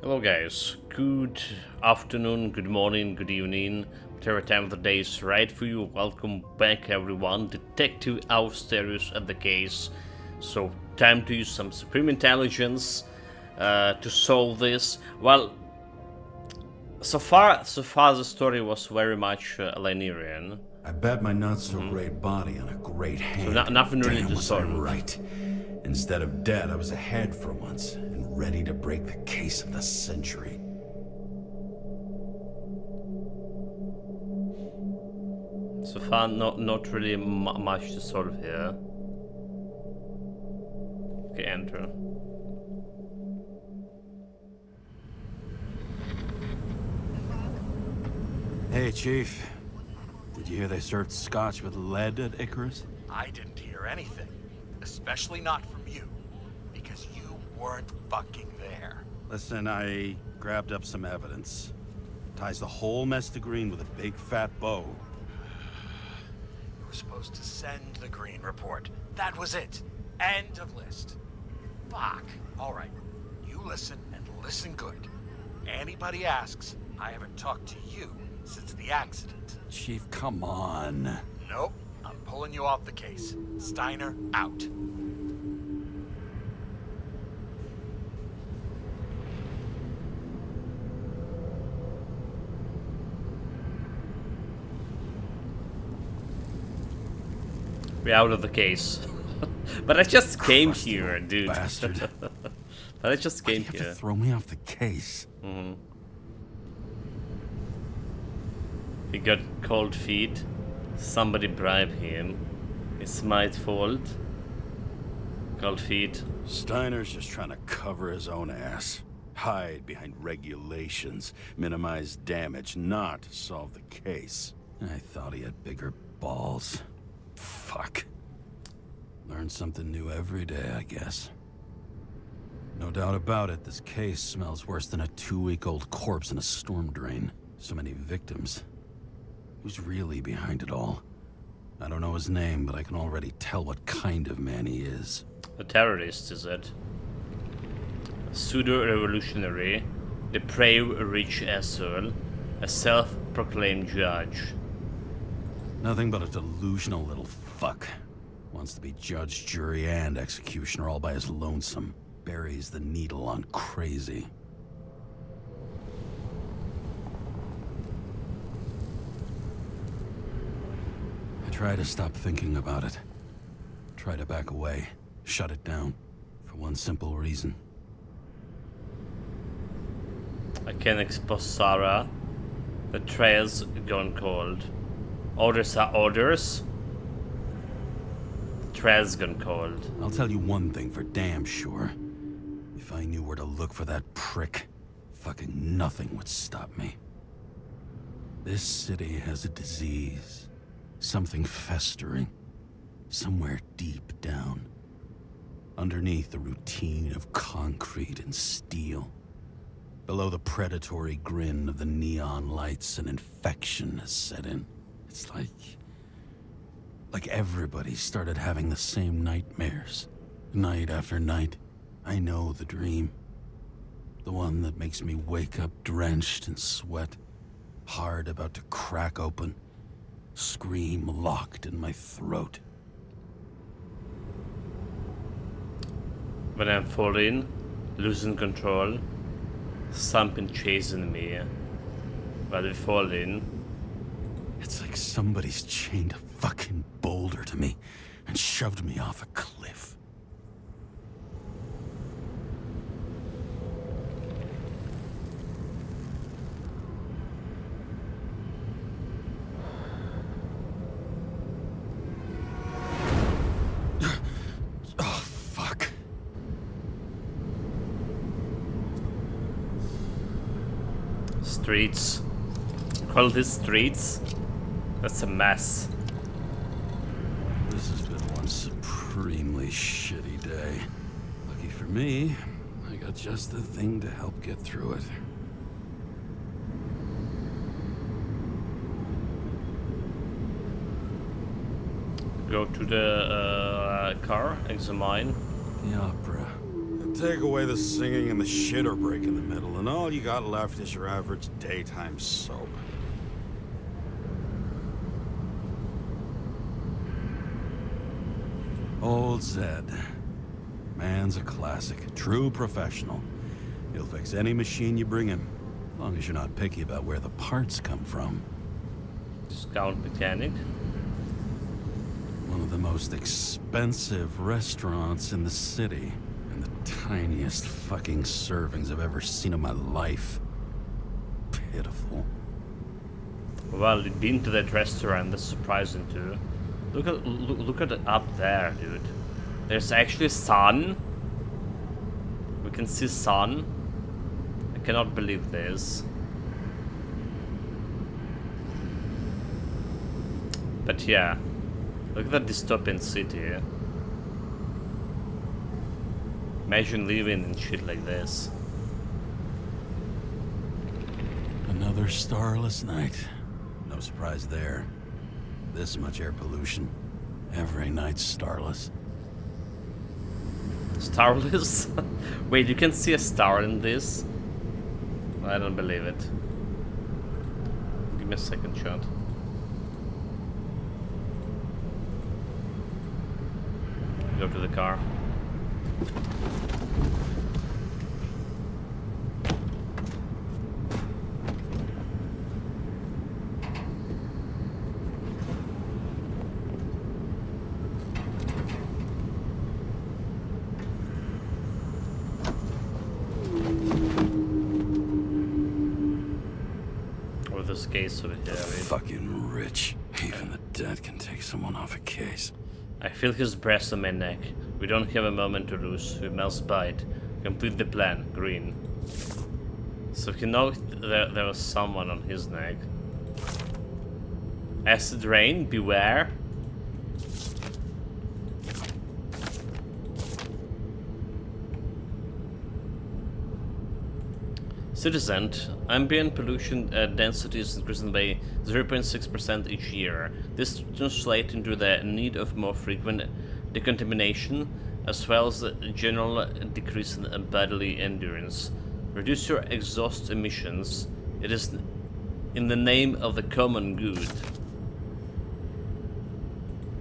Hello guys, good afternoon, good morning, good evening, whatever time of the day is right for you. Welcome back everyone, Detective Austerius at the case. So time to use some supreme intelligence to solve this. Well, so far the story was very much linear. I bet my not-so-great body on a great So hand. nothing really Damn, to was I solve. right. Instead of dead, I was ahead for once, and ready to break the case of the century. So far not really much to solve here. Okay, enter. Hey, Chief. Did you hear they served scotch with lead at Icarus? I didn't hear anything. Especially not from you. Because you weren't fucking there. Listen, I grabbed up some evidence. Ties the whole mess to Green with a big fat bow. You were supposed to send the Green report. That was it. End of list. Fuck. Alright. You listen and listen good. Anybody asks, I haven't talked to you since the accident. Chief, come on. Nope. I'm pulling you off the case. Steiner out. We're out of the case. But I just came Crusty here, old dude. bastard. But I just Why do came you have here. to throw me off the case? He got cold feet. Somebody bribed him. It's my fault. Cold feet. Steiner's just trying to cover his own ass. Hide behind regulations, minimize damage, not solve the case. I thought he had bigger balls. Fuck. Learn something new every day, I guess. No doubt about it, this case smells worse than a 2-week-old corpse in a storm drain. So many victims. Who's really behind it all? I don't know his name, but I can already tell what kind of man he is. A terrorist, is it? A pseudo-revolutionary. Depraved rich asshole. A self-proclaimed judge. Nothing but a delusional little fuck. Wants to be judge, jury, and executioner all by his lonesome. Buries the needle on crazy. I try to stop thinking about it. Try to back away. Shut it down. For one simple reason. I can expose Sarah. The trail's gone cold. Orders are orders. The trail's gone cold. I'll tell you one thing for damn sure. If I knew where to look for that prick, fucking nothing would stop me. This city has a disease. Something festering. Somewhere deep down. Underneath the routine of concrete and steel. Below the predatory grin of the neon lights, an infection has set in. It's like everybody started having the same nightmares. Night after night. I know the dream. The one that makes me wake up drenched in sweat. Heart about to crack open. Scream locked in my throat. When I'm falling, losing control, something chasing me. While we're falling, It's like somebody's chained a fucking boulder to me and shoved me off a cliff. Oh, fuck. streets. Call this streets? That's a mess. This has been one supremely shitty day. Lucky for me, I got just the thing to help get through it. Go to the car, examine. The opera. Take away the singing and the shitter break in the middle, and all you got left is your average daytime soap. Old Zed. Man's a classic. True professional. He'll fix any machine you bring him, as long as you're not picky about where the parts come from. Scout mechanic. One of the most expensive restaurants in the city. And the tiniest fucking servings I've ever seen in my life. Pitiful. Well, you've been to that restaurant. That's surprising too. Look at it up there, dude. There's actually sun. We can see sun. I cannot believe this. But yeah, look at that dystopian city. Imagine living in shit like this. Another starless night. No surprise there. This much air pollution. Every night's starless. Starless? Wait, you can see a star in this? I don't believe it. Give me a second shot. Go to the car. Or this case over here. Fucking rich. Even the dead can take someone off a case. I feel his breath on my neck. We don't have a moment to lose. We must bite. Complete the plan. Green. So he knows there was someone on his neck. Acid rain, beware. Citizen, ambient pollution density is increasing by 0.6% each year. This translates into the need of more frequent decontamination, as well as a general decrease in bodily endurance. Reduce your exhaust emissions. It is in the name of the common good.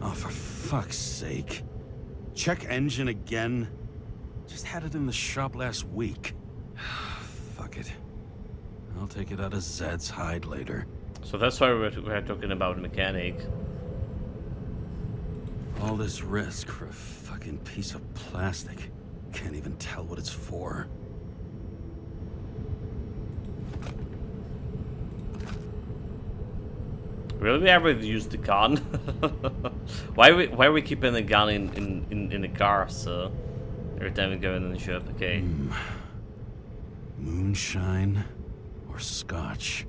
Oh, for fuck's sake. Check engine again. Just had it in the shop last week. Fuck it. I'll take it out of Zed's hide later. So that's why we're talking about mechanic. All this risk for a fucking piece of plastic. Can't even tell what it's for. Will we ever use the gun? why are we keeping the gun in the car? So every time we go in the shop, okay. Moonshine or scotch?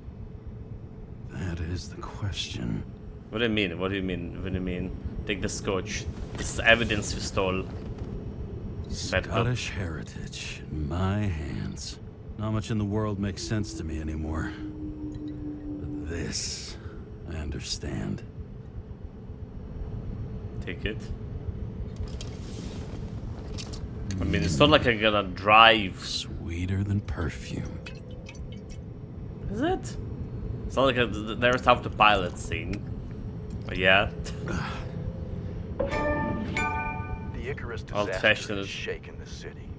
That is the question. What do you mean? What do you mean? What do you mean? Take the scotch. This is evidence we stole. Scottish heritage in my hands. Not much in the world makes sense to me anymore. But this, I understand. Take it. I mean, it's not like I'm gonna drive. Sweeter than perfume. Is it? It's not like there's autopilot scene. But yeah. The Icarus disaster Old-fashioned. has shaken the city.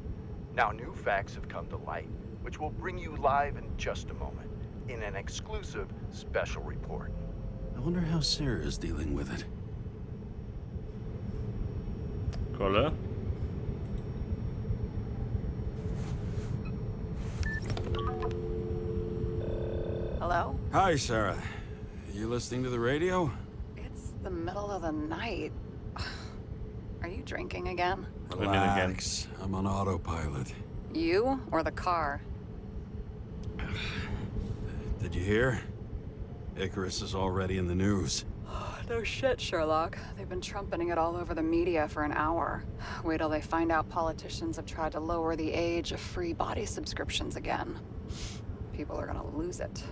Now new facts have come to light, which we'll bring you live in just a moment, in an exclusive special report. I wonder how Sarah is dealing with it. Caller. Hello? Hi, Sarah. You listening to the radio? It's the middle of the night. Are you drinking again? What do you mean again? Relax. I'm on autopilot. You or the car? Did you hear? Icarus is already in the news. No shit, Sherlock. They've been trumpeting it all over the media for an hour. Wait till they find out politicians have tried to lower the age of free body subscriptions again. People are gonna lose it.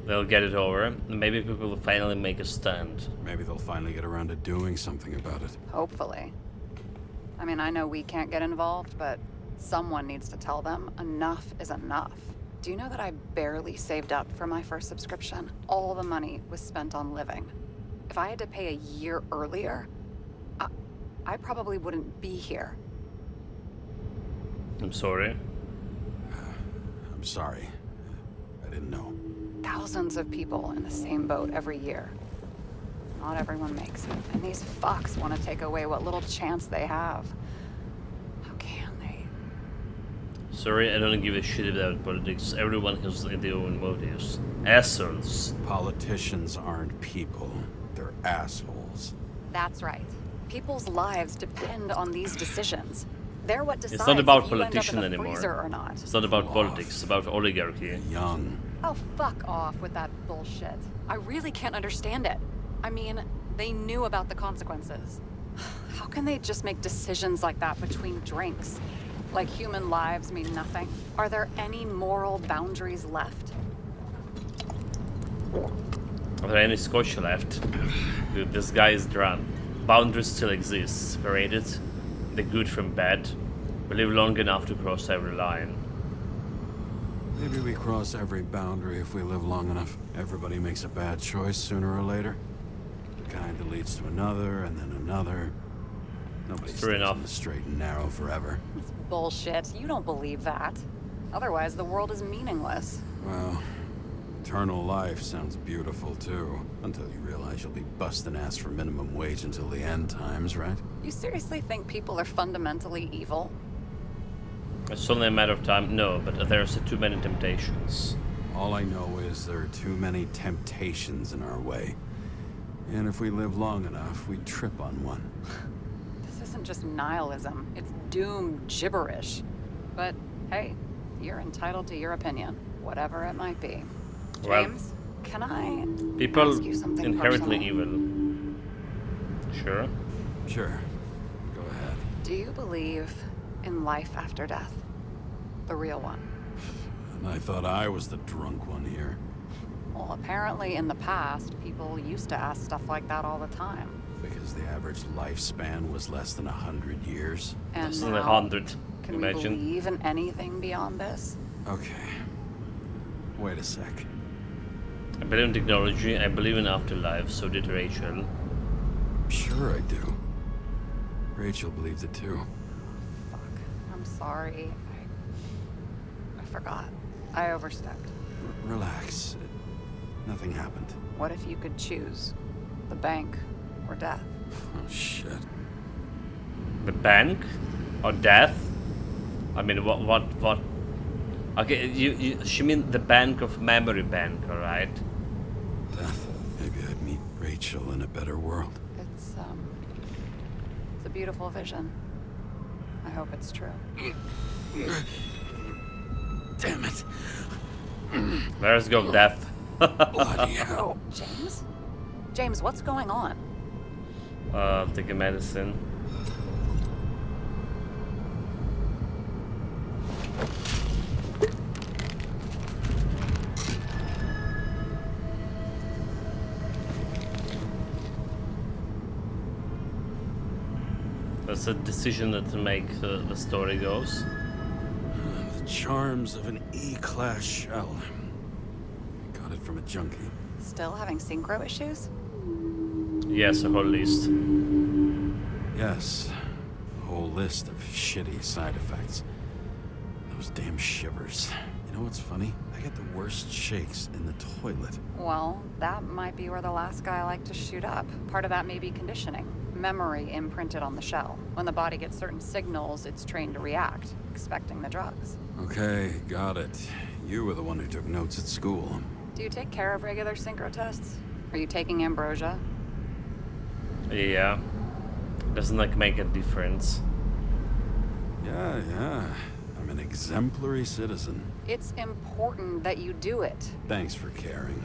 They'll get it over. Maybe people will finally make a stand. Maybe they'll finally get around to doing something about it. Hopefully. I mean, I know we can't get involved, but someone needs to tell them enough is enough. Do you know that I barely saved up for my first subscription? All the money was spent on living. If I had to pay a year earlier, I probably wouldn't be here. I'm sorry. I'm sorry. I didn't know. Thousands of people in the same boat every year. Not everyone makes it, and these fucks want to take away what little chance they have. How can they? Sorry, I don't give a shit about politics. Everyone has their own motives. Assholes. Politicians aren't people. They're assholes. That's right. People's lives depend on these decisions. They're what decides It's not about if you end up politician in the anymore. freezer or not. It's not about politics, it's about oligarchy. Young. Oh, fuck off with that bullshit. I really can't understand it. I mean, they knew about the consequences. How can they just make decisions like that between drinks? Like human lives mean nothing? Are there any moral boundaries left? Are there any scotch left? Dude, this guy is drunk. Boundaries still exist, separated. The good from bad. We live long enough to cross every line. Maybe we cross every boundary if we live long enough. Everybody makes a bad choice sooner or later. The kind that leads to another, and then another. Nobody True stays enough. on the straight and narrow forever. It's bullshit. You don't believe that. Otherwise, the world is meaningless. Well, eternal life sounds beautiful too. Until you realize you'll be busting ass for minimum wage until the end times, right? You seriously think people are fundamentally evil? It's only a matter of time. No, but there's too many temptations. All I know is there are too many temptations in our way. And if we live long enough, we trip on one. This isn't just nihilism. It's doom gibberish. But hey, you're entitled to your opinion, whatever it might be. Well, James, can I People ask you something inherently personal? evil. Sure. Sure. Go ahead. Do you believe in life after death? The real one? And I thought I was the drunk one here. Well, apparently in the past, people used to ask stuff like that all the time. Because the average lifespan was less than 100 years. And It's only now, 100. can Imagine. we believe in anything beyond this? Okay. Wait a sec. I believe in technology, I believe in afterlife, so did Rachel. Sure I do. Rachel believes it too. Fuck. I'm sorry. I forgot. I overstepped. Relax. Nothing happened. What if you could choose? The bank or death? Oh shit. The bank? Or death? I mean, what? Okay, she mean the bank of memory bank, alright? Death. Maybe I'd meet Rachel in a better world. It's a beautiful vision. I hope it's true. Damn it. Let's go, death. Bloody hell. James? James, what's going on? Take a medicine. That's a decision that to make the story goes. The charms of an E-class shell. Got it from a junkie. Still having synchro issues? Yes, a whole list. Yes. A whole list of shitty side effects. Those damn shivers. You know what's funny? I get the worst shakes in the toilet. Well, that might be where the last guy liked to shoot up. Part of that may be conditioning. Memory imprinted on the shell. When the body gets certain signals, it's trained to react, expecting the drugs. Okay, got it. You were the one who took notes at school. Do you take care of regular synchro tests? Are you taking ambrosia? Yeah. Doesn't like make a difference. Yeah. I'm an exemplary citizen. It's important that you do it. Thanks for caring.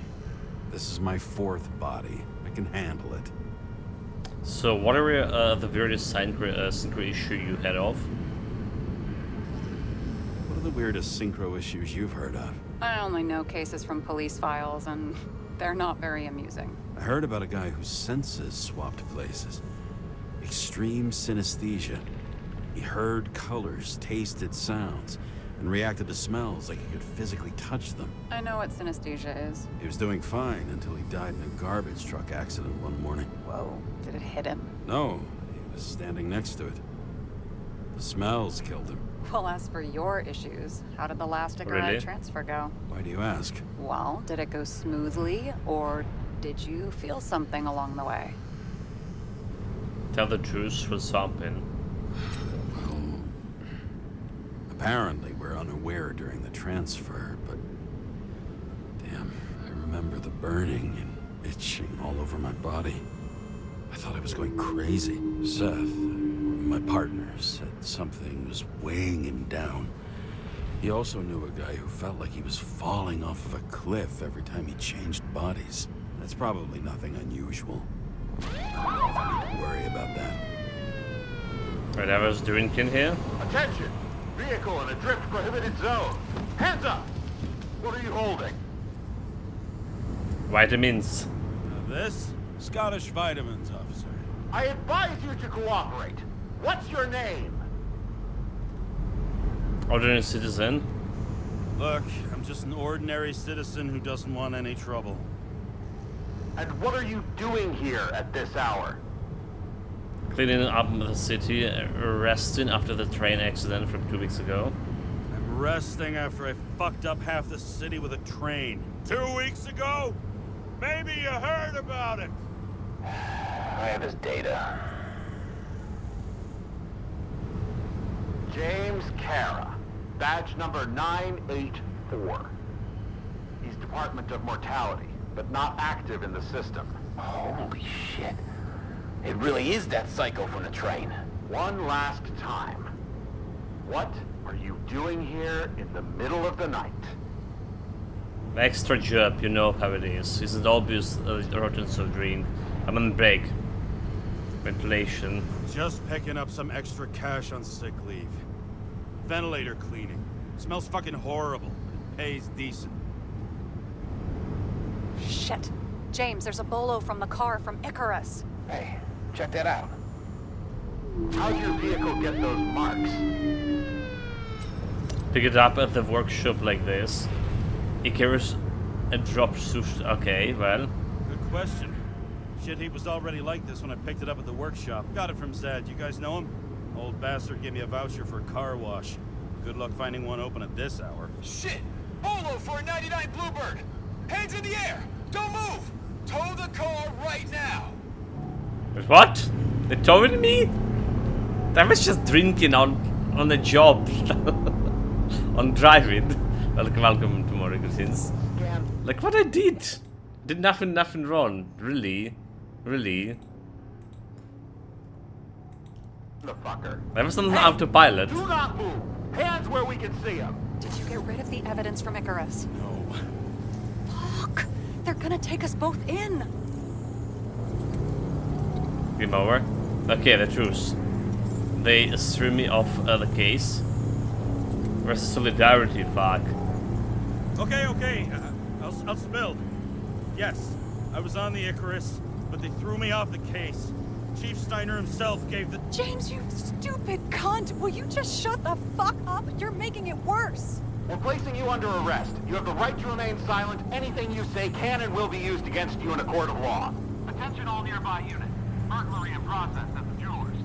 This is my fourth body. I can handle it. So, what are the weirdest synchro issue you had of? What are the weirdest synchro issues you've heard of? I only know cases from police files, and they're not very amusing. I heard about a guy whose senses swapped places. Extreme synesthesia. He heard colors, tasted sounds, and reacted to smells like he could physically touch them. I know what synesthesia is. He was doing fine until he died in a garbage truck accident one morning. Whoa, did it hit him? No, he was standing next to it. The smells killed him. Well, as for your issues, how did the last Really? Icarite transfer go? Why do you ask? Well, did it go smoothly, or did you feel something along the way? Tell the truth for something. Well, apparently we're unaware during the transfer, but damn, I remember the burning and itching all over my body. I thought I was going crazy. Seth, my partner, said something was weighing him down. He also knew a guy who felt like he was falling off of a cliff every time he changed bodies. That's probably nothing unusual. I don't know if I need to worry about that. Whatever's drinking here. Attention! Vehicle in a drift prohibited zone. Hands up! What are you holding? Vitamins. This? Scottish Vitamins, officer. I advise you to cooperate. What's your name? Ordinary citizen. Look, I'm just an ordinary citizen who doesn't want any trouble. And what are you doing here at this hour? Cleaning up the city, resting after the train accident from 2 weeks ago. I'm resting after I fucked up half the city with a train. 2 weeks ago? Maybe you heard about it. I have his data. James Kara, badge number 984. He's Department of Mortality, but not active in the system. Holy shit. It really is that psycho from the train. One last time. What are you doing here in the middle of the night? Extra job, you know how it is. Isn't obvious rotten drink. I'm on break. Ventilation. Just picking up some extra cash on sick leave. Ventilator cleaning. Smells fucking horrible. It pays decent. Shit. James, there's a bolo from the car from Icarus. Hey, check that out. How'd your vehicle get those marks? Pick it up at the workshop like this. Icarus and drop sushi. Okay, well. Good question. Shit, he was already like this when I picked it up at the workshop. Got it from Zed. You guys know him? Old bastard gave me a voucher for a car wash. Good luck finding one open at this hour. Shit! Bolo for a 99 Bluebird! Hands in the air! Don't move! Tow the car right now! What? They towed me? I was just drinking on the job. On driving. Welcome to more Sins. Like what I did. Did nothing wrong. Really? Really? The fucker. I was on Hey, autopilot. Do not move. Hands where we can see him. Did you get rid of the evidence from Icarus? No. Fuck! They're gonna take us both in! Game over. Okay, the truth. They threw me off the case. Where's solidarity, fuck? Okay. I'll spill. Yes, I was on the Icarus, but they threw me off the case. Chief Steiner himself gave the... James, you stupid cunt! Will you just shut the fuck up? You're making it worse! We're placing you under arrest. You have the right to remain silent. Anything you say can and will be used against you in a court of law. Attention all nearby units. Burglary in process at the Jewelers.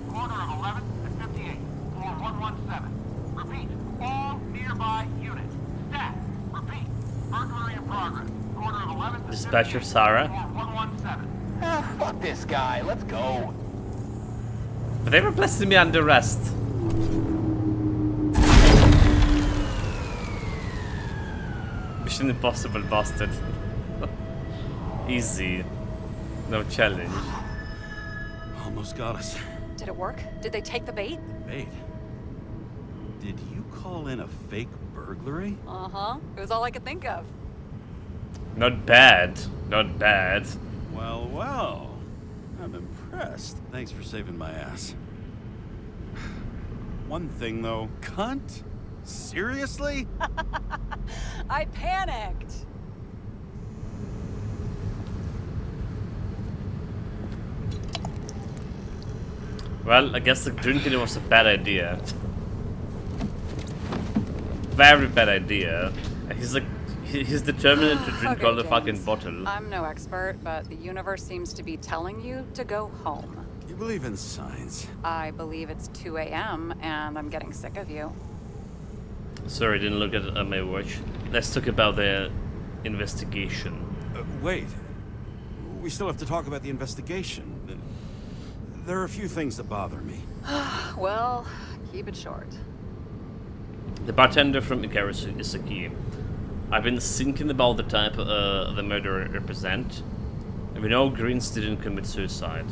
Corner of 11th and 58. Floor 117. Repeat. All nearby units. Stat. Repeat. Burglary in progress. Corner of 11th and Dispatcher 58. Sarah. Floor 117. Ah, fuck this guy. Let's go. But they were placing me under arrest. Mission Impossible bastard. Easy. No challenge. Almost got us. Did it work? Did they take the bait? Wait. Did you call in a fake burglary? Uh-huh. It was all I could think of. Not bad. Not bad. Well. I'm impressed. Thanks for saving my ass. One thing, though. Cunt? Seriously? I panicked! Well, I guess the drinking was a bad idea. Very bad idea. He's like, he's determined to drink Okay, all the James. fucking bottle. I'm no expert, but the universe seems to be telling you to go home. You believe in signs? I believe it's 2 a.m. and I'm getting sick of you. Sorry, didn't look at my watch. Let's talk about the investigation. Wait. We still have to talk about the investigation. There are a few things that bother me. Well, keep it short. The bartender from Icarus is a key. I've been thinking about the type the murderer represent. We know Greens didn't commit suicide.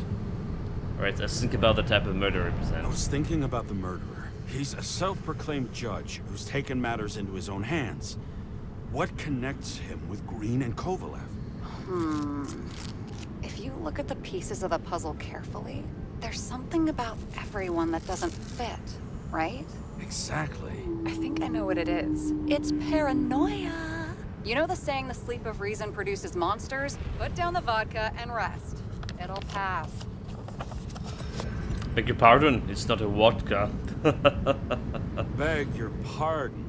Alright, let's think about the type of murderer I represent. was thinking about the murderer. He's a self-proclaimed judge who's taken matters into his own hands. What connects him with Green and Kovalev? If you look at the pieces of the puzzle carefully, there's something about everyone that doesn't fit, right? Exactly. I think I know what it is. It's paranoia. You know the saying, the sleep of reason produces monsters? Put down the vodka and rest. It'll pass. Beg your pardon, it's not a vodka. Beg your pardon.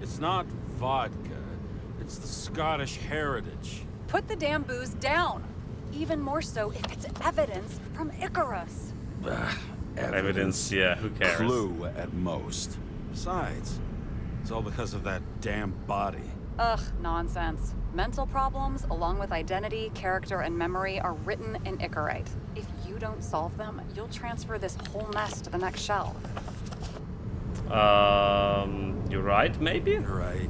It's not vodka. It's the Scottish heritage. Put the damn booze down. Even more so if it's evidence from Icarus. Evidence, yeah, who cares? Clue at most. Besides, it's all because of that damn body. Ugh, nonsense. Mental problems, along with identity, character, and memory, are written in Icarite. If you don't solve them, you'll transfer this whole mess to the next shelf. You're right, maybe? You're right.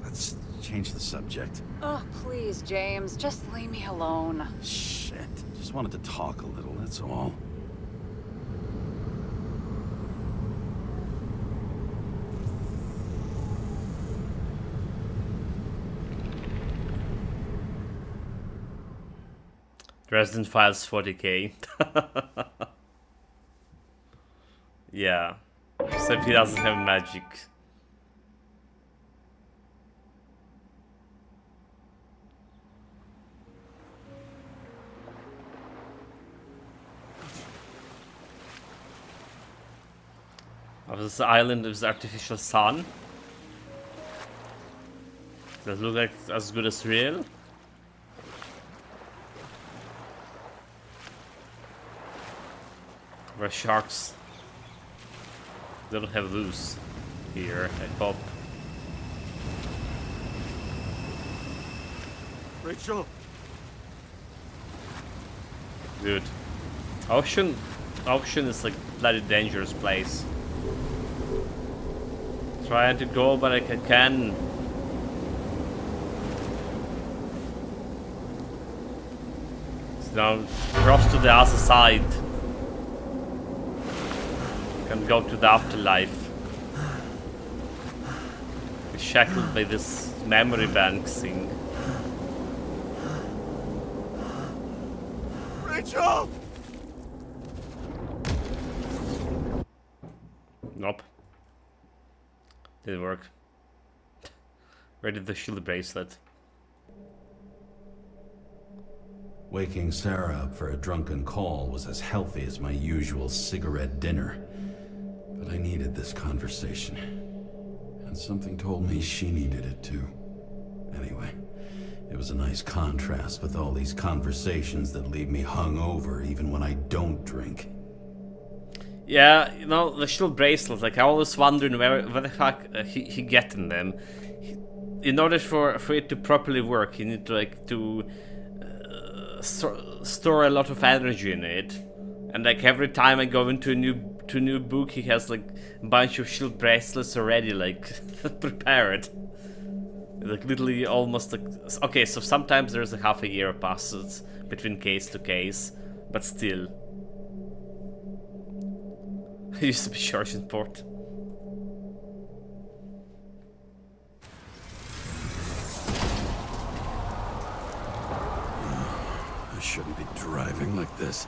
Let's change the subject. Oh, please, James, just leave me alone. Shit. Just wanted to talk a little, that's all. Dresden Files 40k. Yeah. Except he doesn't have magic. Of this island is artificial sun. Does it look like as good as real? Where sharks they don't have loose here, I hope. Rachel! Dude. Ocean is like a bloody dangerous place. Trying to go but I can. So now cross to the other side. Can go to the afterlife. Be shackled by this memory bank thing. Rachel! Nope. Didn't work. Where did the shield bracelet? Waking Sarah up for a drunken call was as healthy as my usual cigarette dinner. But I needed this conversation. And something told me she needed it too. Anyway, it was a nice contrast with all these conversations that leave me hungover even when I don't drink. Yeah, you know, the shield bracelet, like I always wondering where the fuck he getting them. In order for it to properly work, you need to like store a lot of energy in it. And like every time I go into a new book, he has like a bunch of shield bracelets already like prepared. Like literally almost like, okay, so sometimes there's a half a year passes between case to case, but still. He used to be charged in port. I shouldn't be driving like this.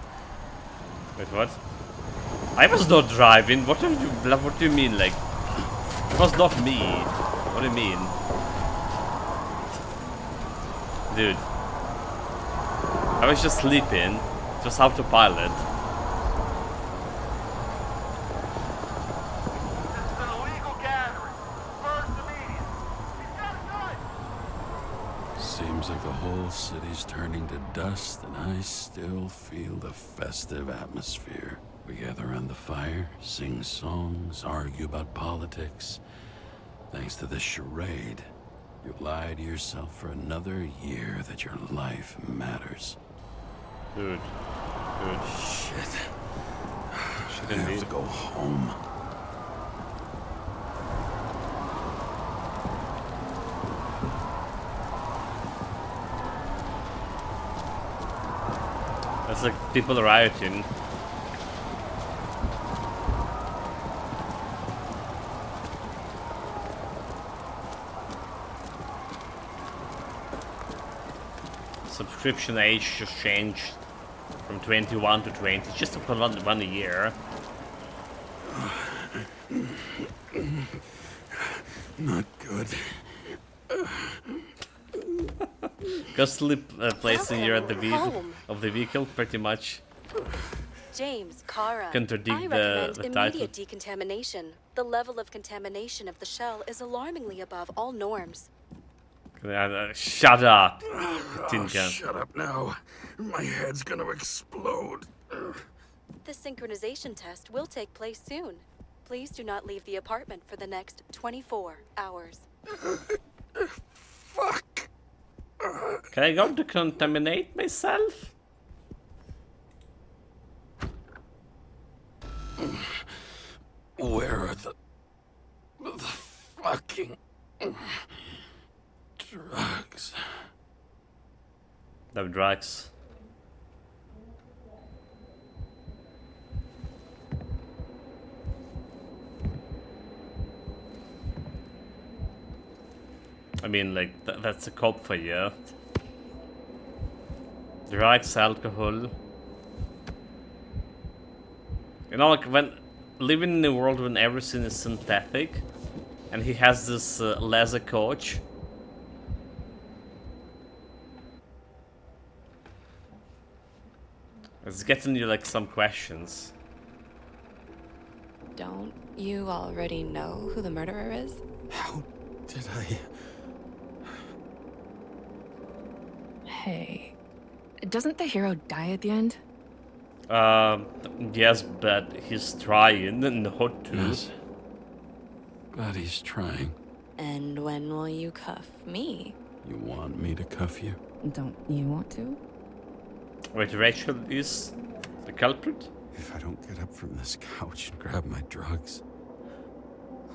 Wait, what? I was not driving. What do you mean? Like, it was not me. What do you mean, dude? I was just sleeping, just autopilot. Seems like the whole city's turning to dust, and I still feel the festive atmosphere. We gather around the fire, sing songs, argue about politics. Thanks to this charade, you lie to yourself for another year that your life matters. Good. Good. Shit. Shit I have indeed. to go home. That's like people rioting. Subscription age just changed from 21 to 20. It's just one a year. Not good. Costly placing you at the Home. of the vehicle, pretty much. James, Kara, Contradict I the recommend title. immediate decontamination. The level of contamination of the shell is alarmingly above all norms. Shut up, Tin Oh, Can. shut up now. My head's gonna explode. The synchronization test will take place soon. Please do not leave the apartment for the next 24 hours. Fuck. Can I go to contaminate myself? Where are the fucking drugs? The drugs. I mean, like, that's a cop for you. Drugs, alcohol. You know, like, when living in a world when everything is synthetic, and he has this laser coach. It's getting you, like, some questions. Don't you already know who the murderer is? How did I? Hey, doesn't the hero die at the end? Yes, but he's trying not to. Yes. But he's trying. And when will you cuff me? You want me to cuff you? Don't you want to? Wait, Rachel is the culprit? If I don't get up from this couch and grab my drugs,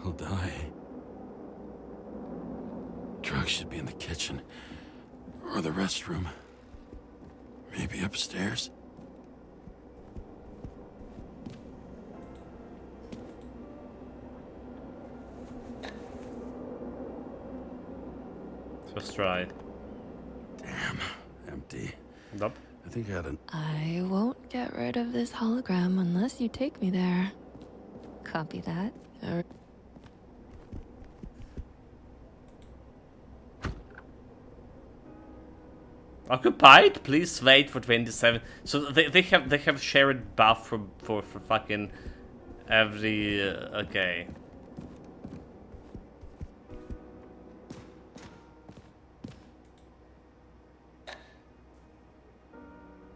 I'll die. Drugs should be in the kitchen. Or the restroom. Maybe upstairs. Let's try. Damn, empty. Nope. I think I had an... I won't get rid of this hologram unless you take me there. Copy that. Occupied? Please wait for 27. So they have shared buff for fucking every okay.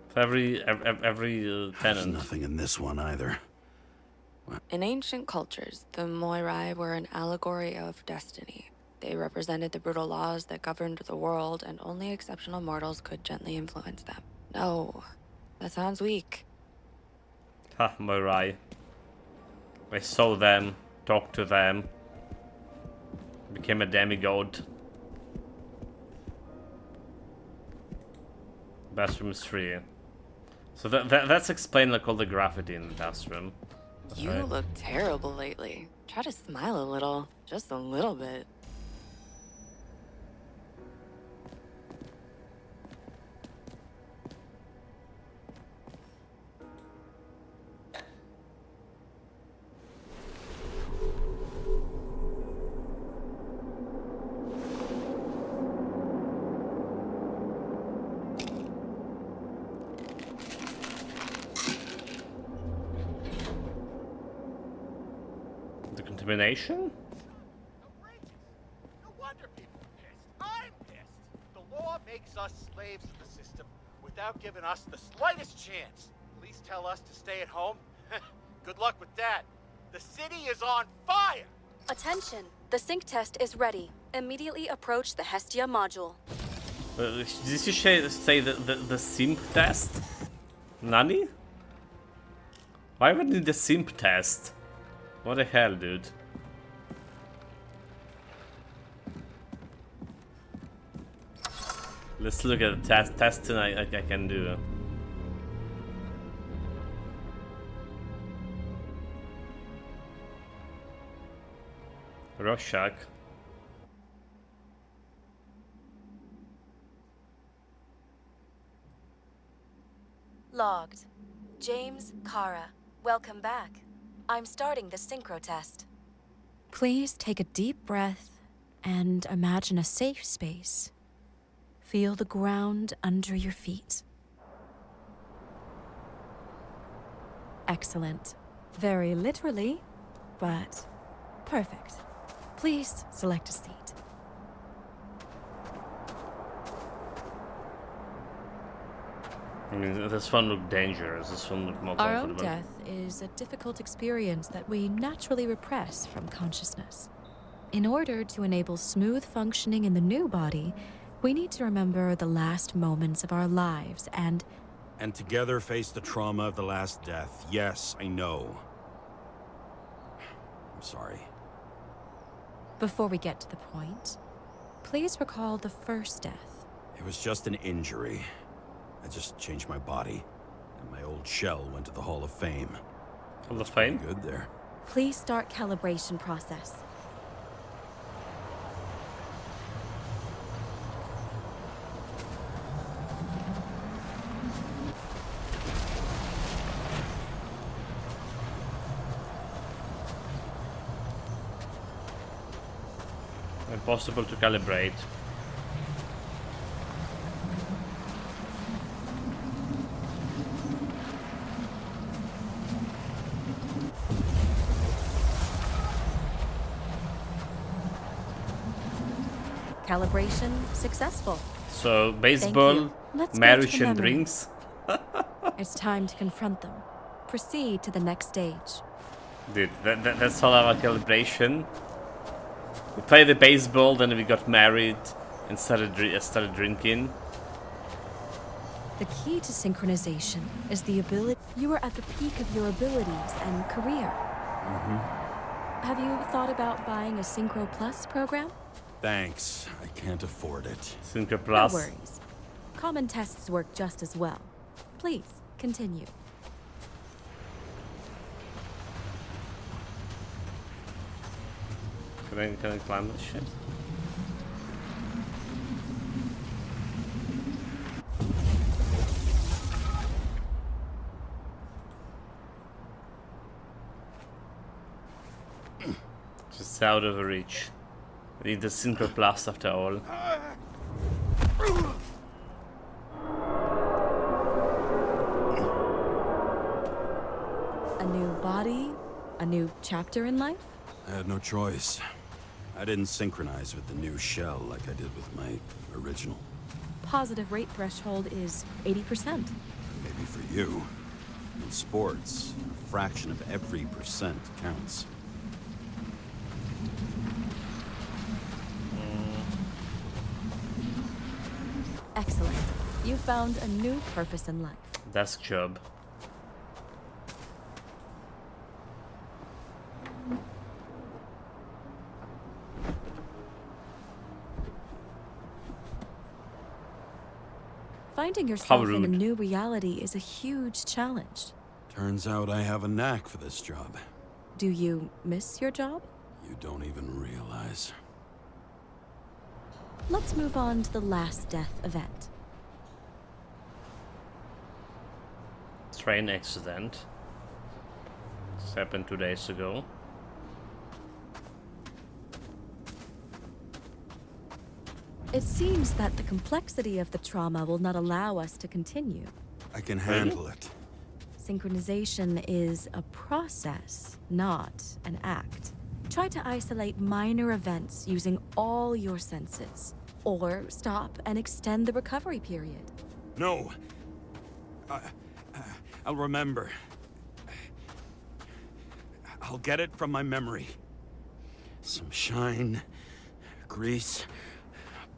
For every There's tenant. nothing in this one either. In ancient cultures, the Moirai were an allegory of destiny. They represented the brutal laws that governed the world, and only exceptional mortals could gently influence them. No, that sounds weak. Ha, Moirai. I saw them, talked to them, became a demigod. Bathroom is free. So that's explained, like, all the graffiti in the bathroom. You Right. look terrible lately. Try to smile a little, just a little bit. The contamination? Outrageous. No wonder people are pissed. I'm pissed. The The law makes us slaves of the system without giving us the slightest chance. Police tell us to stay at home. Good luck with that. The city is on fire! Attention! The sync test is ready. Immediately approach the Hestia module. Did you say the simp test? Nani? Why would need the simp test? What the hell, dude? Let's look at the testing I can do. Rorschach. Logged. James, Kara, welcome back. I'm starting the synchro test. Please take a deep breath and imagine a safe space. Feel the ground under your feet. Excellent. Very literally, but perfect. Please select a seat. I mean, this one looked dangerous. This one looked more Our own comfortable. death is a difficult experience that we naturally repress from consciousness. In order to enable smooth functioning in the new body, we need to remember the last moments of our lives and together face the trauma of the last death. Yes, I know. I'm sorry. before we get to the point, please recall the first death. It was just an injury. I just changed my body, and my old shell went to the Hall of Fame. Hall of Fame? Good there. Please start calibration process. Impossible to calibrate. Calibration successful. So baseball, Let's marriage go to the and memory. drinks. It's time to confront them. Proceed to the next stage. Dude, that's all our calibration. We played the baseball, then we got married and started drinking. The key to synchronization is the ability. You are at the peak of your abilities and career. Have you thought about buying a Synchro Plus program? Thanks. I can't afford it. Synchro Plus. No worries. Common tests work just as well. Please, continue. Can I climb this shit? Just out of reach. We need the Synchro Plus after all. A new body, a new chapter in life? I had no choice. I didn't synchronize with the new shell like I did with my original. Positive rate threshold is 80%. Maybe for you. In sports, a fraction of every percent counts. Excellent. You found a new purpose in life. Desk job. Finding yourself in a rude. new reality is a huge challenge. Turns out I have a knack for this job. Do you miss your job? You don't even realize. Let's move on to the last death event. Train accident. This happened 2 days ago. It seems that the complexity of the trauma will not allow us to continue. I can handle it. Synchronization is a process, not an act. Try to isolate minor events using all your senses. Or stop and extend the recovery period. No. I'll remember. I'll get it from my memory. Some shine, grease,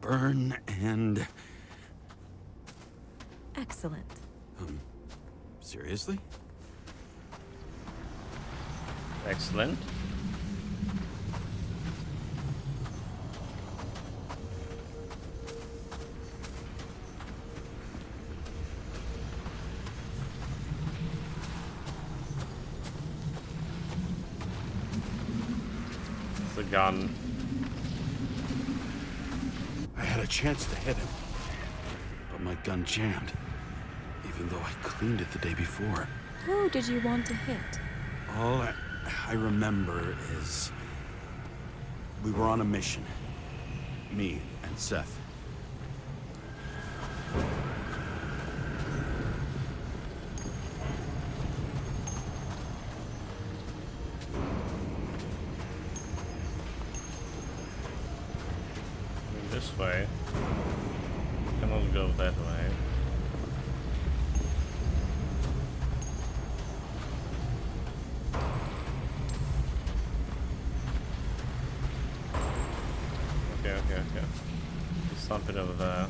burn, and... Excellent. Seriously? Excellent. The gun. I had a chance to hit him, but my gun jammed, even though I cleaned it the day before. Who did you want to hit? All I remember is we were on a mission. Me and Seth. This way. Cannot go that way. Okay. There's something over there.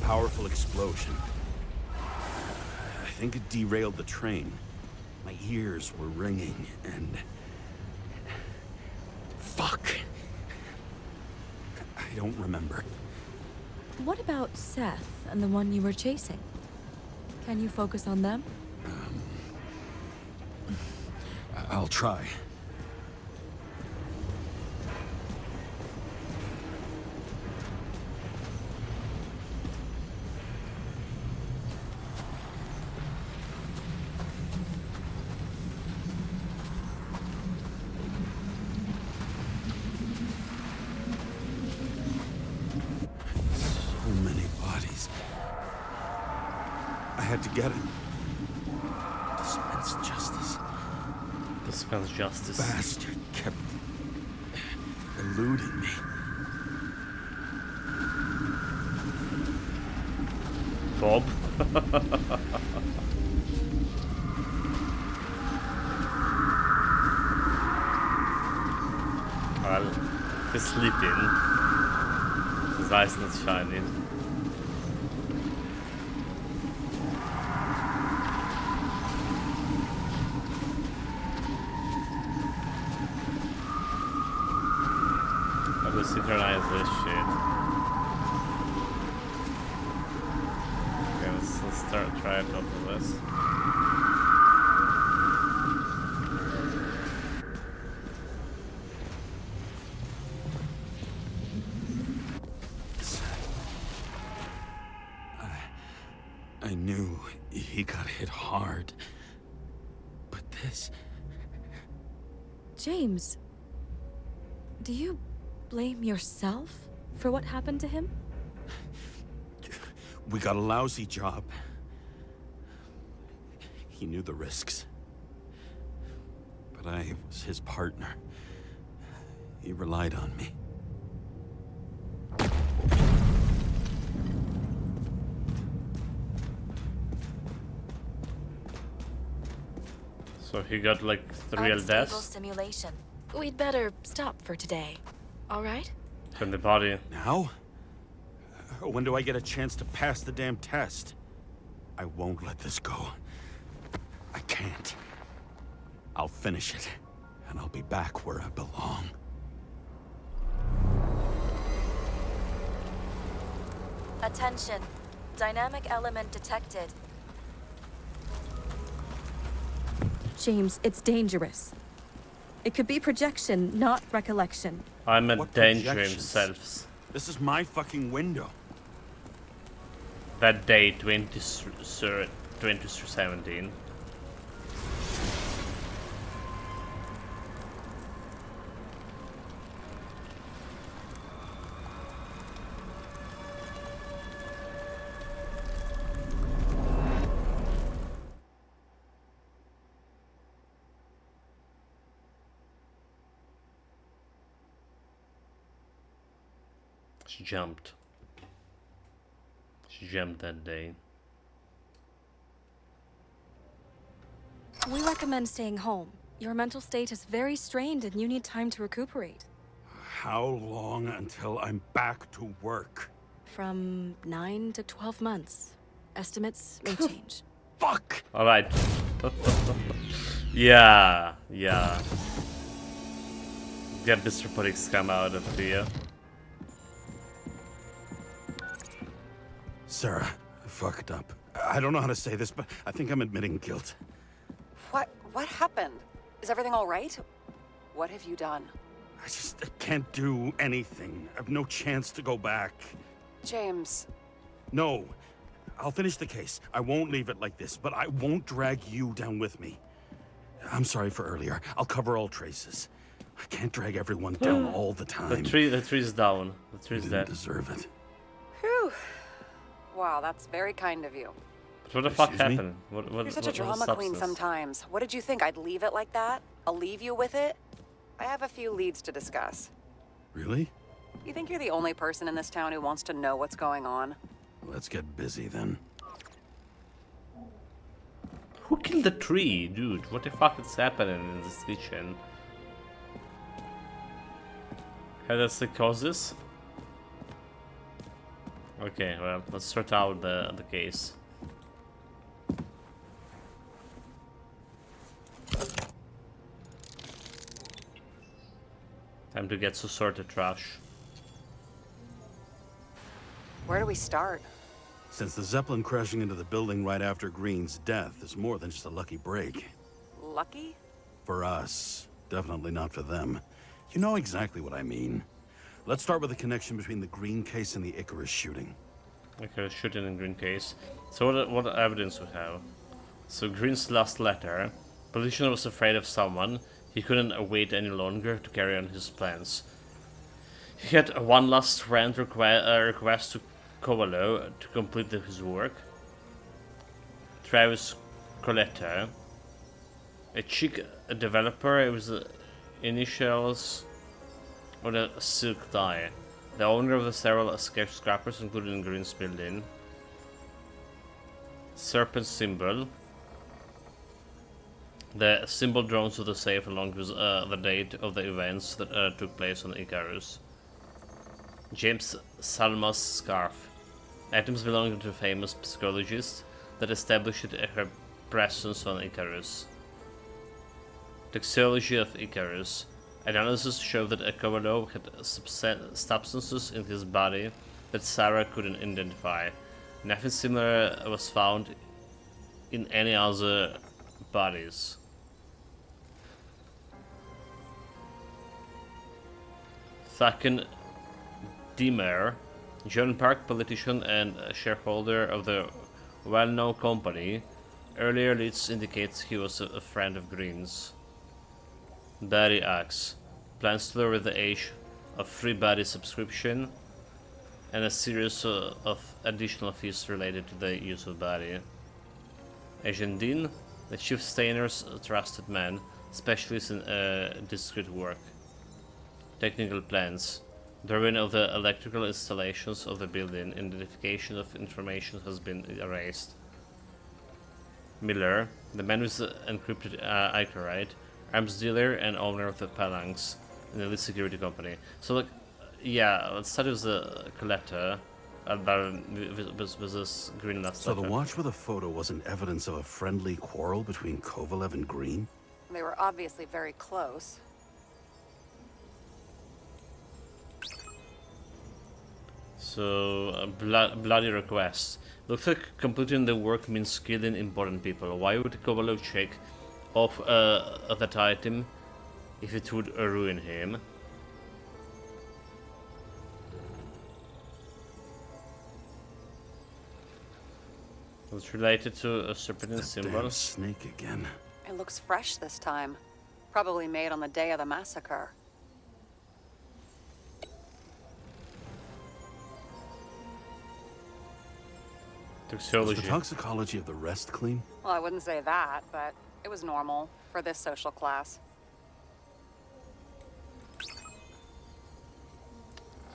Powerful explosion. I think it derailed the train. My ears were ringing and... Fuck! I don't remember. What about Seth and the one you were chasing? Can you focus on them? I'll try. I had to get him. Dispense justice. Dispense justice. Bastard kept eluding me. Bob. Well, he's sleeping. His eyes not shining. I will synchronize this shit. Okay, let's try it off of this. I knew he got hit hard, but this... James, do you blame yourself for what happened to him? We got a lousy job. He knew the risks. But I was his partner. He relied on me. So he got like 3 real Unstable deaths simulation. We'd better stop for today. All right? from the body. Now? When do I get a chance to pass the damn test? I won't let this go. I can't. I'll finish it, and I'll be back where I belong. Attention. Dynamic element detected. James, it's dangerous. It could be projection, not recollection. I'm a What danger projections? himself. This is my fucking window. That day, 2017. She jumped. She jumped that day. We recommend staying home. Your mental state is very strained and you need time to recuperate. How long until I'm back to work? From 9 to 12 months. Estimates may change. Fuck! Alright. Yeah. Get Mr. Pudding's come out of here. Sarah, I fucked up. I don't know how to say this, but I think I'm admitting guilt. What happened? Is everything all right? What have you done? I can't do anything. I have no chance to go back. James. No. I'll finish the case. I won't leave it like this, but I won't drag you down with me. I'm sorry for earlier. I'll cover all traces. I can't drag everyone down all the time. The tree's down. The tree's You dead. didn't deserve it. Whew. Wow, that's very kind of you. But what the fuck Excuse me? happened? What You're such a what drama queen substance? sometimes. What did you think? I'd leave it like that? I'll leave you with it? I have a few leads to discuss. Really? You think you're the only person in this town who wants to know what's going on? Let's get busy then. Who killed the tree, dude? What the fuck is happening in this kitchen? How does it cause this? Okay, well, let's sort out the case. Time to get to sort the trash. Where do we start? Since the Zeppelin crashing into the building right after Green's death is more than just a lucky break. Lucky? For us. Definitely not for them. You know exactly what I mean. Let's start with the connection between the Green case and the Icarus shooting. Okay, shooting in Green case. So what evidence we have? So Green's last letter. Politician was afraid of someone. He couldn't wait any longer to carry on his plans. He had one last friend request to Kovalo to complete his work. Travis Coletta, a chic developer. It was the initials of the Silk Dye. The owner of the several skyscrapers, including Green's building. Serpent symbol. The symbol drawn to the safe along with the date of the events that took place on Icarus. James Salma's scarf. Items belonging to a famous psychologist that established her presence on Icarus. Toxicology of Icarus. Analysis showed that Kovalo had substances in his body that Sarah couldn't identify. Nothing similar was found in any other bodies. Thaken Demer, John Park politician and shareholder of the well-known company. Earlier leads indicates he was a friend of Green's. Barry Axe plans to lower the age of free body subscription and a series of additional fees related to the use of body. Agent Dean, the Chief Stainer's trusted man, specialist in discreet work. Technical plans. Drawing of the electrical installations of the building. Identification of information has been erased. Miller, the man with the encrypted Icarite, arms dealer and owner of the Phalanx, an elite security company. So, like, yeah, let's start with the Coletta. With this Green last So the letter. watch with a photo wasn't evidence of a friendly quarrel between Kovalev and Green? They were obviously very close. So, bloody request. Looks like completing the work means killing important people. Why would Kovalev check off that item if it would ruin him? It's related to a serpentine symbol. Damn snake again. It looks fresh this time. Probably made on the day of the massacre. Was Toxicology. the toxicology of the rest clean? Well, I wouldn't say that, but it was normal for this social class.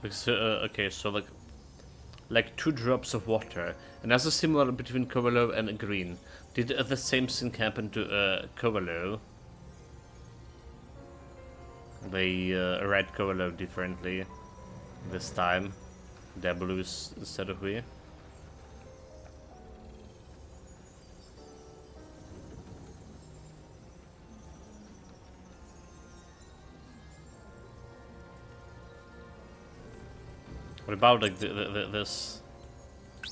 Because, okay, so like 2 drops of water, and as a similar between Covelo and green. Did the same thing happen to Covelo? They read Covelo differently this time. They're blues instead of we. What about like this?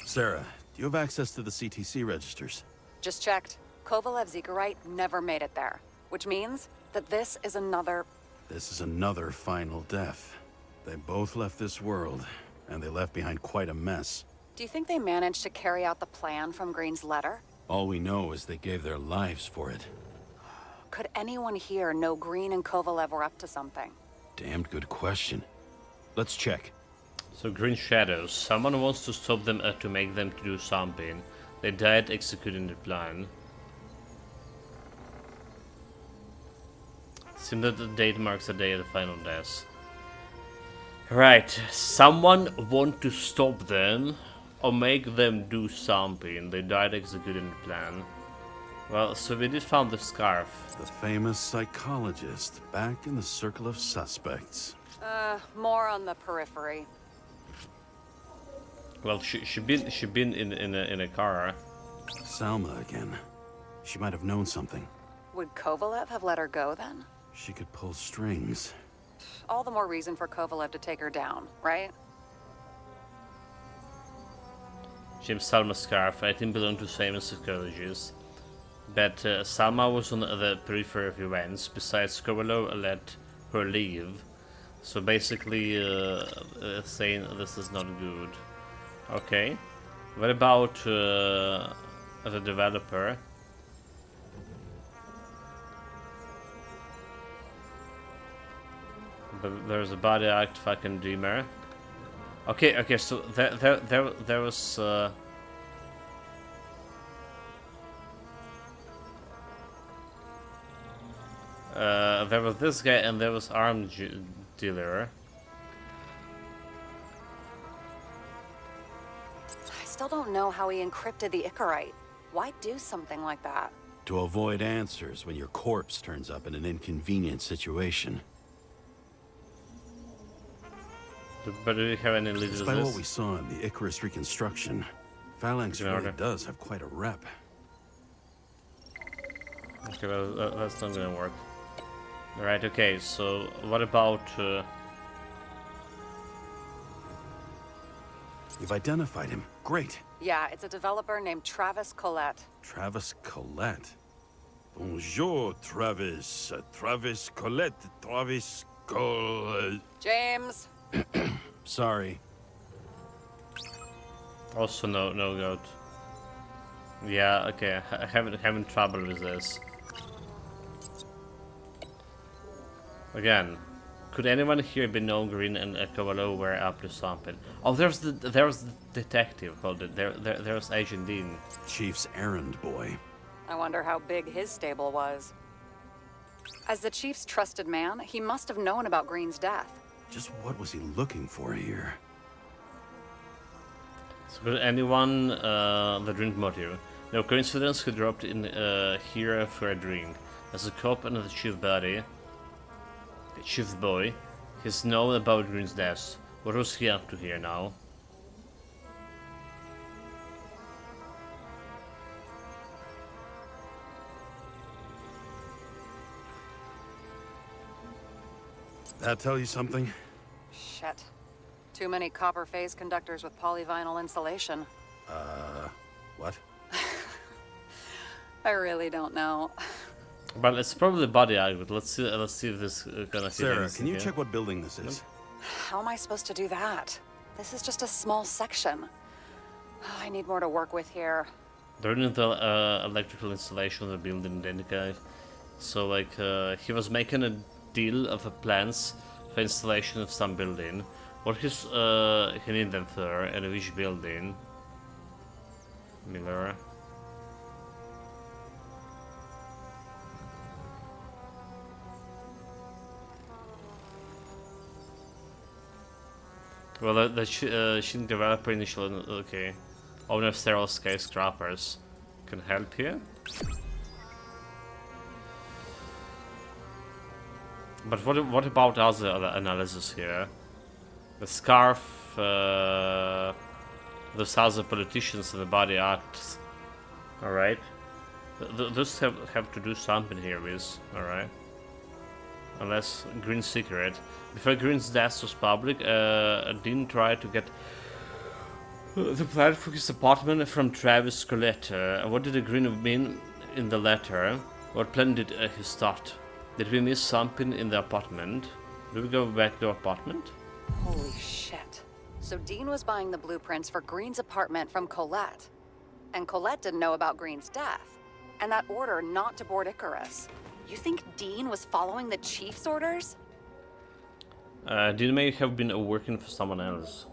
Sarah, do you have access to the CTC registers? Just checked. Kovalev's Zekarite never made it there, which means that this is another... This is another final death. They both left this world, and they left behind quite a mess. Do you think they managed to carry out the plan from Green's letter? All we know is they gave their lives for it. Could anyone here know Green and Kovalev were up to something? Damned good question. Let's check. So Green Shadows. Someone wants to stop them to make them do something. They died executing the plan. Seems that the date marks the day of the final death. Right, someone want to stop them or make them do something. They died executing the plan. Well, so we did found the scarf. The famous psychologist back in the circle of suspects. More on the periphery. Well, she been in a car. Salma again. She might have known something. Would Kovalev have let her go then? She could pull strings. All the more reason for Kovalev to take her down, right? James Salma's scarf, I think, belonged to famous psychologists. But Salma was on the periphery of events. Besides, Kovalev let her leave. So basically, saying this is not good. Okay. What about the developer? There's a body act fucking dreamer. Okay, so there was there was this guy and there was armed dealer. I still don't know how he encrypted the Icarite. Why do something like that? To avoid answers when your corpse turns up in an inconvenient situation. But do we have any leads to Despite this? what we saw in the Icarus reconstruction, Phalanx really does have quite a rep. Okay, well, that's not gonna work. Alright, okay, so what about... You've identified him. Great. Yeah, it's a developer named Travis Collette. Travis Collette. Bonjour, Travis. Travis Collette. Travis Collette. James! Sorry. Also no goat. Yeah, okay, having trouble with this. Again, could anyone here be known Green and Kovalev were up to something? Oh, there's the detective. Hold it. There's Agent Dean. Chief's errand boy. I wonder how big his stable was. As the Chief's trusted man, he must have known about Green's death. Just what was he looking for here? So could anyone the drink motive? No coincidence he dropped in here for a drink. As a cop and the chief buddy, the chief boy, he's known about Green's death. What was he up to here now? That tell you something? Shit. Too many copper phase conductors with polyvinyl insulation. What? I really don't know. But it's probably body art, but let's see if this gonna fit. Sarah, can you check what building this is? How am I supposed to do that? This is just a small section. I need more to work with here. During the electrical installation of the building, then the guy, so like he was making a deal of plans for installation of some building. What is he need them for and which building? Miller. Well, the Shin developer initial. Okay. Owner of several skyscrapers. Can help here. But what about other analysis here? The scarf, those other politicians and the body acts. Alright. Those have to do something here with, alright. Unless Green's secret. Before Green's death was public, Dean tried to get the plan for his apartment from Travis Colette. What did Green mean in the letter? What plan did he start? Did we miss something in the apartment? Did we go back to the apartment? Holy shit. So Dean was buying the blueprints for Green's apartment from Colette. And Colette didn't know about Green's death. And that order not to board Icarus. You think Dean was following the chief's orders? Dean may have been working for someone else.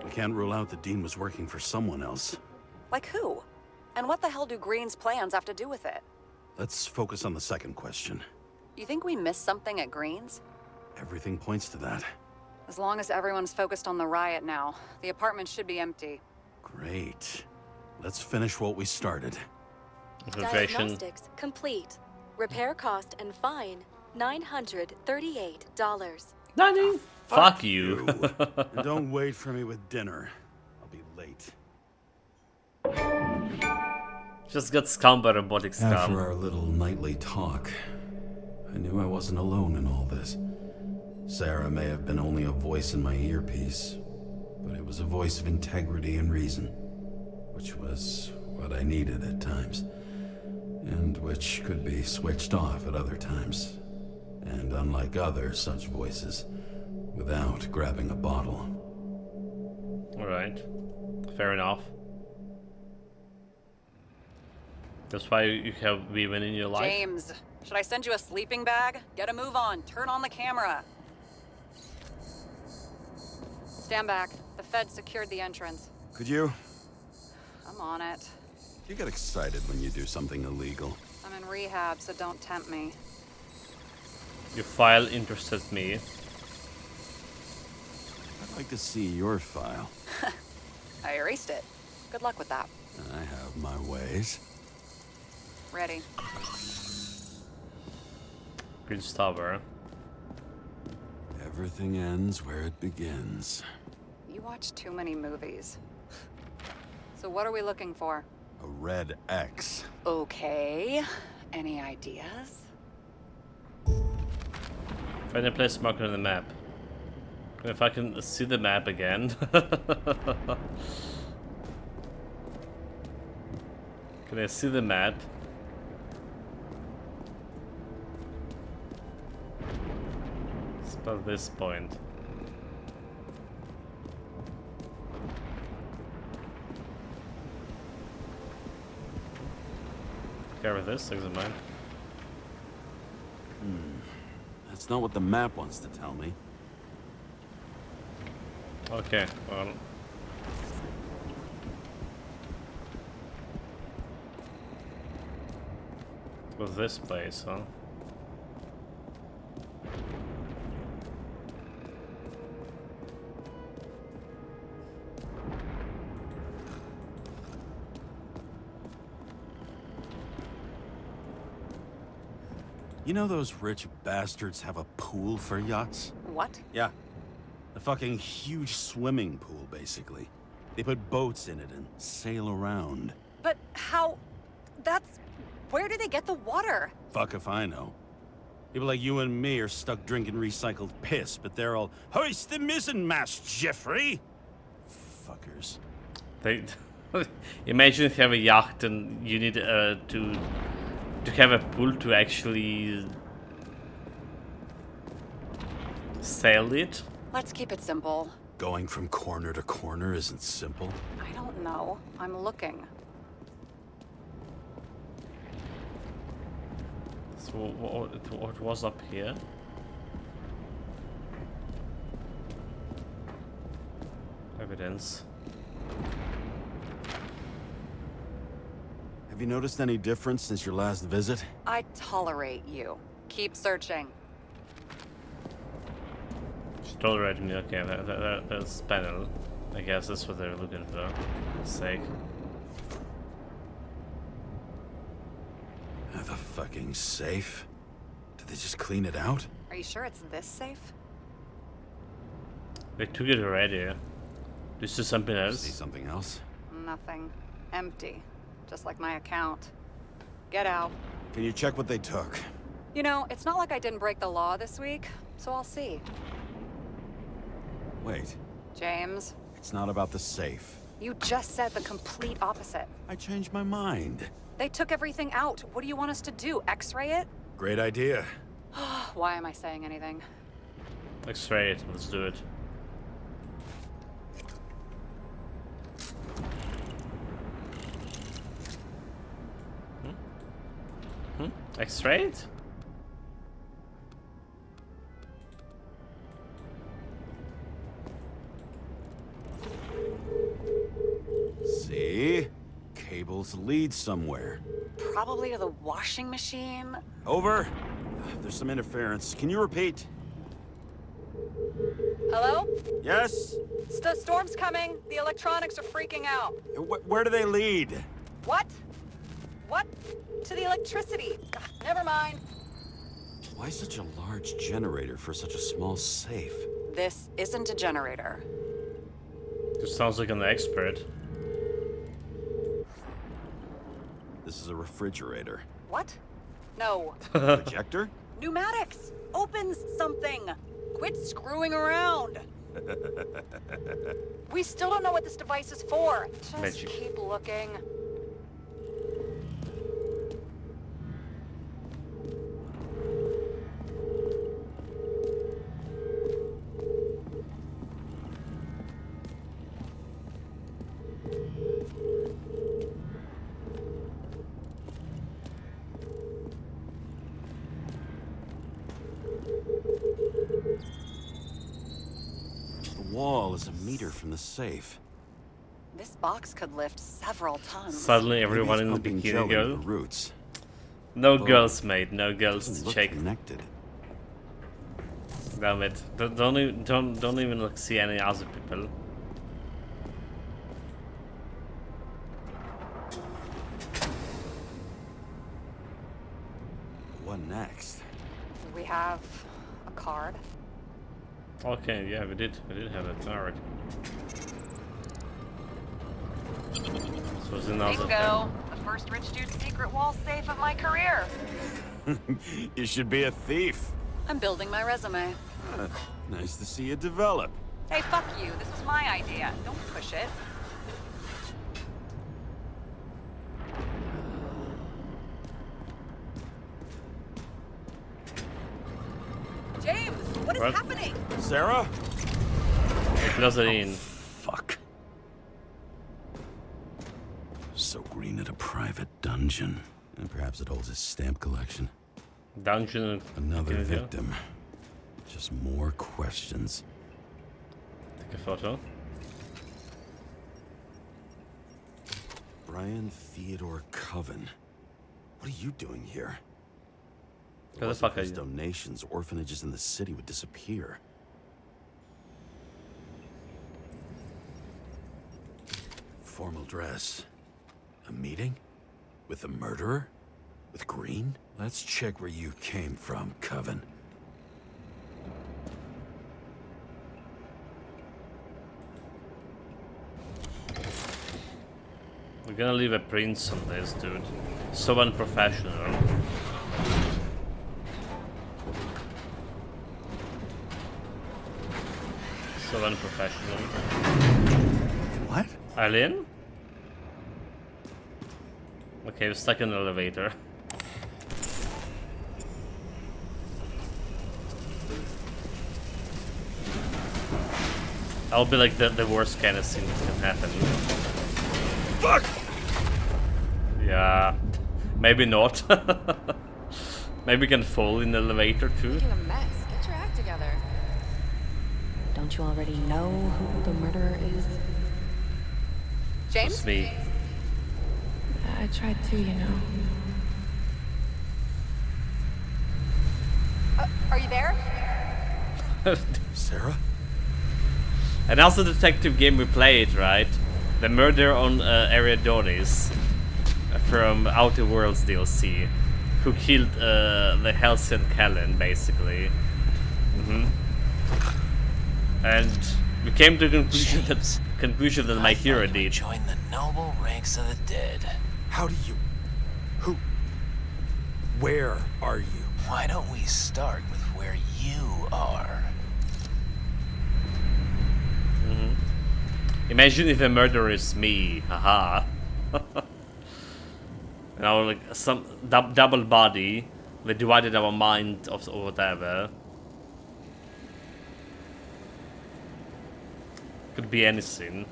We can't rule out that Dean was working for someone else. Like who? And what the hell do Green's plans have to do with it? Let's focus on the second question. You think we missed something at Green's? Everything points to that. As long as everyone's focused on the riot now, the apartment should be empty. Great. Let's finish what we started. Diagnostics complete. Repair cost and fine $938. Nani? Fuck you. And don't wait for me with dinner. I'll be late. Just got scum by robotic scum. After our little nightly talk, I knew I wasn't alone in all this. Sarah may have been only a voice in my earpiece, but it was a voice of integrity and reason, which was what I needed at times, and which could be switched off at other times, and unlike other such voices, without grabbing a bottle. Alright. Fair enough. That's why you have women in your life? James, should I send you a sleeping bag? Get a move on. Turn on the camera. Stand back. The Fed secured the entrance. Could you? I'm on it. You get excited when you do something illegal. I'm in rehab, so don't tempt me. Your file interested me. I'd like to see your file. I erased it. Good luck with that. I have my ways. Ready. Green's Tower. Everything ends where it begins. You watch too many movies. So what are we looking for? A red X. Okay. Any ideas? Find a place marked on the map. If I can see the map again. Can I see the map? It's about this point. Carry this, things of mine. That's not what the map wants to tell me. Okay, well. It was this place, huh? You know those rich bastards have a pool for yachts? What? Yeah. A fucking huge swimming pool, basically. They put boats in it and sail around. But how... That's... Where do they get the water? Fuck if I know. People like you and me are stuck drinking recycled piss, but they're all, hoist the mizzenmast, Jeffrey! Fuckers. They... Imagine if you have a yacht and you need to have a pool to actually sail it. Let's keep it simple. Going from corner to corner isn't simple. I don't know. I'm looking. So what was up here? Evidence. Have you noticed any difference since your last visit? I tolerate you. Keep searching. Stole right me. Okay, that's panel. I guess that's what they're looking for. For sake. The fucking safe? Did they just clean it out? Are you sure it's this safe? They took it already. This is something See else. something else? Nothing. Empty. Just like my account. Get out. Can you check what they took? You know, it's not like I didn't break the law this week, so I'll see. Wait, James, it's not about the safe. you just said the complete opposite. I changed my mind. They took everything out. What do you want us to do? X-ray it? Great idea. Why am I saying anything? X-ray it. Let's do it. X-ray it? See? Cables lead somewhere. Probably to the washing machine. Over. There's some interference. Can you repeat? Hello? Yes? Storm's coming. The electronics are freaking out. Where do they lead? What? What? To the electricity. Never mind. Why such a large generator for such a small safe? This isn't a generator. This sounds like an expert. This is a refrigerator. What? No. Projector? Pneumatics! Opens something! Quit screwing around! We still don't know what this device is for. Just Magic. keep looking. The wall is a meter from the safe. This box could lift several tons. Suddenly everyone in the Pumping Joe bikini into girl. the roots. No Whoa. girls, mate. No girls Doesn't to look check. connected. Damn it! Don't even like see any other people. What next? We have a card. Okay, yeah, we did have a card. So it's another Bingo! The first rich dude's secret wall safe of my career. You should be a thief. I'm building my resume. Nice to see you develop. Hey, fuck you. This was my idea. Don't push it. James, what is What? happening? Sarah? thing. Nazarene. Fuck. So Green at a private dungeon. And perhaps it holds his stamp collection. Dungeon. Another Okay, yeah. victim. Just more questions. Take a photo. Brian Theodore Coven. What are you doing here? Who the Wasn't fuck for are his you? donations, orphanages in the city would disappear. Formal dress. A meeting? With the murderer? With Green? Let's check where you came from, Coven. We're gonna leave a prince on this, dude. So unprofessional. So unprofessional. What? Alien? Okay, we're stuck in the elevator. I'll be like the worst kind of thing that can happen. Fuck! Yeah, maybe not. Maybe we can fall in the elevator too. Making a mess. Get your act together. Don't you already know who the murderer is? James? It's me. I tried to, you know. Are you there? Sarah? And also the detective game we played, right? The murder on Eriadonis from Outer Worlds DLC, who killed the Halcyon Callan, basically. And we came to the conclusion that my hero did. Join the noble ranks of the dead. How do you... Who... Where are you? Why don't we start with where you are? Imagine if a murderer is me, haha. You know, like some double body, we divided our mind or whatever. Could be anything.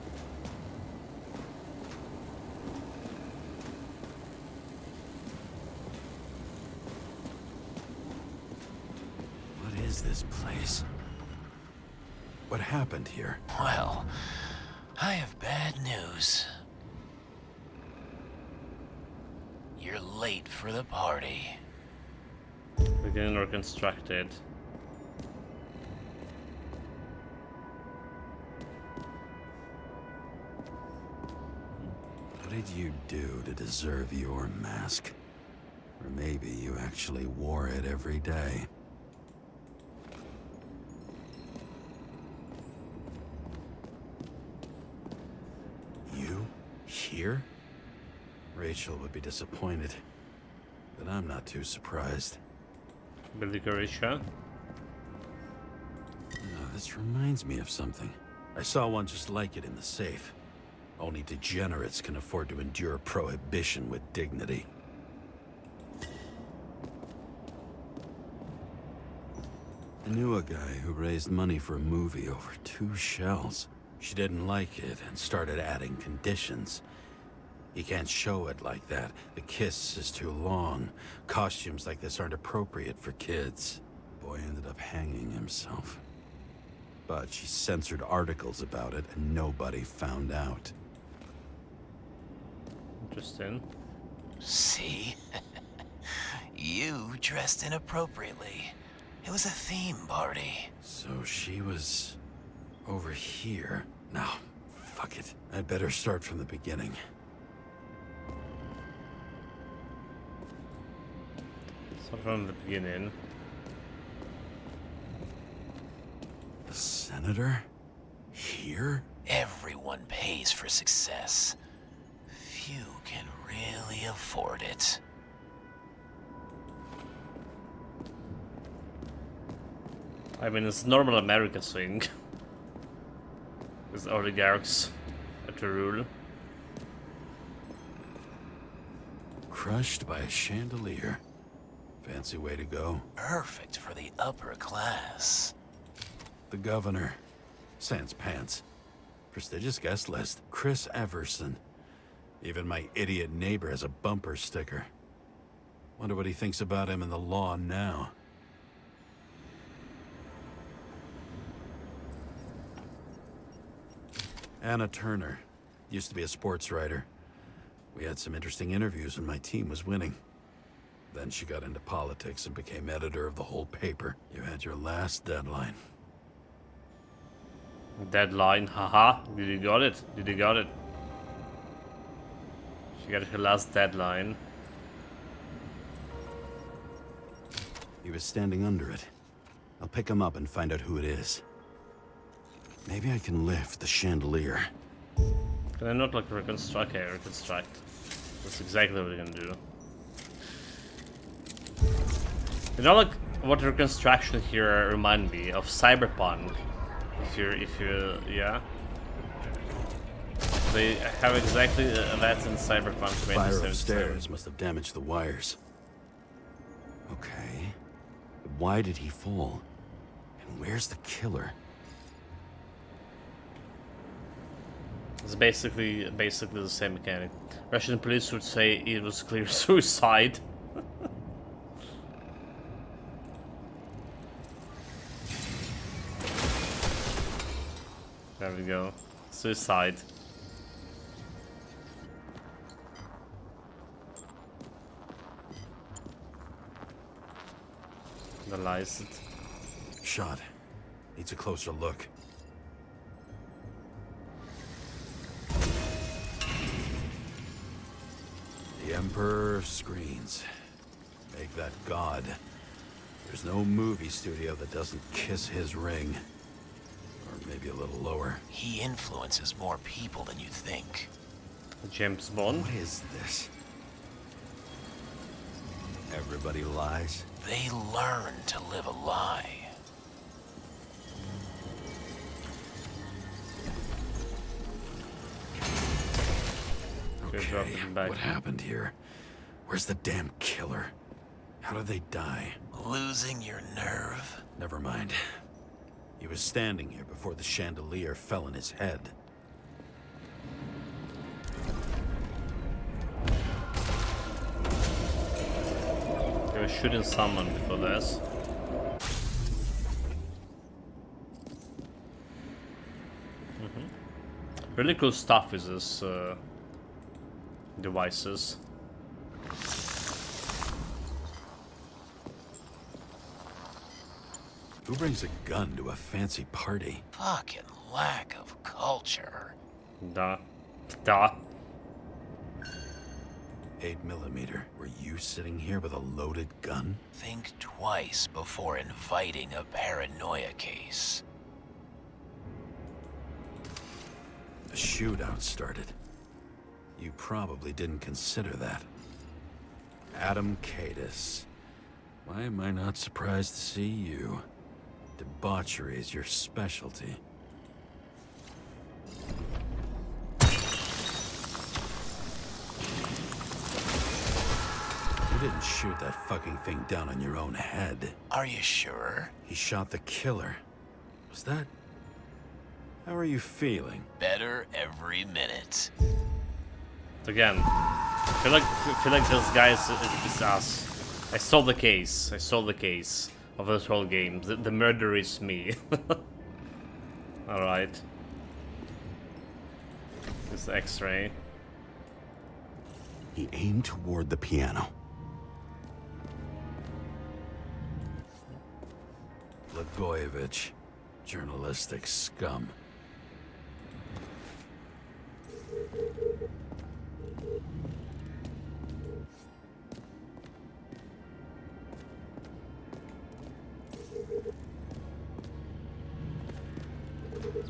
What is this place? What happened here? Well, I have bad news. You're late for the party. We're getting reconstructed. What did you do to deserve your mask? Or maybe you actually wore it every day. You? Here? Rachel would be disappointed. But I'm not too surprised. Billy Garisha. This reminds me of something. I saw one just like it in the safe. Only degenerates can afford to endure prohibition with dignity. I knew a guy who raised money for a movie over 2 shells. She didn't like it and started adding conditions. You can't show it like that. The kiss is too long. Costumes like this aren't appropriate for kids. Boy ended up hanging himself. But she censored articles about it and nobody found out. Interesting. See? You dressed inappropriately. It was a theme party. So she was over here. No, fuck it. I'd better start from the beginning. So from the beginning. The senator? Here? Everyone pays for success. Few can really afford it. I mean, it's normal America thing. With oligarchs at the rule. Crushed by a chandelier. Fancy way to go. Perfect for the upper class. The governor. Sans pants. Prestigious guest list. Chris Everson. Even my idiot neighbor has a bumper sticker. Wonder what he thinks about him in the law now. Anna Turner. Used to be a sports writer. We had some interesting interviews when my team was winning. Then she got into politics and became editor of the whole paper. You had your last deadline. Deadline, haha. Did you got it? Did you got it? She got her last deadline. He was standing under it. I'll pick him up and find out who it is. Maybe I can lift the chandelier. Can I not like reconstruct? Okay, reconstruct. That's exactly what we're gonna do. You know, like what reconstruction here remind me of Cyberpunk. If you, yeah. They have exactly that in Cyberpunk. Fire upstairs must have damaged the wires. Okay, but why did he fall? And where's the killer? It's basically the same mechanic. Russian police would say it was clear suicide. There we go. Suicide. Analyze it. Shot. Needs a closer look. The Emperor of Screens. Make that god. There's no movie studio that doesn't kiss his ring. Or maybe a little lower. He influences more people than you think. James Bond. What is this? Everybody lies? They learn to live a lie. Drop him back. What happened here? Where's the damn killer? How did they die? Losing your nerve? Never mind. He was standing here before the chandelier fell on his head. They were shooting someone before this. Really cool stuff with this devices. Who brings a gun to a fancy party? Fucking lack of culture. Da. 8mm. Were you sitting here with a loaded gun? Think twice before inviting a paranoia case. A shootout started. You probably didn't consider that. Adam Cadis. Why am I not surprised to see you? Debauchery is your specialty. You didn't shoot that fucking thing down on your own head. Are you sure? He shot the killer. Was that... How are you feeling? Better every minute. Again, I feel like this guy is us. I solved the case. I solved the case of this whole game. The murderer is me. Alright. This X-ray. He aimed toward the piano. Blagojevich. Journalistic scum.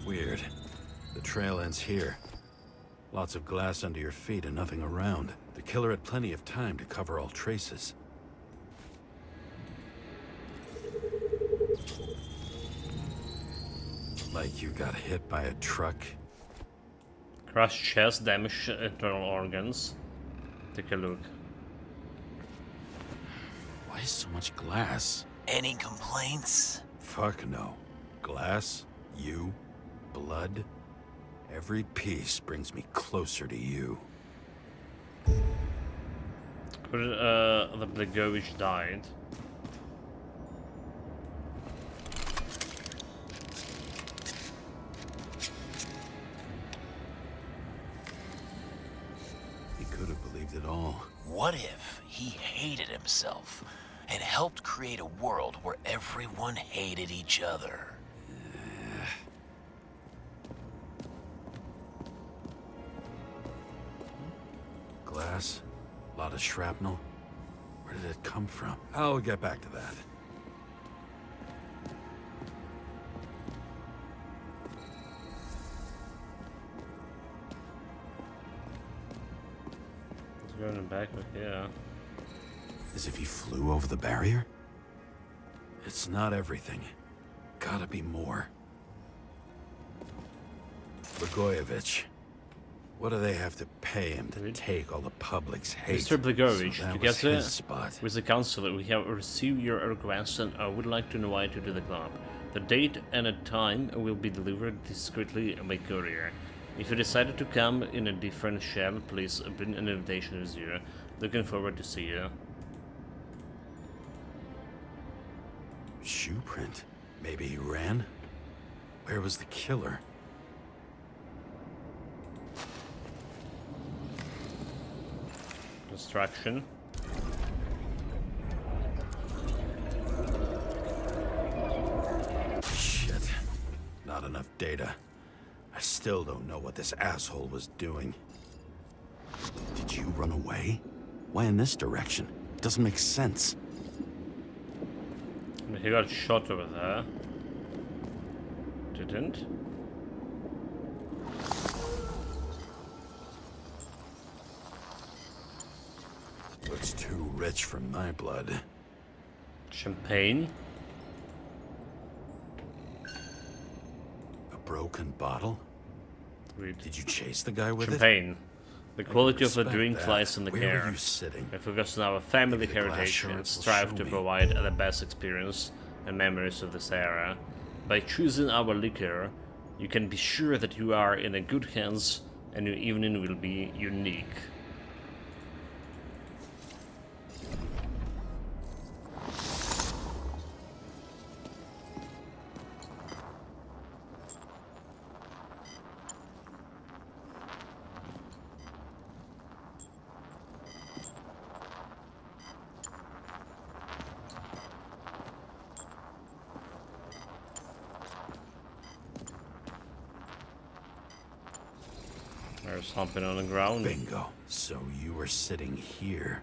Weird. The trail ends here. Lots of glass under your feet and nothing around. The killer had plenty of time to cover all traces. Like you got hit by a truck. Crushed chest, damaged internal organs. Take a look. Why so much glass? Any complaints? Fuck no. Glass, you, blood. Every piece brings me closer to you. Could the Blagojevich died? He could have believed it all. What if he hated himself and helped create a world where everyone hated each other? Glass, a lot of shrapnel. Where did it come from? I'll get back to that. Let's go in the back of here. As if he flew over the barrier? It's not everything. Gotta be more. Blagojevich. What do they have to pay him to take all the public's hate? Mr. Blagojevich, So that was together his spot. with the council, we have received your request and I would like to invite you to the club. The date and a time will be delivered discreetly by courier. If you decided to come in a different shell, please bring an invitation with you. Looking forward to see you. Shoe print. Maybe he ran? Where was the killer? Distraction. enough data. I still don't know what this asshole was doing. Did you run away? Why in this direction? It doesn't make sense. He got shot over there. Didn't? Looks too rich for my blood. Champagne? A broken bottle? Read. Did you chase the guy with Champagne. The quality of the respect drink that. lies in the Where care. were you sitting? We focus on our family Maybe the glass heritage shards and will strive show to me. provide the best experience and memories of this era. By choosing our liquor, you can be sure that you are in a good hands and your evening will be unique. There's something on the ground. Bingo. So you were sitting here.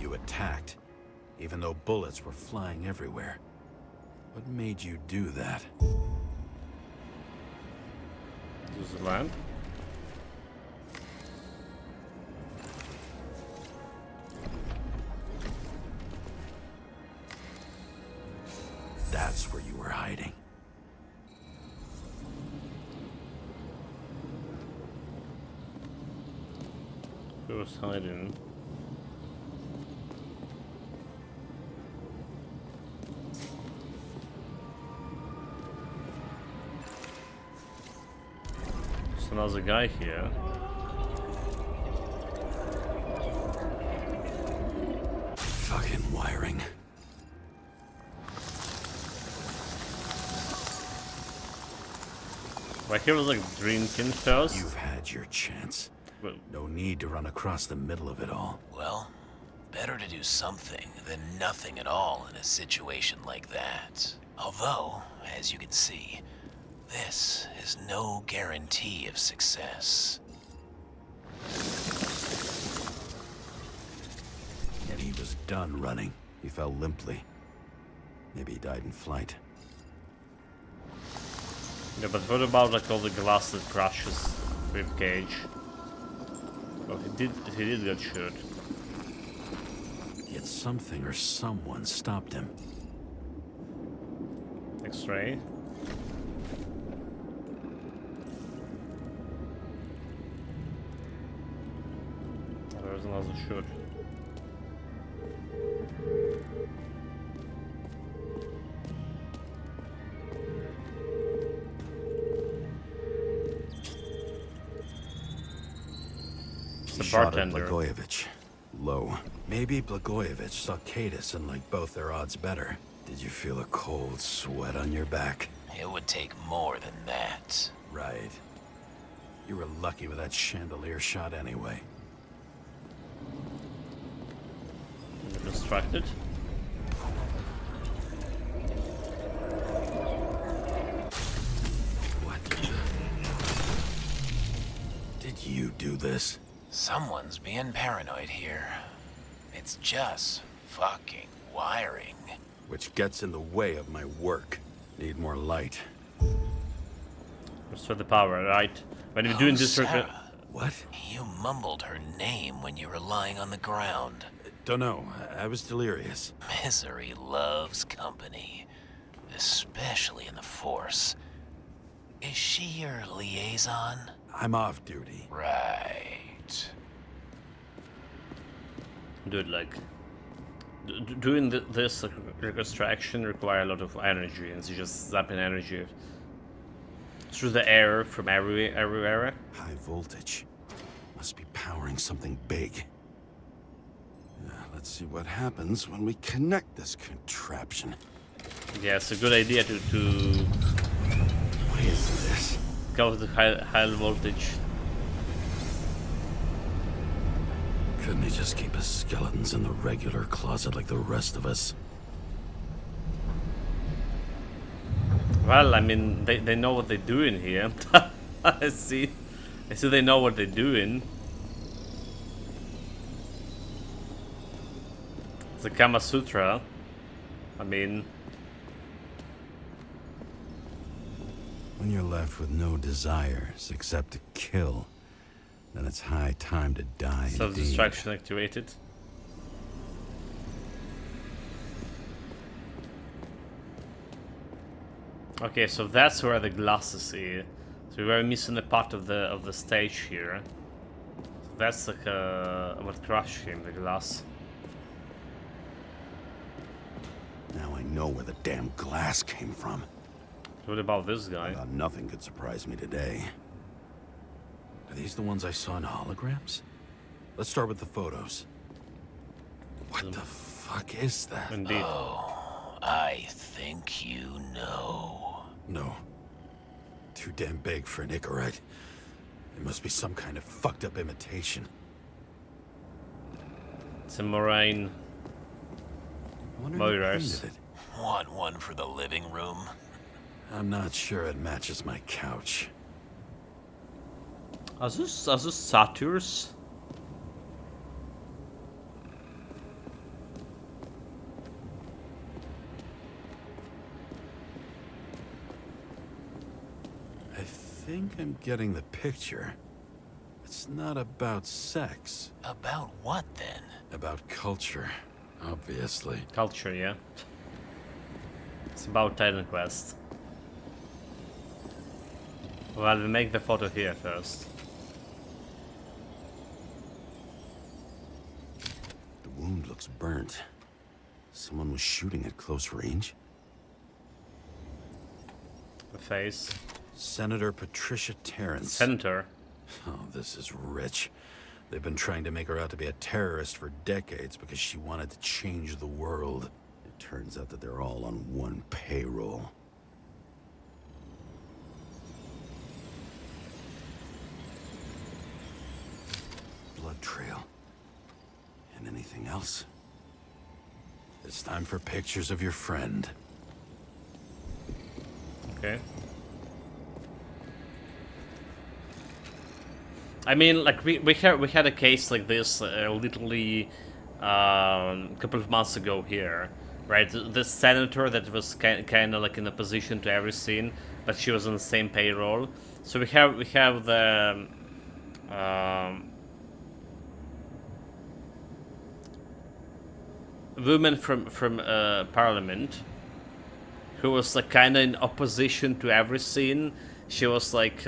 You attacked, even though bullets were flying everywhere. What made you do that? This is the lamp. That's where you were hiding. Who was hiding? There's another guy here. Fucking wiring. Right here was like drinking first. You've had your chance. Well, No need to run across the middle of it all. Well, better to do something than nothing at all in a situation like that. Although, as you can see, this is no guarantee of success. And he was done running. He fell limply. Maybe he died in flight. yeah, but what about like all the glass that crushes ribcage? Well, he did get shot. Yet something or someone stopped him. X-ray. There's another shot. The Shot at bartender. Blagojevich. Low. Maybe Blagojevich saw Cadis and liked both their odds better. Did you feel a cold sweat on your back? It would take more than that. Right. You were lucky with that chandelier shot anyway. Distracted. What the... Did you do this? Someone's being paranoid here. It's just fucking wiring. Which gets in the way of my work. Need more light. Restore the power, right? When you're doing this, Sarah, What? you mumbled her name when you were lying on the ground. Don't know. I was delirious. Misery loves company, especially in the Force. Is she your liaison? I'm off duty. Right. dude, like doing this extraction require a lot of energy, and you just zapping energy through the air from everywhere. High voltage. Must be powering something big. Let's see what happens when we connect this contraption. Yeah, it's a good idea to What is this? go with the high voltage Couldn't he just keep his skeletons in the regular closet like the rest of us? Well, I mean, they know what they're doing here. I see they know what they're doing. The Kama Sutra. I mean... When you're left with no desires except to kill, then it's high time to die. Self-destruction activated. Okay, so that's where the glasses is. So we were missing a part of the stage here. So that's like what crushed him, the glass. Now I know where the damn glass came from. What about this guy? I thought nothing could surprise me today. Are these the ones I saw in holograms? Let's start with the photos. What the fuck is that? Indeed. Oh, I think you know. No. Too damn big for an Icarite. It must be some kind of fucked up imitation. It's a Moraine. Moiras. Want one for the living room? I'm not sure it matches my couch. Are those satyrs? I think I'm getting the picture. It's not about sex. About what then? About culture, obviously. Culture, yeah. It's about Titan Quest. Well, we make the photo here first. The wound looks burnt. Someone was shooting at close range. The face. Senator Patricia Terrence. Senator? Oh, this is rich. They've been trying to make her out to be a terrorist for decades because she wanted to change the world. It turns out that they're all on one payroll. Blood trail. And anything else? It's time for pictures of your friend. Okay. I mean, like we had a case like this literally a couple of months ago here, right? The senator that was kind of like in a position to every scene, but she was on the same payroll. So we have the woman from Parliament who was like kind of in opposition to every scene. She was like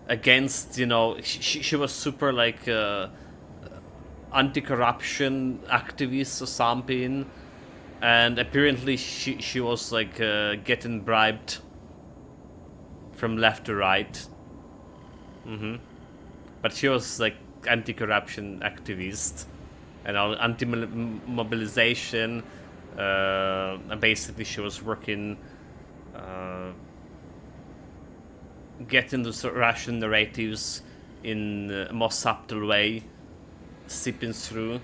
against, you know, she was super like anti-corruption activist or something, and apparently she was like getting bribed from left to right. But she was like anti-corruption activist and anti-mobilization. Basically, she was working, getting the Russian narratives in a more subtle way, seeping through.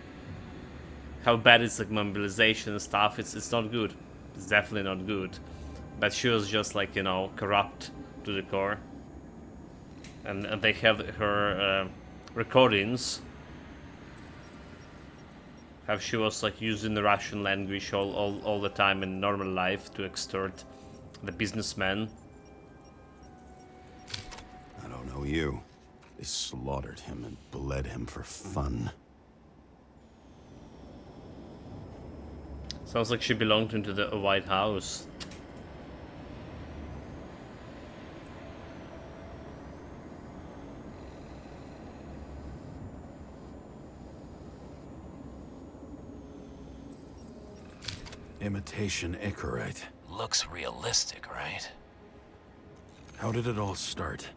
How bad is like mobilization and stuff? It's not good. It's definitely not good. But she was just like, you know, corrupt to the core. And they have her recordings. How she was like using the Russian language all the time in normal life to extort the businessmen. I don't know you. They slaughtered him and bled him for fun. Sounds like she belonged into the White House. Imitation Icarite. Looks realistic, right? How did it all start?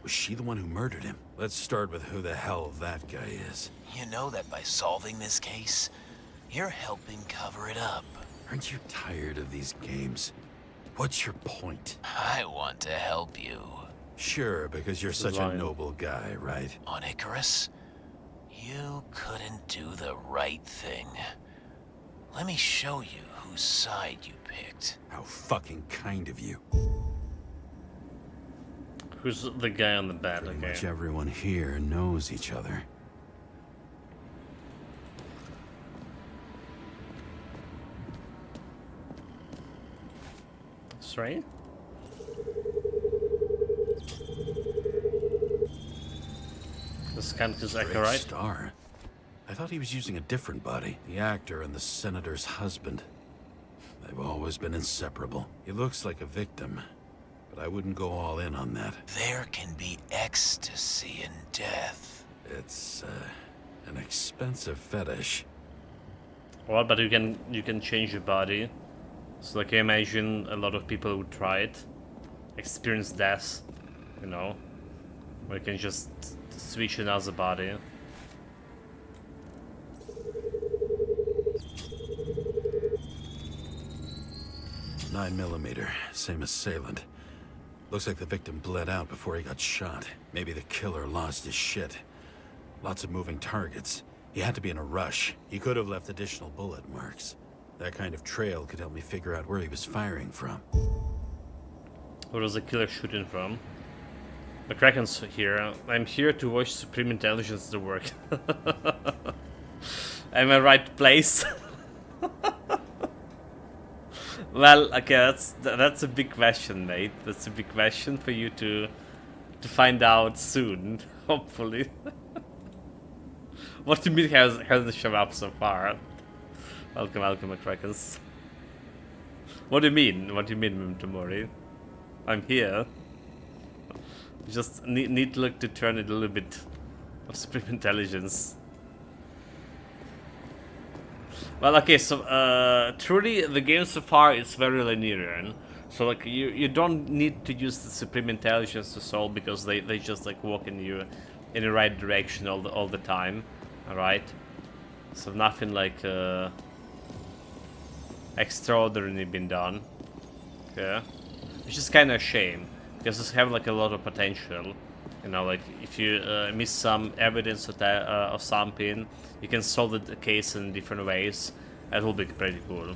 Was she the one who murdered him? Let's start with who the hell that guy is. You know that by solving this case, you're helping cover it up. Aren't you tired of these games? What's your point? I want to help you. Sure, because you're such a noble guy, right? On Icarus, You couldn't do the right thing. Let me show you whose side you picked. How fucking kind of you. Who's the guy on the bed? Pretty Okay. much everyone here knows each other. That's right. This kind of is Great accurate. star. I thought he was using a different body. The actor and the senator's husband. They've always been inseparable. He looks like a victim, but I wouldn't go all in on that. There can be ecstasy in death. It's, an expensive fetish. Well, but you can change your body. So like I imagine a lot of people who try it experience death, you know. Where you can just switch another body. .9mm, same assailant. Looks like the victim bled out before he got shot. Maybe the killer lost his shit. Lots of moving targets. He had to be in a rush. He could have left additional bullet marks. That kind of trail could help me figure out where he was firing from. Where was the killer shooting from? McCracken's here. I'm here to watch Supreme Intelligence do work. Am I right place? Well, okay, that's a big question, mate. That's a big question for you to find out soon, hopefully. What do you mean hasn't shown up so far? Welcome, McCrackens. What do you mean? What do you mean, Tomori? I'm here. Just need to look to turn it a little bit of Supreme Intelligence. Well, okay, so truly the game so far is very linear, so like you don't need to use the Supreme Intelligence to solve because they just like walk in you in the right direction all the time, all right? So nothing like extraordinary been done. Okay, which is kind of a shame because it's have like a lot of potential. You know, like if you miss some evidence of something, you can solve the case in different ways. That will be pretty cool.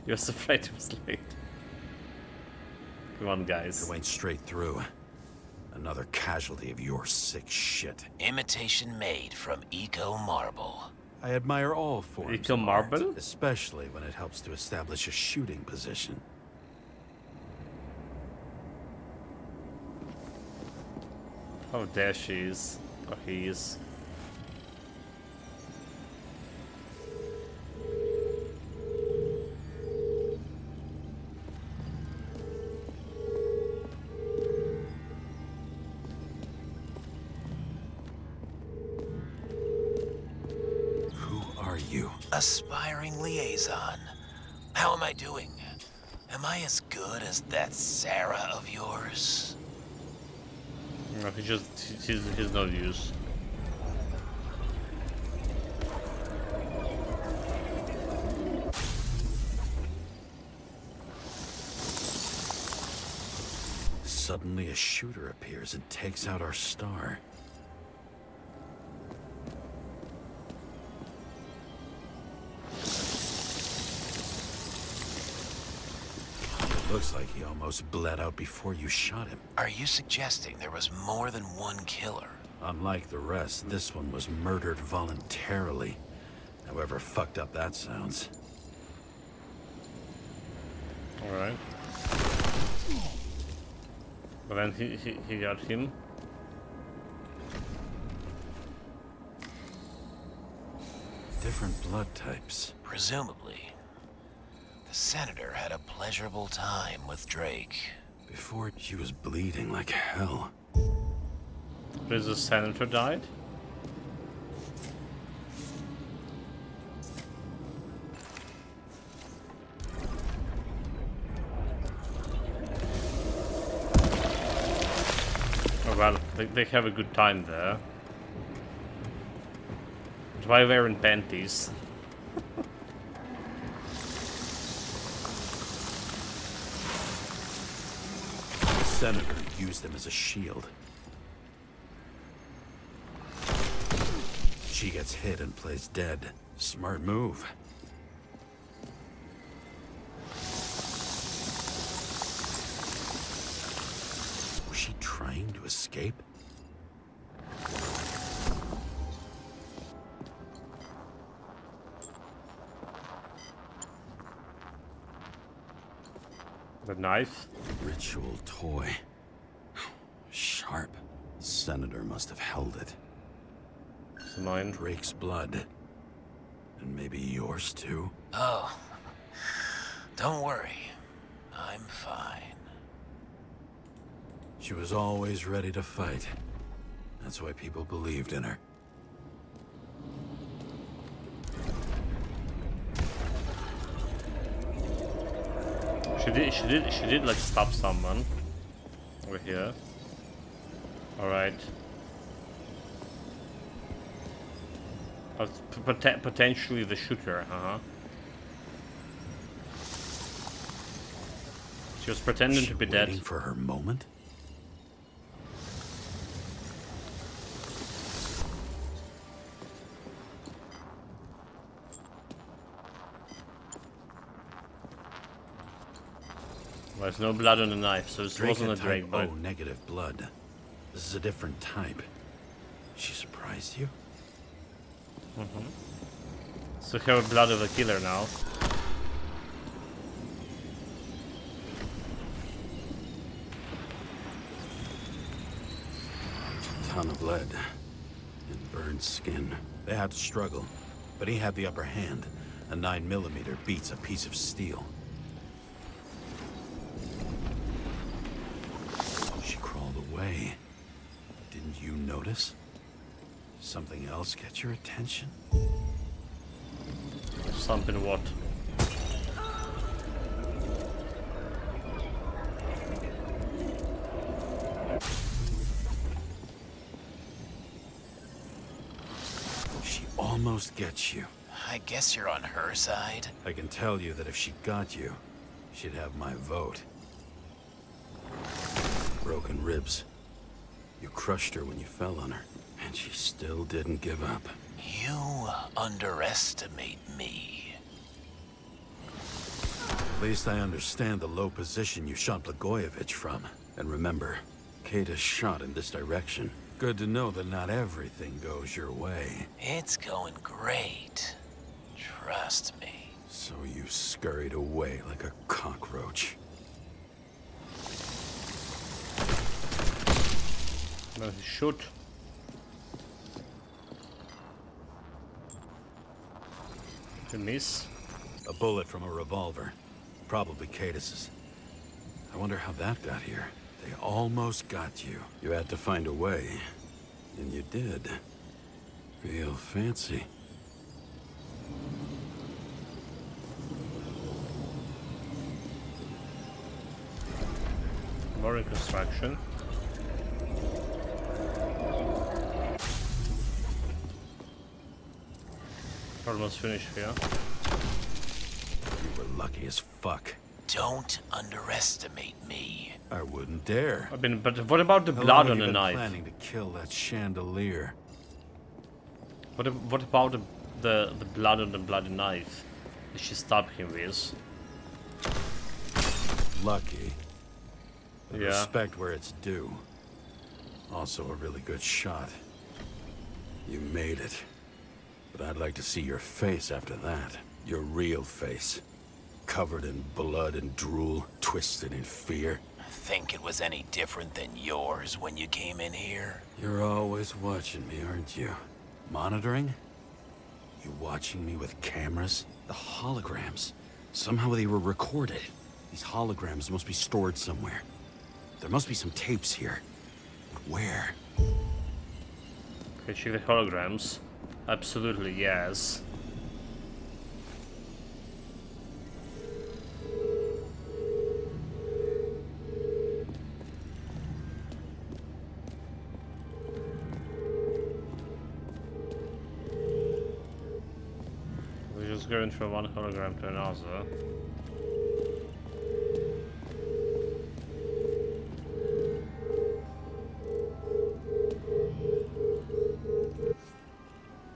You're so afraid it was late. Come on, guys. It went straight through. Another casualty of your sick shit. Imitation made from Eco Marble. I admire all forms Eco of Marble? art, especially when it helps to establish a shooting position. Oh, there she is. Or he is. Who are you? Aspiring liaison. How am I doing? Am I as good as that Sarah of yours? No, he's no use. Suddenly a shooter appears and takes out our star. Looks like he almost bled out before you shot him. Are you suggesting there was more than one killer? Unlike the rest, this one was murdered voluntarily. However fucked up that sounds. Alright. But then he got him. Different blood types. Presumably. The Senator had a pleasurable time with Drake. Before she was bleeding like hell. Because the Senator died? Oh well, they have a good time there. Why wearing panties? The Senator used them as a shield. she gets hit and plays dead. Smart move. Was she trying to escape? The knife. Ritual toy. Sharp. Senator must have held it. It's mine. Drake's blood. And maybe yours too? Oh, don't worry. I'm fine. She was always ready to fight. That's why people believed in her. She did like stop someone. Over here. Alright. Potentially the shooter, She was pretending to be dead. Waiting for her moment? There's no blood on the knife, so it wasn't a Drake type blood. O negative blood. This is a different type. She surprised you? So her blood of the killer now. Ton of lead and burned skin. They had to struggle, but he had the upper hand. A 9mm beats a piece of steel. She crawled away. Didn't you notice? Something else get your attention? Something what? She almost gets you. I guess you're on her side. I can tell you that if she got you, she'd have my vote. Broken ribs. You crushed her when you fell on her, and she still didn't give up. You underestimate me. At least I understand the low position you shot Blagojevich from. And remember, Kata's shot in this direction. Good to know that not everything goes your way. It's going great. Trust me. So you scurried away like a cockroach. No, shoot. You miss. A bullet from a revolver. Probably Katis's. I wonder how that got here. They almost got you. You had to find a way. And you did. Real fancy. More reconstruction. Almost finished here. You were lucky as fuck. Don't underestimate me. I wouldn't dare. I mean, but what about the How blood long on have the you been knife? planning to kill that chandelier? What about the blood on the bloody knife that she stabbed him with? Lucky. But Yeah. respect where it's due. Also a really good shot. You made it. But I'd like to see your face after that. Your real face. Covered in blood and drool, twisted in fear. Think it was any different than yours when you came in here? You're always watching me, aren't you? Monitoring? You watching me with cameras? The holograms. Somehow they were recorded. These holograms must be stored somewhere. There must be some tapes here. But where? Okay, check the holograms. Absolutely, yes. We're just going from one hologram to another.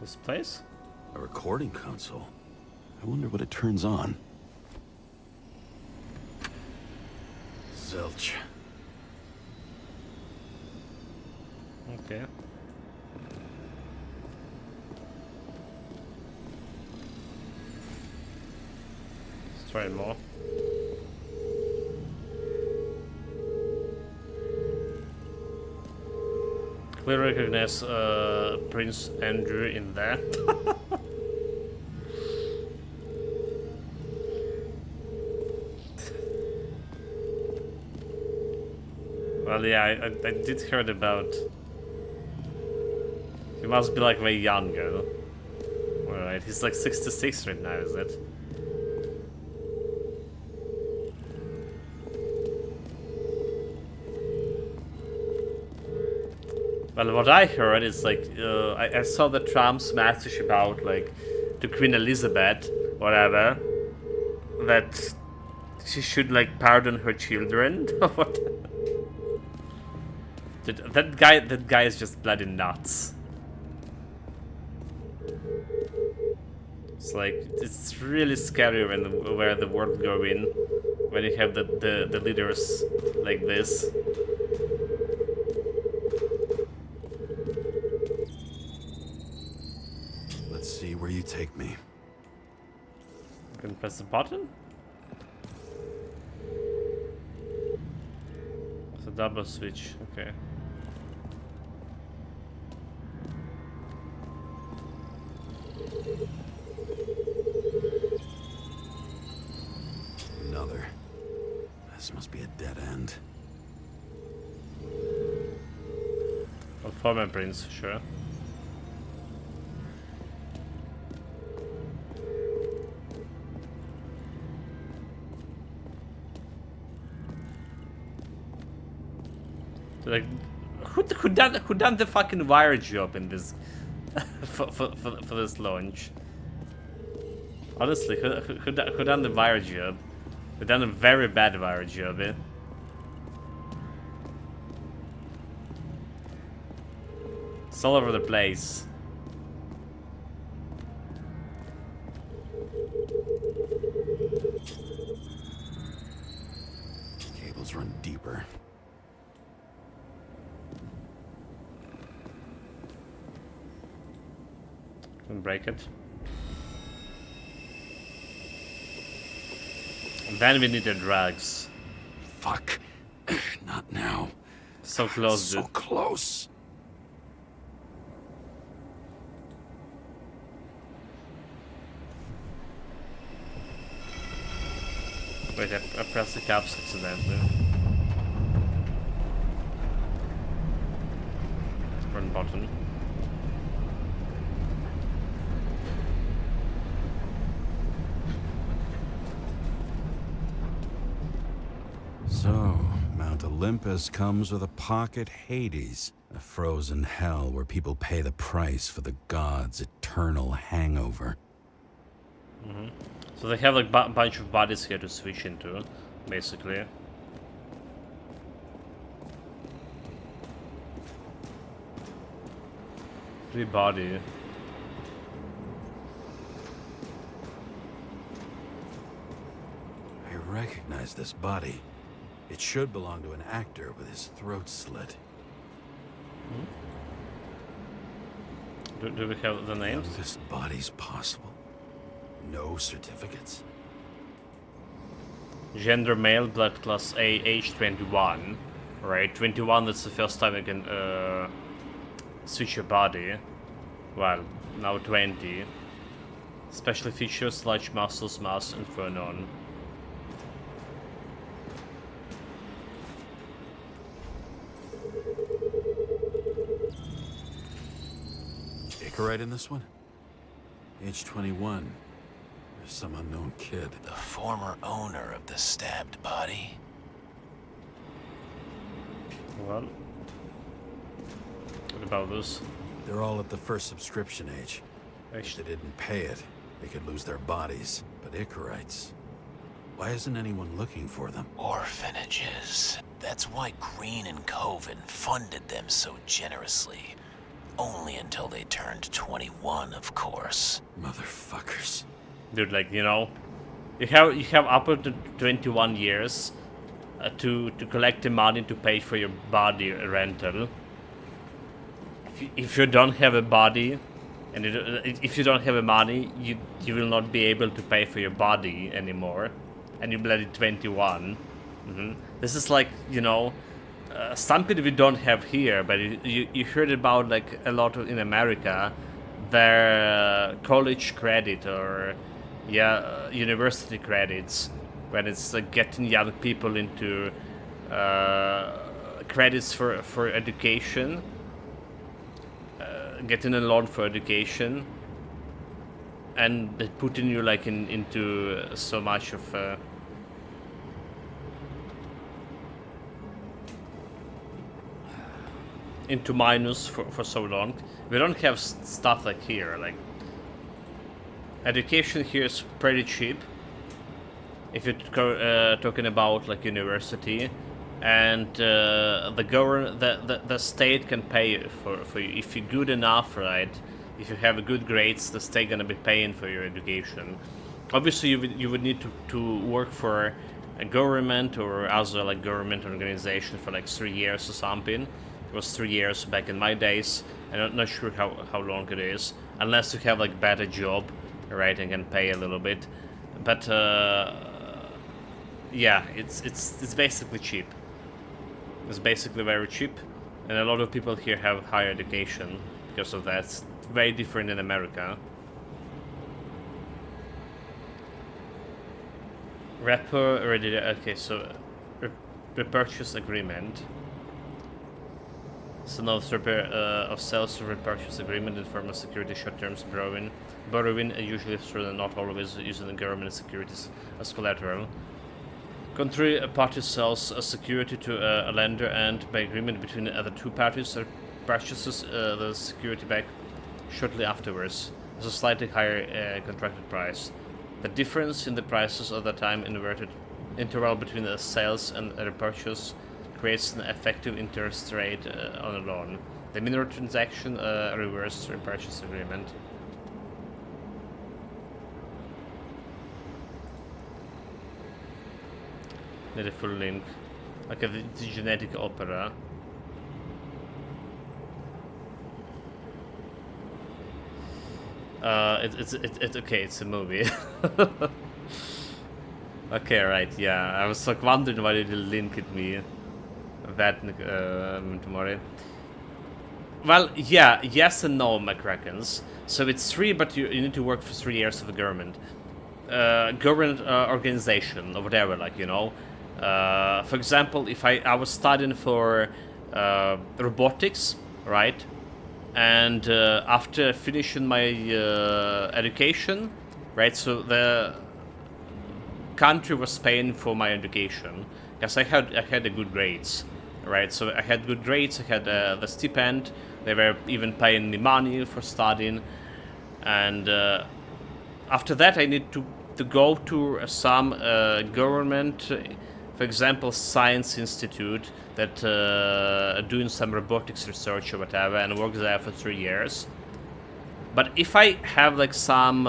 This place? A recording console? I wonder what it turns on. Zilch. Okay. Let's try more. Clearly recognize Prince Andrew in there. Well, yeah, I did heard about. He must be like way younger. Alright, he's like 66 right now, is it? Well, what I heard is like, I saw the Trump's message about like, to Queen Elizabeth, whatever, that she should like pardon her children. What? That guy is just bloody nuts. It's like, it's really scary where the world going when you have the leaders like this. Let's see where you take me. You can press the button? It's a double switch, okay. Another. This must be a dead end. Well, for my brains, sure. Like, who done the fucking wire job in this for this launch? Honestly, who done the wire job? Who done a very bad wire job, eh? It's all over the place. Cables run deeper. Can break it. And then we need the drugs. Fuck. Not now. So close, So dude. close. Wait, I pressed the caps accidentally. Run button. So, Mount Olympus comes with a pocket Hades, a frozen hell where people pay the price for the gods' eternal hangover. So they have like a bunch of bodies here to switch into, basically. Free body. I recognize this body. It should belong to an actor with his throat slit. Do we have the names? How this body's possible? No certificates? Gender male, blood class A, age 21. Right, 21, that's the first time you can switch your body. Well, now 20. Special features, large muscles, mass, and Infernon. Icarite in this one? Age 21. There's some unknown kid. The former owner of the stabbed body? Well, what about this? They're all at the first subscription age. If they didn't pay it, they could lose their bodies. But Icarites, why isn't anyone looking for them? Orphanages. That's why Green and Coven funded them so generously. Only until they turned 21, of course. Motherfuckers. Dude, like, you know, you have up to 21 years to collect the money to pay for your body rental. If you don't have a body, and if you don't have a money, you will not be able to pay for your body anymore, and you're bloody 21. This is like, you know, something we don't have here, but you heard about like a lot in America, their college credit or university credits, when it's like getting young people into credits for education, getting a loan for education, and they putting you like into so much of into minus for so long. We don't have stuff like here. Like, education here is pretty cheap if you're talking about like university, and the state can pay for you if you're good enough, right? If you have good grades, the state gonna be paying for your education. Obviously, you would need to work for a government or other like government organization for like 3 years or something. It was 3 years back in my days, and I'm not sure how long it is, unless you have like better job, right, and can pay a little bit. But yeah, it's basically cheap. It's basically very cheap, and a lot of people here have higher education because of that. It's very different in America. Rapper already. Okay, so repurchase agreement. So now of sales repurchase agreement in form of security short-term borrowing, usually through and not always using the government securities as collateral. Contrary party sells a security to a lender, and by agreement between the other two parties, purchases the security back shortly afterwards as a slightly higher contracted price. The difference in the prices of the time interval between the sales and the repurchase creates an effective interest rate on a loan. The minor transaction reverse repurchase agreement. Need a full link. Okay, the genetic opera. It's okay. It's a movie. Okay, right. Yeah, I was like wondering why did you link it me. That tomorrow. Well, yeah, yes and no, McCrackens. So it's free, but you need to work for 3 years for the government, organization or whatever. Like, you know, for example, if I was studying for robotics, right, and after finishing my education, right, so the country was paying for my education because I had the good grades. Right, so I had good grades, I had the stipend, they were even paying me money for studying, and after that I need to go to some government, for example, science institute that doing some robotics research or whatever, and work there for 3 years. But if I have like some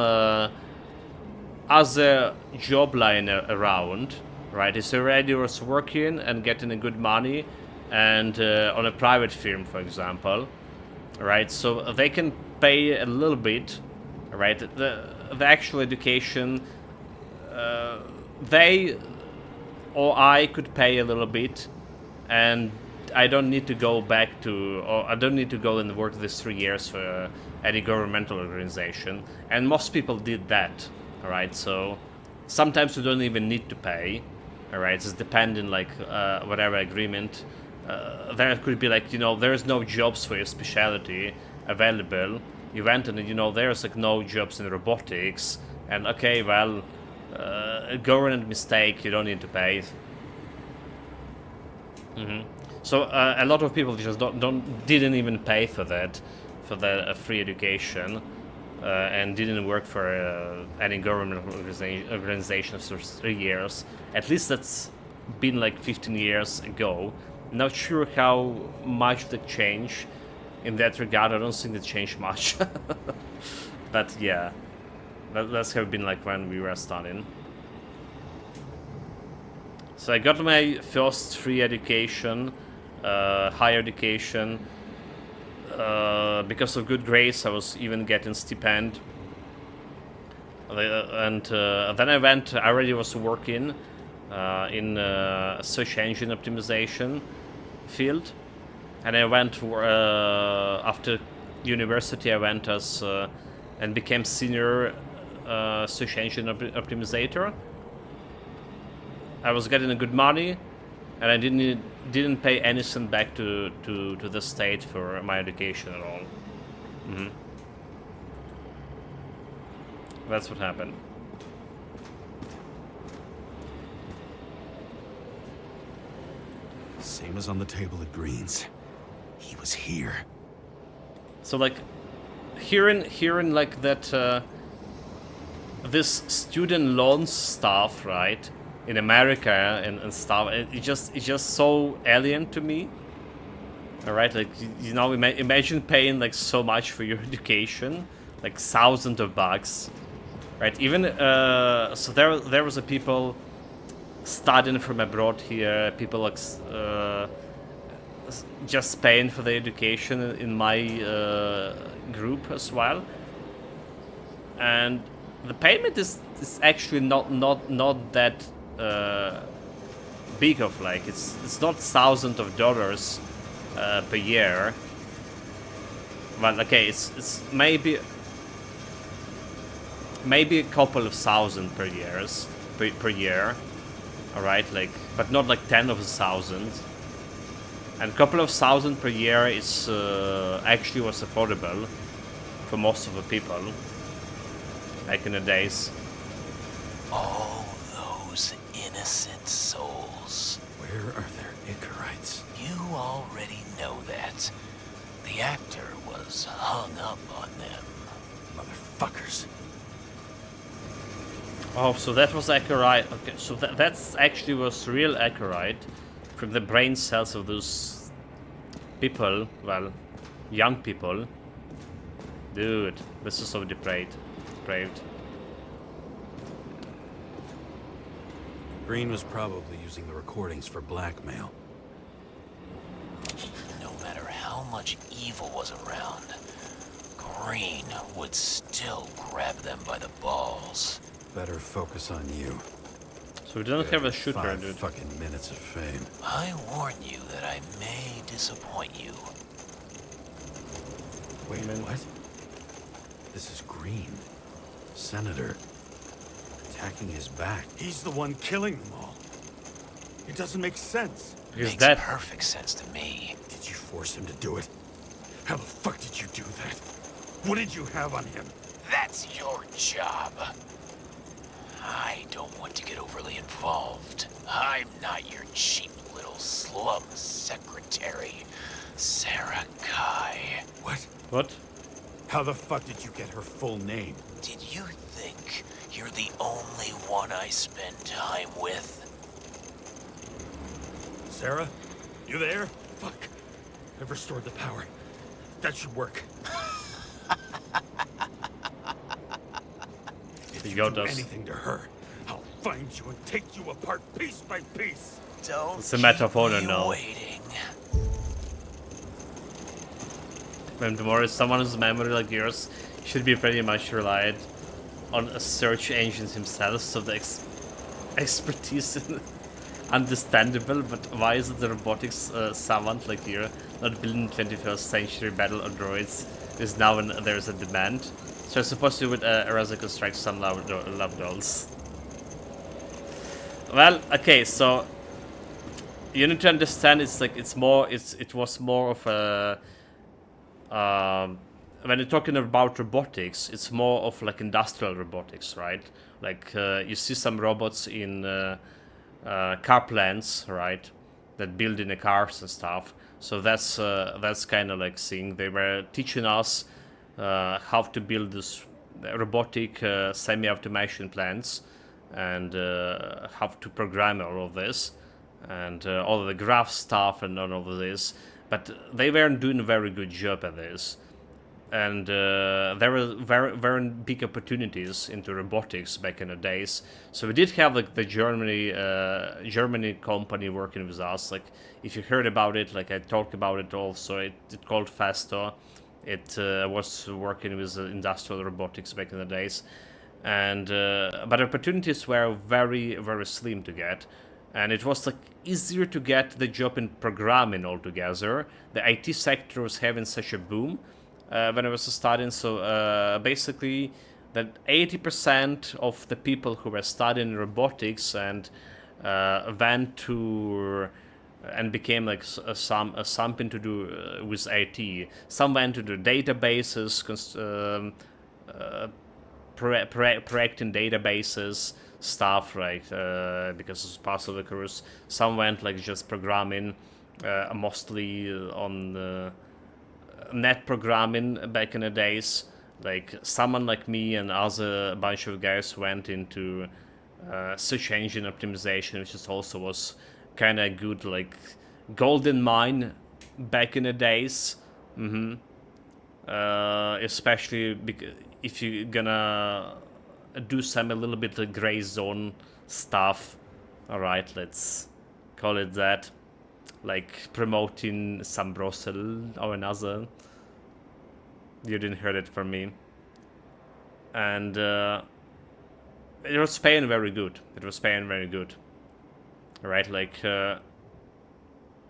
other job line around, right, it's already was working and getting a good money, and on a private firm, for example, right, so they can pay a little bit, right, the actual education, they or I could pay a little bit, and I don't need to go back to, or I don't need to go and work this 3 years for any governmental organization, and most people did that, alright, so sometimes you don't even need to pay, alright, it's depending, like, whatever agreement. There could be like, you know, there's no jobs for your specialty available. You went and, you know, there's like no jobs in robotics, and okay, well, a government mistake, you don't need to pay. So a lot of people just didn't even pay for that, for the free education, and didn't work for any government organization for 3 years. At least that's been like 15 years ago. Not sure how much that changed in that regard. I don't think it changed much. But yeah, that's have been like when we were starting. So I got my first free education, higher education. Because of good grades, I was even getting stipend. And then I already was working in search engine optimization field. And I went after university. I went as and became senior search engine optimizator. I was getting a good money, and I didn't pay anything back to the state for my education at all. That's what happened. Same as on the table at Green's. He was here. So like, hearing like that, this student loans stuff, right, in America and stuff, it's just so alien to me. All right, like, you know, imagine paying like so much for your education, like thousands of bucks, right? Even so, there was a people studying from abroad here, people like just paying for the education in my group as well, and the payment is actually not that big of, like, it's not thousands of dollars per year. Well, okay, it's maybe a couple of thousand per year. All right, like, but not like 10 of thousands. And a couple of thousand per year is actually was affordable for most of the people back in the days. All those innocent souls. Where are their Icarites? You already know that. The actor was hung up on them. Motherfuckers. Oh, so that was Acherite. Okay, so that's actually was real Acherite from the brain cells of those people. Well, young people. Dude, this is so depraved. Green was probably using the recordings for blackmail. No matter how much evil was around, Green would still grab them by the balls. Better focus on you. So we don't have a shooter, 5 dude. fucking minutes of fame. I warn you that I may disappoint you. Wait, what? This is Green. Senator. Attacking his back. He's the one killing them all. It doesn't make sense. Because Makes that perfect sense to me. Did you force him to do it? How the fuck did you do that? What did you have on him? That's your job. I don't want to get overly involved. I'm not your cheap little slum secretary, Sarah Kai. What? How the fuck did you get her full name? Did you think you're the only one I spend time with? Sarah? You there? Fuck. I've restored the power. That should work. If you do anything to her, I'll find you and take you apart piece by piece. Don't It's a matter of honor keep me now. waiting. When tomorrow someone's memory like yours should be pretty much relied on a search engines himself, so the expertise is understandable, but why is it the robotics savant like you, not building 21st century battle androids, is now when there's a demand? So I suppose you would rather construct some love dolls. Well, okay, so you need to understand it's like it was more of a when you're talking about robotics, it's more of like industrial robotics, right? Like you see some robots in car plants, right, that build in the cars and stuff. So that's kind of like thing. They were teaching us how to build this robotic semi-automation plants and how to program all of this and all of the graph stuff and all of this. but they weren't doing a very good job at this. And there were very big opportunities into robotics back in the days. So we did have like the Germany company working with us. Like if you heard about it, like I talked about it also. It called Fasto. It was working with industrial robotics back in the days, and but opportunities were very slim to get. And it was like easier to get the job in programming altogether. The IT sector was having such a boom when I was studying. So basically, that 80% of the people who were studying robotics and went to and became like something to do with IT. Some went to the databases, projecting databases. Stuff, right? Because it's part of the course. Some went like just programming, mostly on net programming back in the days. Like someone like me and other bunch of guys went into search engine optimization, which is also was kind of good, like golden mine back in the days. Especially if you're gonna do some a little bit of gray zone stuff. Alright, let's call it that. Like promoting some brothel or another. You didn't hear it from me. And it was paying very good. Alright, like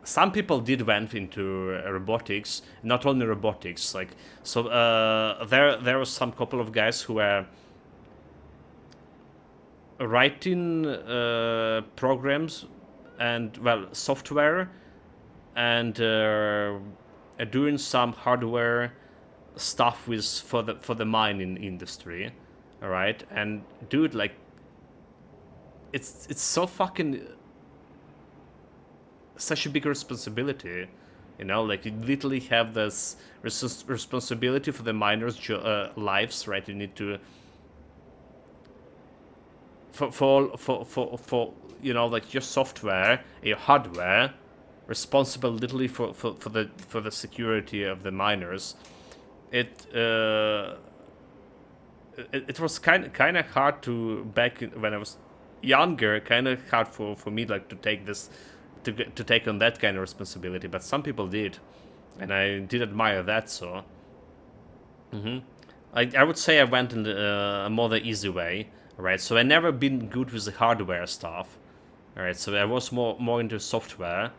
some people did went into robotics, not only robotics, like so there was some couple of guys who were writing programs and software and doing some hardware stuff with for the mining industry. All right, and dude, like it's so fucking such a big responsibility, you know, like you literally have this responsibility for the miners' lives, right? You need to for you know, like your software, your hardware, responsible literally for the security of the miners. It was kind of hard to back when I was younger, kind of hard for me like to take this to take on that kind of responsibility, but some people did, and I did admire that. So I would say I went in the more the easy way. Right, so I never been good with the hardware stuff. All right, so I was more into software.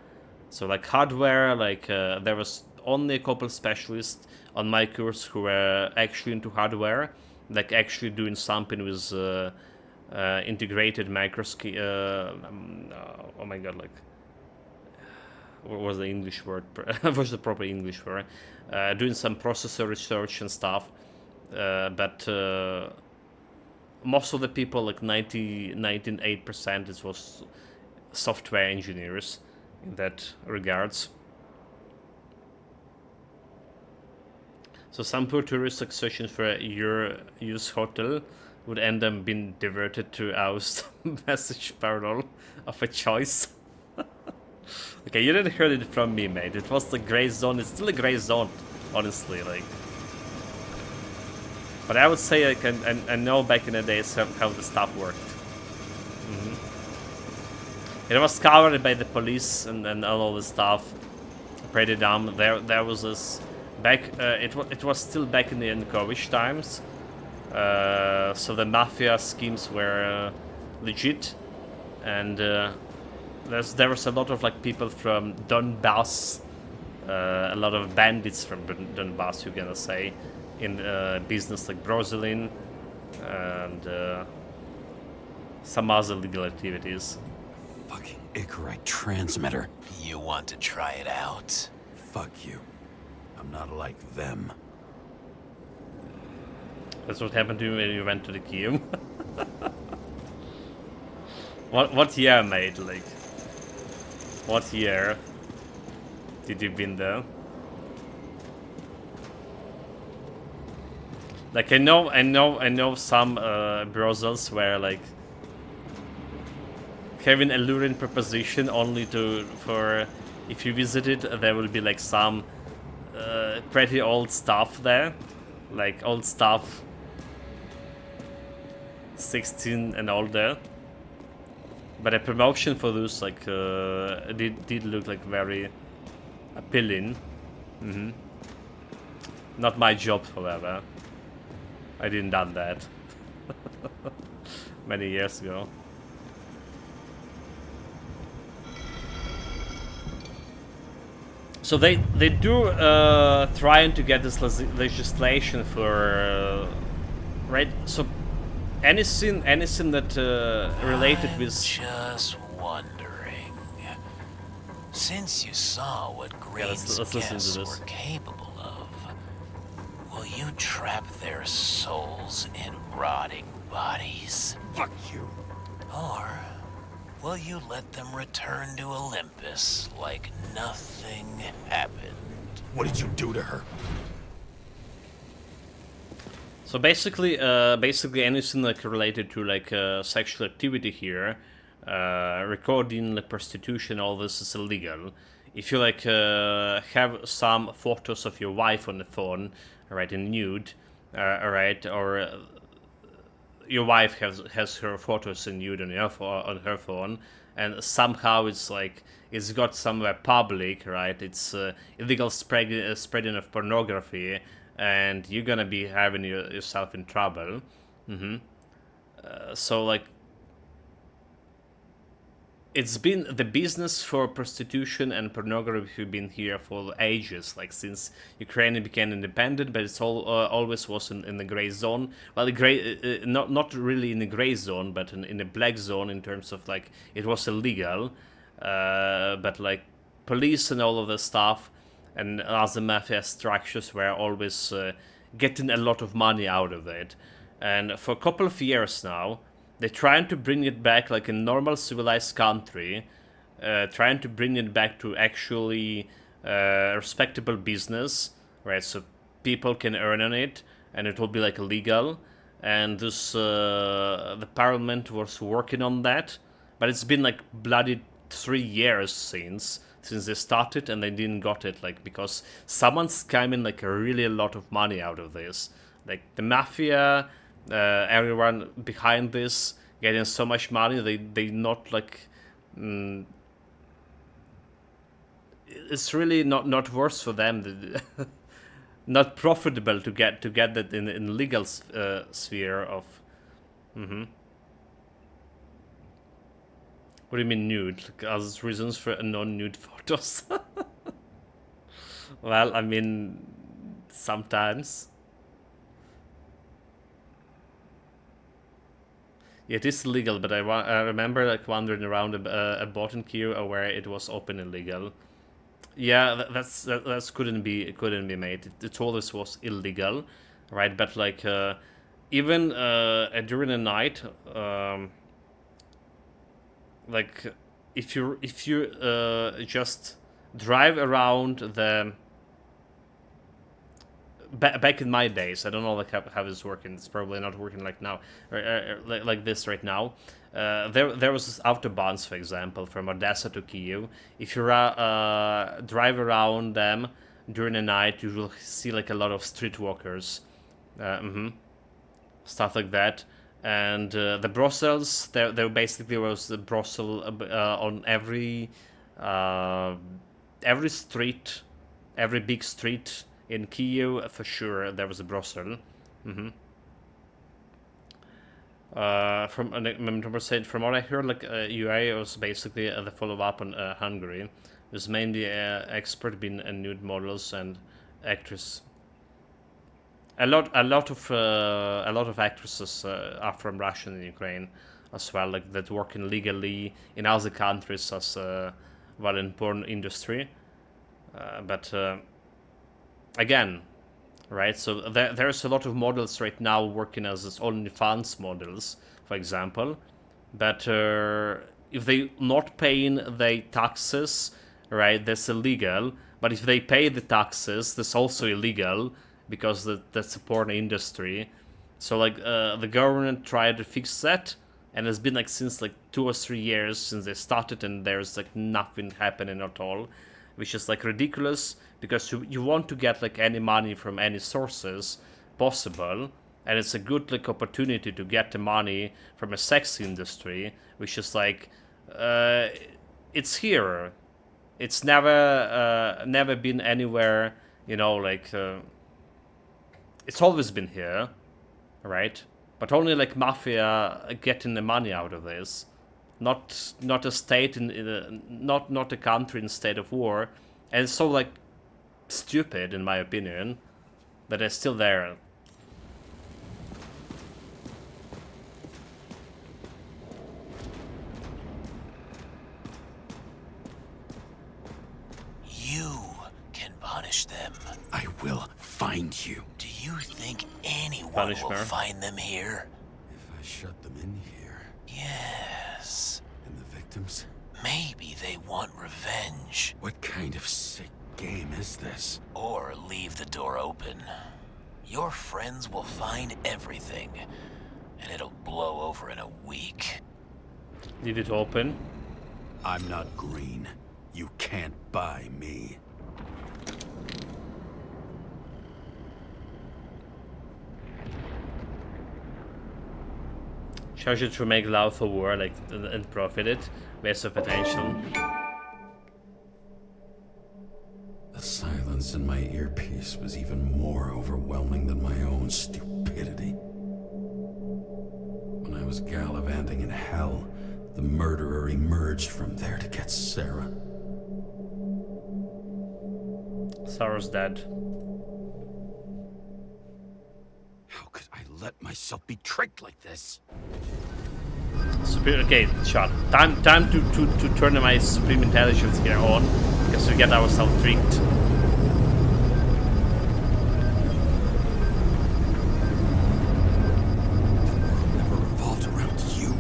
So like hardware, like there was only a couple specialists on my course who were actually into hardware, like actually doing something with integrated microscope. Oh my god, like what was the English word? What was the proper English word? Doing some processor research and stuff, but. Most of the people, like 98%, it was software engineers in that regards. So some poor tourists like searching for your used hotel would end up being diverted to our message parallel of a choice. Okay, you didn't hear it from me, mate. It was the gray zone. It's still a gray zone, honestly, like. But I would say I know back in the days how the stuff worked. It was covered by the police and all the stuff. Pretty dumb. There was this back. It was still back in the Yanukovych times. So the mafia schemes were legit, and there was a lot of like people from Donbass, a lot of bandits from Donbass, you're gonna say. In business like Brozilin and some other legal activities. Fucking Icarite transmitter. You want to try it out? Fuck you. I'm not like them. That's what happened to you when you went to the Kiev. What year, mate? Like, what year did you been there? Like I know some brothels where like having alluring proposition only for if you visit it, there will be like some pretty old stuff there, like old stuff 16 and older. But a promotion for those like did look like very appealing. Not my job, however. I didn't done that many years ago. So they do trying to get this legislation for right. So anything that related with. Just wondering, since you saw what Green's let's listen to guests this. were capable of, will you trap their souls in rotting bodies? Fuck you. Or will you let them return to Olympus like nothing happened? What did you do to her? So basically anything like related to like sexual activity here, recording like prostitution, all this is illegal. If you like have some photos of your wife on the phone, right, in nude, right, or your wife has her photos in nude on her phone, and somehow it's like it's got somewhere public, right? It's illegal spreading of pornography. And you're gonna be having yourself in trouble. So like, it's been the business for prostitution and pornography been here for ages, like since Ukraine became independent, but it's always was in the gray zone. Well, the gray, not really in the gray zone, but in the black zone in terms of like it was illegal, but like police and all of the stuff and other mafia structures were always getting a lot of money out of it. And for a couple of years now, they're trying to bring it back like a normal civilized country, trying to bring it back to actually respectable business, right? So people can earn on it, and it will be like legal. And this, the parliament was working on that, but it's been like bloody 3 years since they started, and they didn't got it, like because someone's scamming like a really lot of money out of this, like the mafia, everyone behind this getting so much money, they not like it's really not worse for them, not profitable to get that in legal sphere of. What do you mean nude? Like, as reasons for non-nude photos? Well, I mean, sometimes. Yeah, it is illegal, but I remember like wandering around a bottom queue where it was open illegal. Yeah, that's couldn't be made. It always was illegal, right? But like even during the night. Like if you just drive around the back in my days, I don't know like how it's working. It's probably not working like now, like this right now. There was autobahns, for example, from Odessa to Kyiv. If you drive around them during the night, you will see like a lot of streetwalkers, stuff like that. And the Brussels, there basically was the Brussels on every street, every big street in Kyiv, for sure there was a Brussels. From what I heard, like UA was basically the follow-up on Hungary. It was mainly expert in nude models and actresses. A lot of actresses are from Russia and Ukraine as well, like that working legally in other countries as well in porn industry. But again, right? So there's a lot of models right now working as OnlyFans models, for example. But if they not paying the taxes, right? That's illegal. But if they pay the taxes, that's also illegal. Because that's the porn industry. So like the government tried to fix that, and it's been like since like 2 or 3 years since they started, and there's like nothing happening at all. which is like ridiculous because you want to get like any money from any sources possible, and it's a good like opportunity to get the money from a sex industry, which is like it's here. It's never been anywhere, you know, like it's always been here, right? But only like mafia getting the money out of this, not a state not a country in state of war, and it's so like stupid in my opinion that it's still there. You can punish them. I will find you. Do you think anyone Punish will her. find them here? If I shut them in here, Yes. and the victims, Maybe they want revenge. what kind of sick game is this? Or leave the door open. Your friends will find everything, and it'll blow over in a week. Leave it open. I'm not green. You can't buy me. Charge it to make love for war, like, and profit it. Waste of potential. The silence in my earpiece was even more overwhelming than my own stupidity. When I was gallivanting in hell, the murderer emerged from there to get Sarah. Sarah's dead. How could I let myself be tricked like this? Okay, shot. Time to turn my supreme intelligence here on, because we get ourselves tricked. Never revolved around you,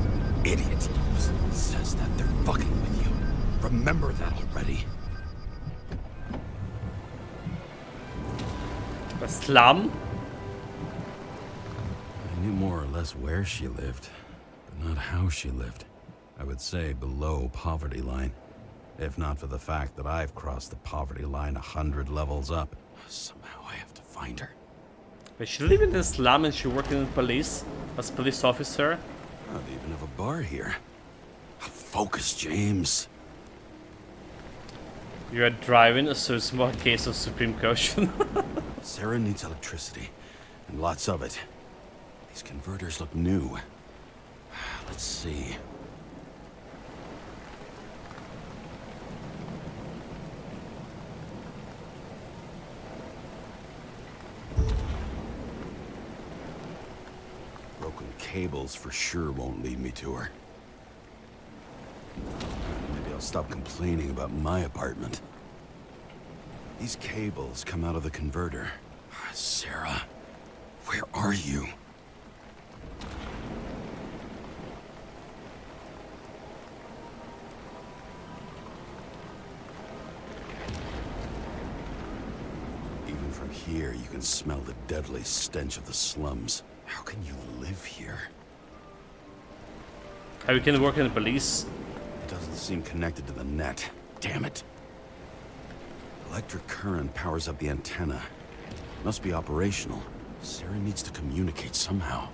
idiot. Someone says that, they're fucking with you. Remember that already. A slum? I knew more or less where she lived, but not how she lived. I would say below poverty line, if not for the fact that I've crossed the poverty line 100 levels up. Somehow I have to find her. But she live in the slum and she working in police as police officer. Not even have a bar here. Focus, James. You are driving, so it's more a case of supreme caution. Sarah needs electricity, and lots of it. These converters look new. Let's see. Broken cables for sure won't lead me to her. Maybe I'll stop complaining about my apartment. These cables come out of the converter. Sarah, where are you? Even from here, you can smell the deadly stench of the slums. How can you live here? How you can work in the police? It doesn't seem connected to the net. Damn it. Electric current powers up the antenna. Must be operational. Sarah needs to communicate somehow.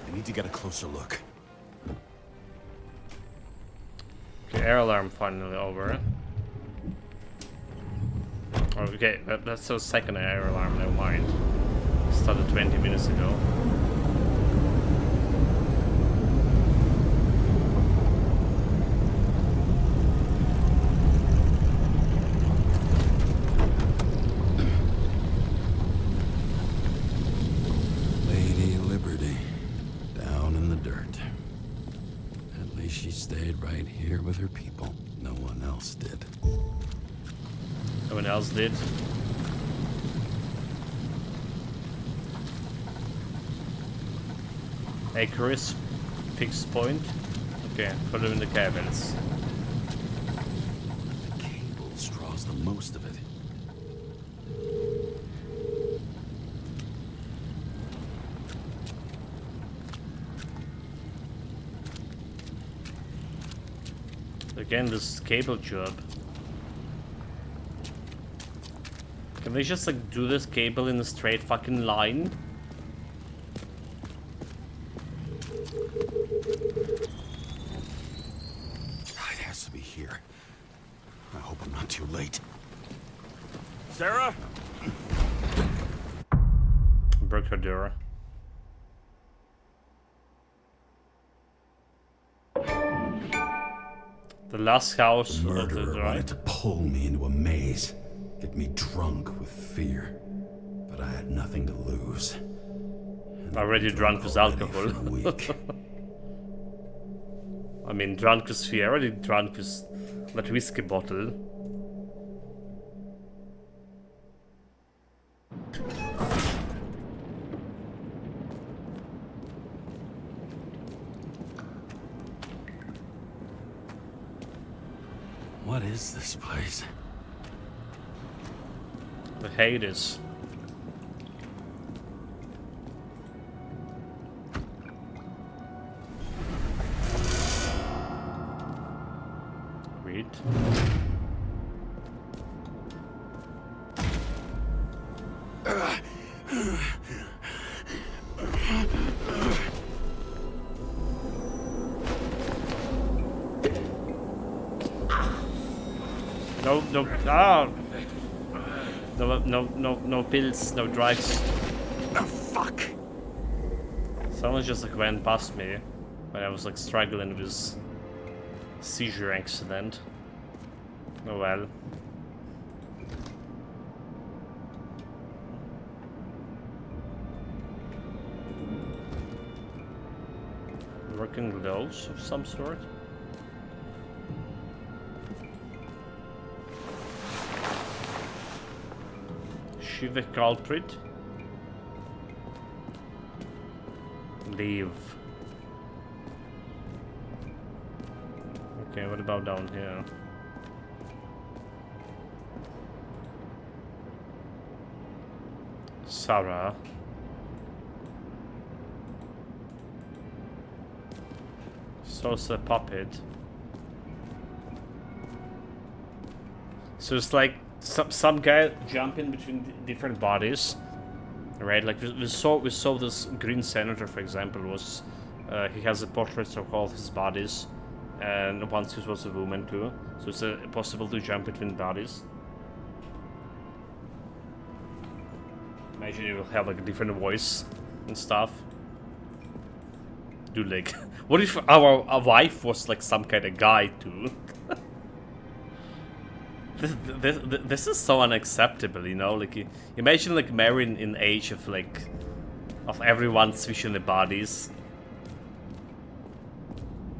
I need to get a closer look. Okay, air alarm finally over. Okay, that's the second air alarm, never mind. Started 20 minutes ago. Lady Liberty, down in the dirt. At least she stayed right here with her people. No one else did. No one else did. A crisp fixed point. Okay, following the cables. The cable draws the most of it. Again, this cable job. Can they just like do this cable in a straight fucking line? It has to be here. I hope I'm not too late. Sarah? Broke her door. The last house. Murderer wanted to pull me into a maze, get me drunk with fear, but I had nothing to lose. Already drunk with alcohol. I mean, drunk with fear. Already drunk with that whiskey bottle. What is this place? The Hades. Read. No pills, no drugs. Oh, fuck! Someone just like ran past me when I was like struggling with seizure accident. Oh well. Working gloves of some sort. Shiva culprit. Leave. Okay, what about down here? Sarah. So's a puppet. So it's like some guy jumping between different bodies, right? Like we saw this Green Senator, for example, was he has a portrait of all his bodies, and once he was a woman too. So it's possible to jump between bodies. Imagine you will have like a different voice and stuff. Dude, like, what if our wife was like some kind of guy too? This is so unacceptable, you know. Like, imagine like marrying in age of like of everyone switching their bodies.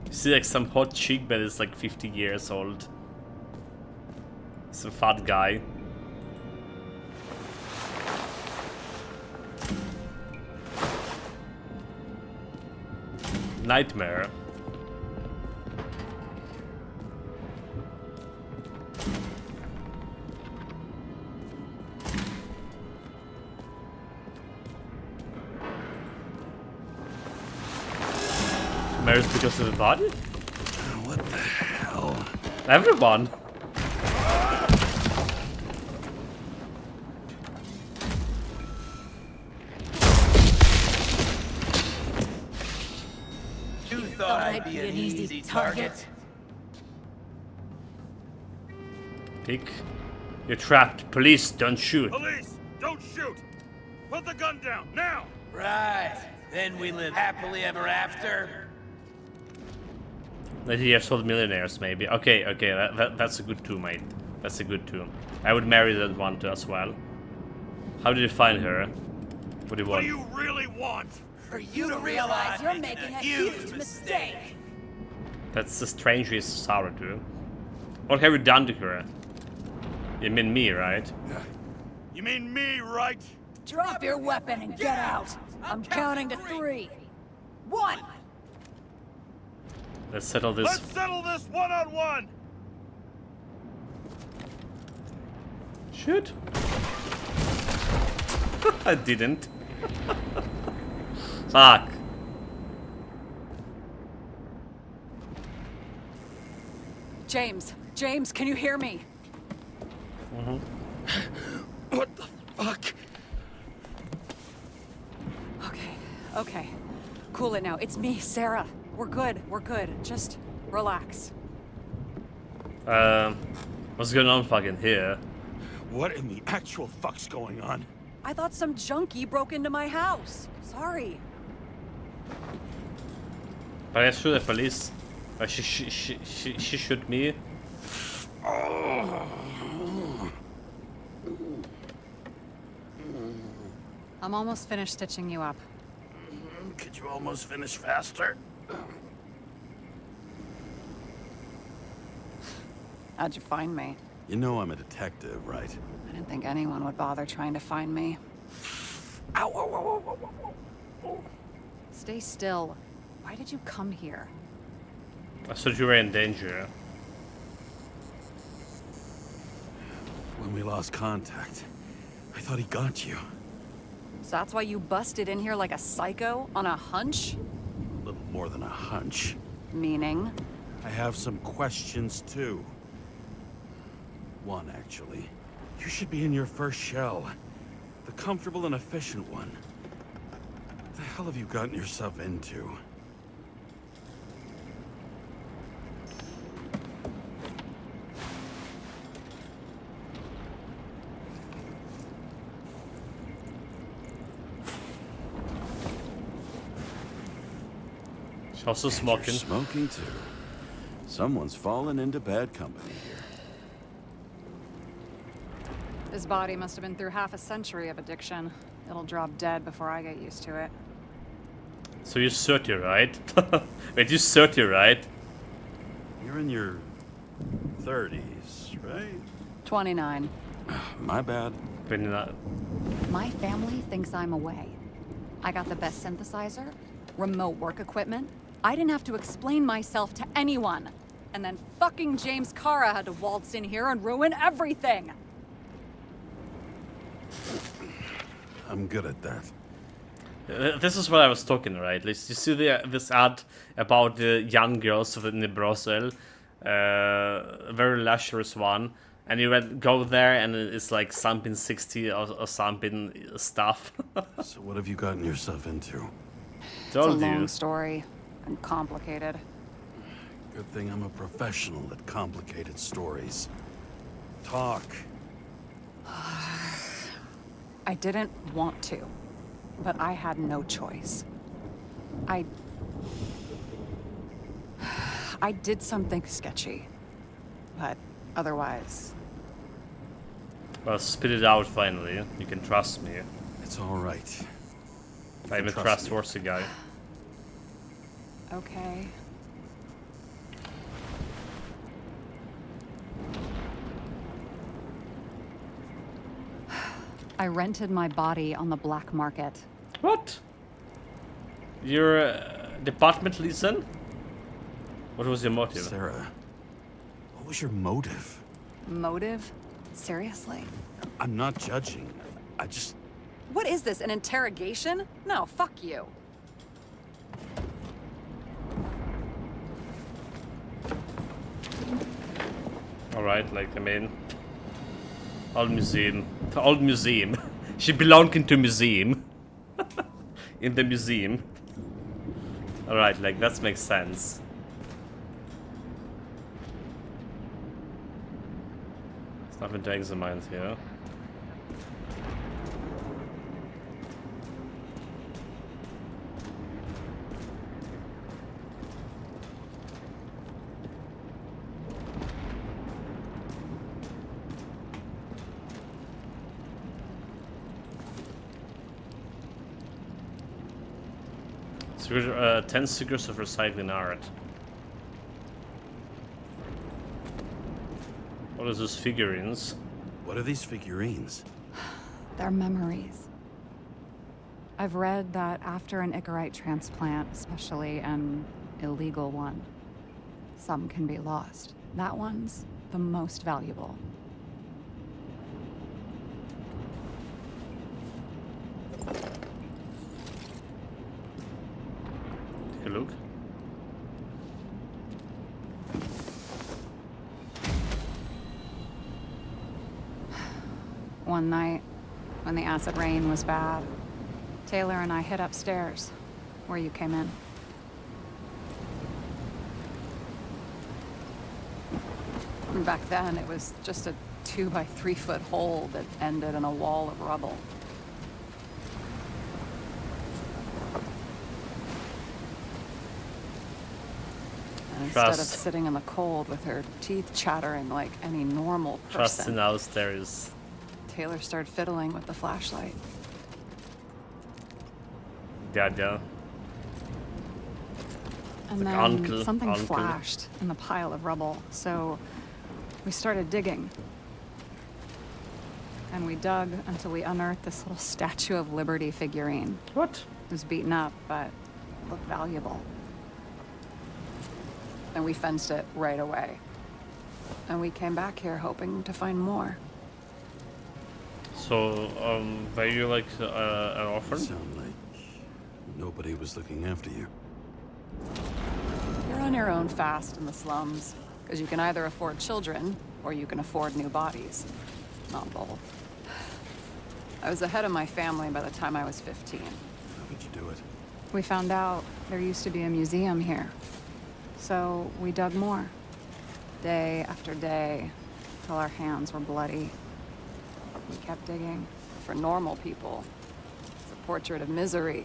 You see like some hot chick that is like 50 years old. Some fat guy. Nightmare. Marriage because of the body? What the hell? Everyone. You thought I'd be an easy target? Pig, you're trapped. Police, don't shoot. Police, don't shoot! Put the gun down, now! Right. Then we live happily ever after. 90 years old millionaires, maybe. Okay, that's a good too, mate. That's a good too. I would marry that one too as well. How did you find her? What do you want? What do you really want? For you to realize you're making a huge mistake. That's the strangest Sarah too. What have you done to her? You mean me, right? You mean me, right? Drop your weapon and get out. I'm counting to 3. 1. Let's settle this. Let's settle this one-on-one! Shoot. I didn't. Fuck. James, can you hear me? What the fuck? Okay. Cool it now. It's me, Sarah. We're good. Just relax. What's going on fucking here? What in the actual fuck's going on? I thought some junkie broke into my house. Sorry. But I shoot the police. She shoot me. I'm almost finished stitching you up. Could you almost finish faster? How'd you find me? You know I'm a detective, right? I didn't think anyone would bother trying to find me. Ow, ow, ow, ow, ow, ow. Stay still. Why did you come here? I thought you were in danger. When we lost contact, I thought he got you. So that's why you busted in here like a psycho on a hunch? A little more than a hunch. Meaning? I have some questions too. One, actually. You should be in your first shell. The comfortable and efficient one. What the hell have you gotten yourself into? She's also smoking. You're smoking too. Someone's fallen into bad company here. This body must have been through half a century of addiction. It'll drop dead before I get used to it. So you're 30, right? Wait, you're 30, right? You're in your 30s, right? 29. My bad. 29. My family thinks I'm away. I got the best synthesizer, remote work equipment. I didn't have to explain myself to anyone. And then fucking James Kara had to waltz in here and ruin everything. I'm good at that. This is what I was talking, right? You see this ad about the young girls in the brothel, a very luxurious one, and you go there and it's like something 60 or something stuff. So what have you gotten yourself into? It's a long story and complicated. Good thing I'm a professional at complicated stories. Talk. I didn't want to, but I had no choice. I did something sketchy, but otherwise... Well, spit it out finally. You can trust me. It's all right. I'm a trustworthy guy. Okay. I rented my body on the black market. What? Your department, listen? What was your motive? Sarah, what was your motive? Motive? Seriously? I'm not judging. I just... What is this, an interrogation? No, fuck you. Alright, like, I mean... Old museum. She belonged into museum. In the museum. Alright, like, that makes sense. There's nothing to examine here. So, 10 secrets of recycling art. What is those figurines? What are these figurines? They're memories. I've read that after an Icarite transplant, especially an illegal one, some can be lost. That one's the most valuable. Take a look. one night, when the acid rain was bad, Taylor and I hid upstairs, where you came in. And back then, it was just a 2 by 3 foot hole that ended in a wall of rubble. And instead of sitting in the cold with her teeth chattering like any normal person, Trust in Austerus. Taylor started fiddling with the flashlight. Dada. And Like then something uncle. flashed in the pile of rubble, so we started digging. And we dug until we unearthed this little Statue of Liberty figurine. What? It was beaten up, but looked valuable. And we fenced it right away. And we came back here hoping to find more. So, were you like an orphan? Sound like nobody was looking after you. You're on your own fast in the slums, because you can either afford children, or you can afford new bodies. Not both. I was ahead of my family by the time I was 15. How did you do it? We found out there used to be a museum here. So we dug more. Day after day, till our hands were bloody. We kept digging. For normal people, it's a portrait of misery,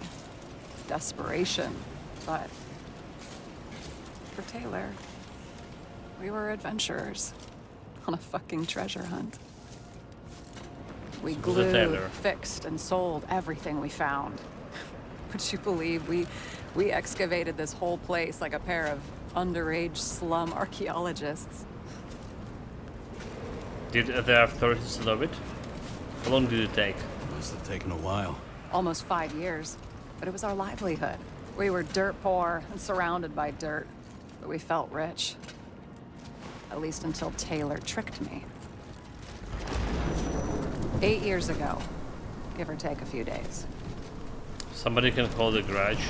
desperation. But for Taylor, we were adventurers on a fucking treasure hunt. We glued, fixed, and sold everything we found. Would you believe we excavated this whole place like a pair of underage slum archaeologists? Did the authorities love it? How long did it take? Must have taken a while. Almost 5 years, but it was our livelihood. We were dirt poor and surrounded by dirt, but we felt rich. At least until Taylor tricked me. 8 years ago, give or take a few days. Somebody can call the garage.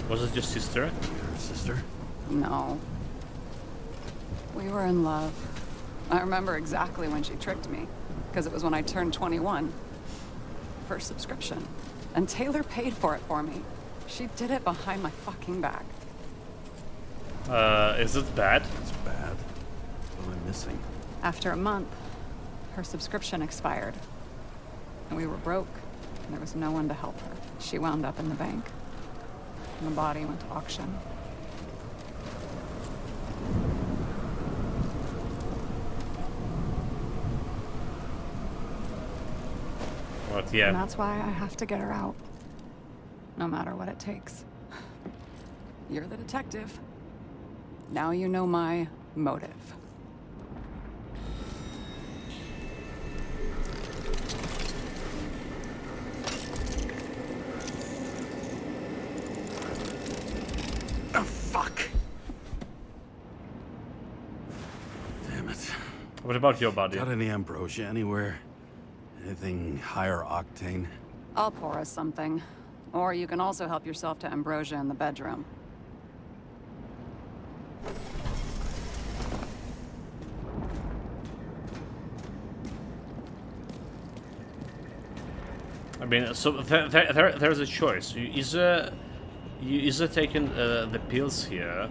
Was it your sister? Your sister? No. We were in love. I remember exactly when she tricked me, because it was when I turned 21. First subscription. And Taylor paid for it for me. She did it behind my fucking back. Is it bad? It's bad. What am I missing? After a month, her subscription expired. And we were broke, and there was no one to help her. She wound up in the bank, and the body went to auction. What, yeah. And that's why I have to get her out. No matter what it takes. You're the detective. Now you know my motive. Oh, fuck! Damn it. What about your body? Got any ambrosia anywhere? Anything higher octane? I'll pour us something. Or you can also help yourself to ambrosia in the bedroom. I mean, so there's a choice. You either taking the pills here,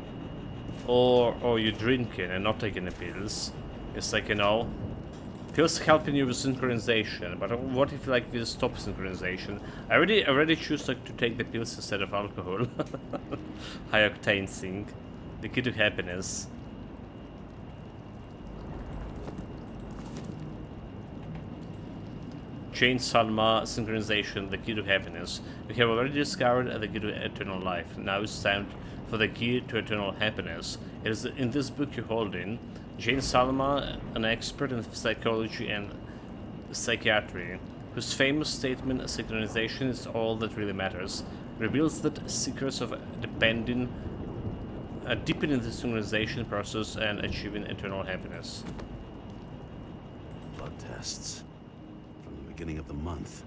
or you drinking and not taking the pills. It's like, you know, pills helping you with synchronization. But what if like this stop synchronization? I already choose like to take the pills instead of alcohol. High octane thing, the key to happiness. Jane Salma synchronization, the key to happiness. We have already discovered the key to eternal life. Now it's time for the key to eternal happiness. It is in this book you're holding. Jane Salma, an expert in psychology and psychiatry, whose famous statement, synchronization is all that really matters, reveals that seekers of deepening the synchronization process and achieving eternal happiness. Blood tests. Beginning of the month.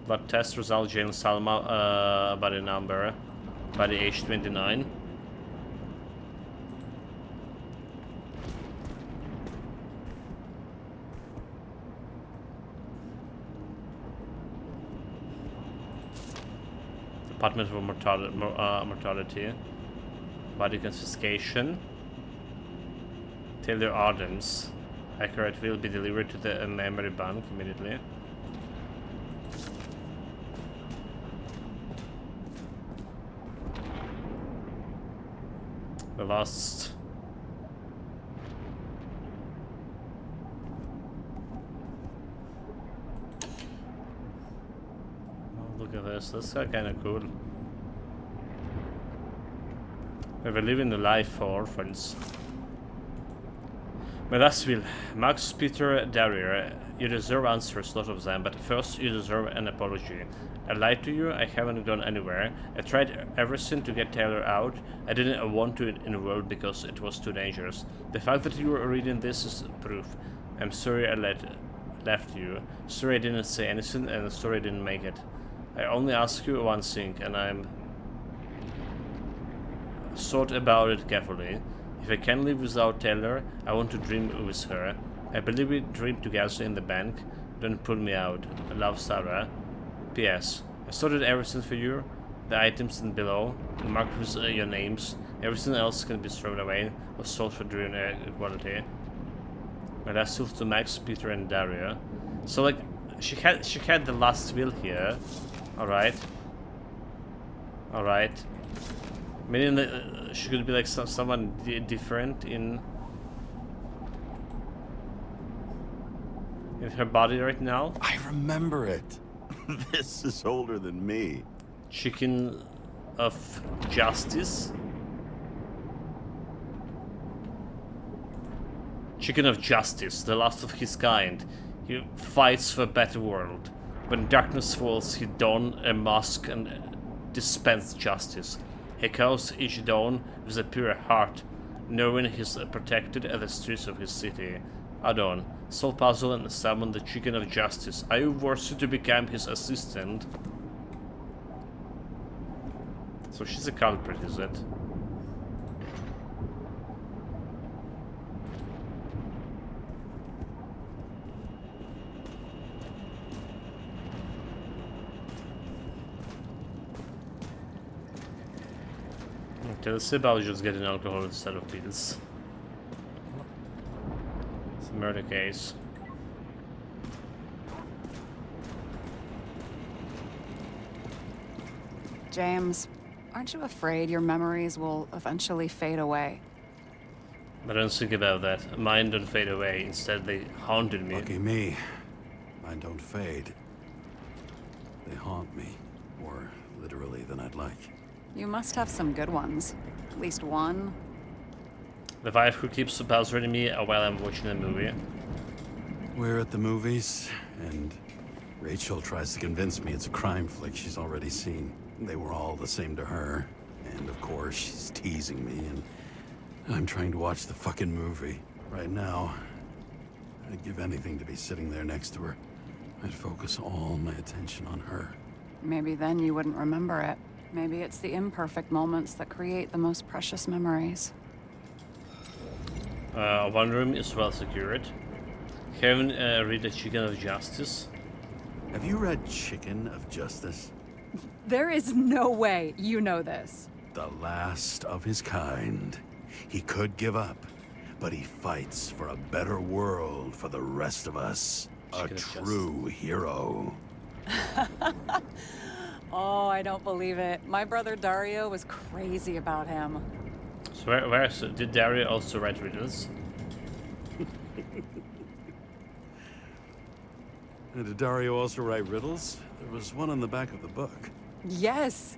Blood test result: Jane Salma, body number, body age 29. Department of Mortality. Body confiscation. Taylor Ardens. Accurate will be delivered to the memory bank immediately. The last. Oh, look at this. That's kind of cool. We're living the life for orphans. My last will. Max Peter Darrier, you deserve answers, a lot of them, but first you deserve an apology. I lied to you, I haven't gone anywhere. I tried everything to get Taylor out. I didn't want to in the world because it was too dangerous. The fact that you were reading this is proof. I'm sorry I left you. Sorry I didn't say anything, and sorry I didn't make it. I only ask you one thing, and I'm thought about it carefully. If I can live without Taylor, I want to dream with her. I believe we dream together in the bank. Don't pull me out. I love Sarah. P.S. I sorted everything for you. The items in below, marked with your names. Everything else can be thrown away or sold for dream equality. My last will to Max, Peter, and Daria. So like, she had the last will here. All right. Meaning that she could be like someone different in her body right now. I remember it. This is older than me. Chicken of Justice. Chicken of Justice, the last of his kind. He fights for a better world. When darkness falls, he dons a mask and dispenses justice. He calls each dawn with a pure heart, knowing he's protected at the streets of his city. Adon, solve puzzle and summon the Chicken of Justice. Are you worthy to become his assistant? So she's a culprit, is it? Okay, let's see about just getting alcohol instead of pills. It's a murder case. James, aren't you afraid your memories will eventually fade away? I don't think about that. Mine don't fade away. Instead, they haunted me. Lucky me. Mine don't fade. They haunt me. More literally than I'd like. You must have some good ones. At least one. The wife who keeps bothering me while I'm watching a movie. We're at the movies, and Rachel tries to convince me it's a crime flick she's already seen. They were all the same to her. And of course, she's teasing me, and I'm trying to watch the fucking movie. Right now, I'd give anything to be sitting there next to her. I'd focus all my attention on her. Maybe then you wouldn't remember it. Maybe it's the imperfect moments that create the most precious memories. One room is well secured. Haven't read the Chicken of Justice. Have you read Chicken of Justice? There is no way you know this. The last of his kind. He could give up, but he fights for a better world for the rest of us. A true hero. Oh, I don't believe it. My brother Dario was crazy about him. So did Dario also write riddles? Did Dario also write riddles? There was one on the back of the book. Yes!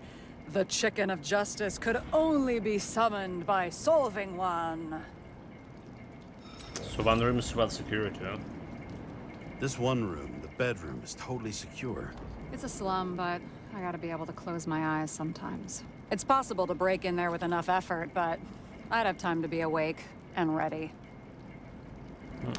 The Chicken of Justice could only be summoned by solving one. So one room is well secured, yeah? This one room, the bedroom, is totally secure. It's a slum, but I gotta be able to close my eyes sometimes. It's possible to break in there with enough effort, but I'd have time to be awake and ready.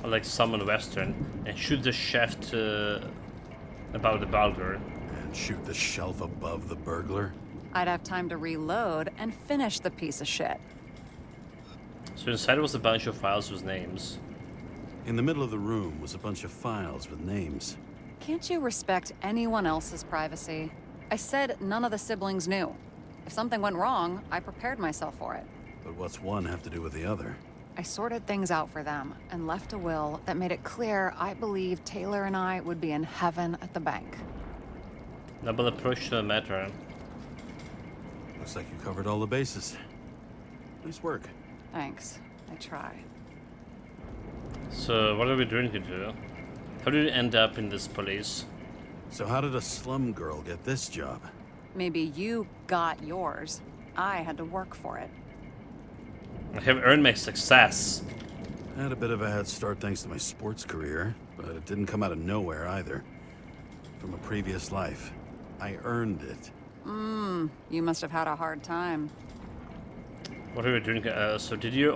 I like summon Western and shoot the shaft about the burglar. And shoot the shelf above the burglar? I'd have time to reload and finish the piece of shit. So inside was a bunch of files with names. In the middle of the room was a bunch of files with names. Can't you respect anyone else's privacy? I said none of the siblings knew. If something went wrong, I prepared myself for it. But what's one have to do with the other? I sorted things out for them and left a will that made it clear I believed Taylor and I would be in heaven at the bank. Noble approach to the matter. Looks like you covered all the bases. Nice work. Thanks. I try. So, what are we drinking to? How did you end up in this place? So how did a slum girl get this job? Maybe you got yours. I had to work for it. I have earned my success. I had a bit of a head start thanks to my sports career, but it didn't come out of nowhere either. From a previous life. I earned it. You must have had a hard time. What are we drinking? So did you,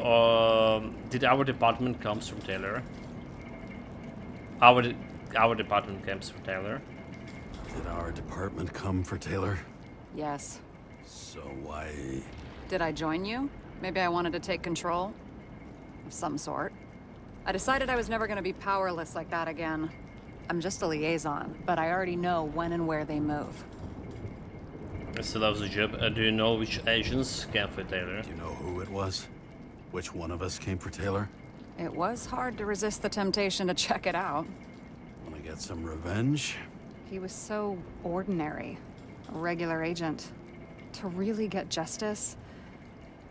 did our department comes from Taylor? Our department comes from Taylor. Did our department come for Taylor? Yes. So why... Did I join you? Maybe I wanted to take control? Of some sort. I decided I was never gonna be powerless like that again. I'm just a liaison, but I already know when and where they move. I still have the job. Do you know which agents came for Taylor? Do you know who it was? Which one of us came for Taylor? It was hard to resist the temptation to check it out. Wanna get some revenge? He was so ordinary. A regular agent. To really get justice,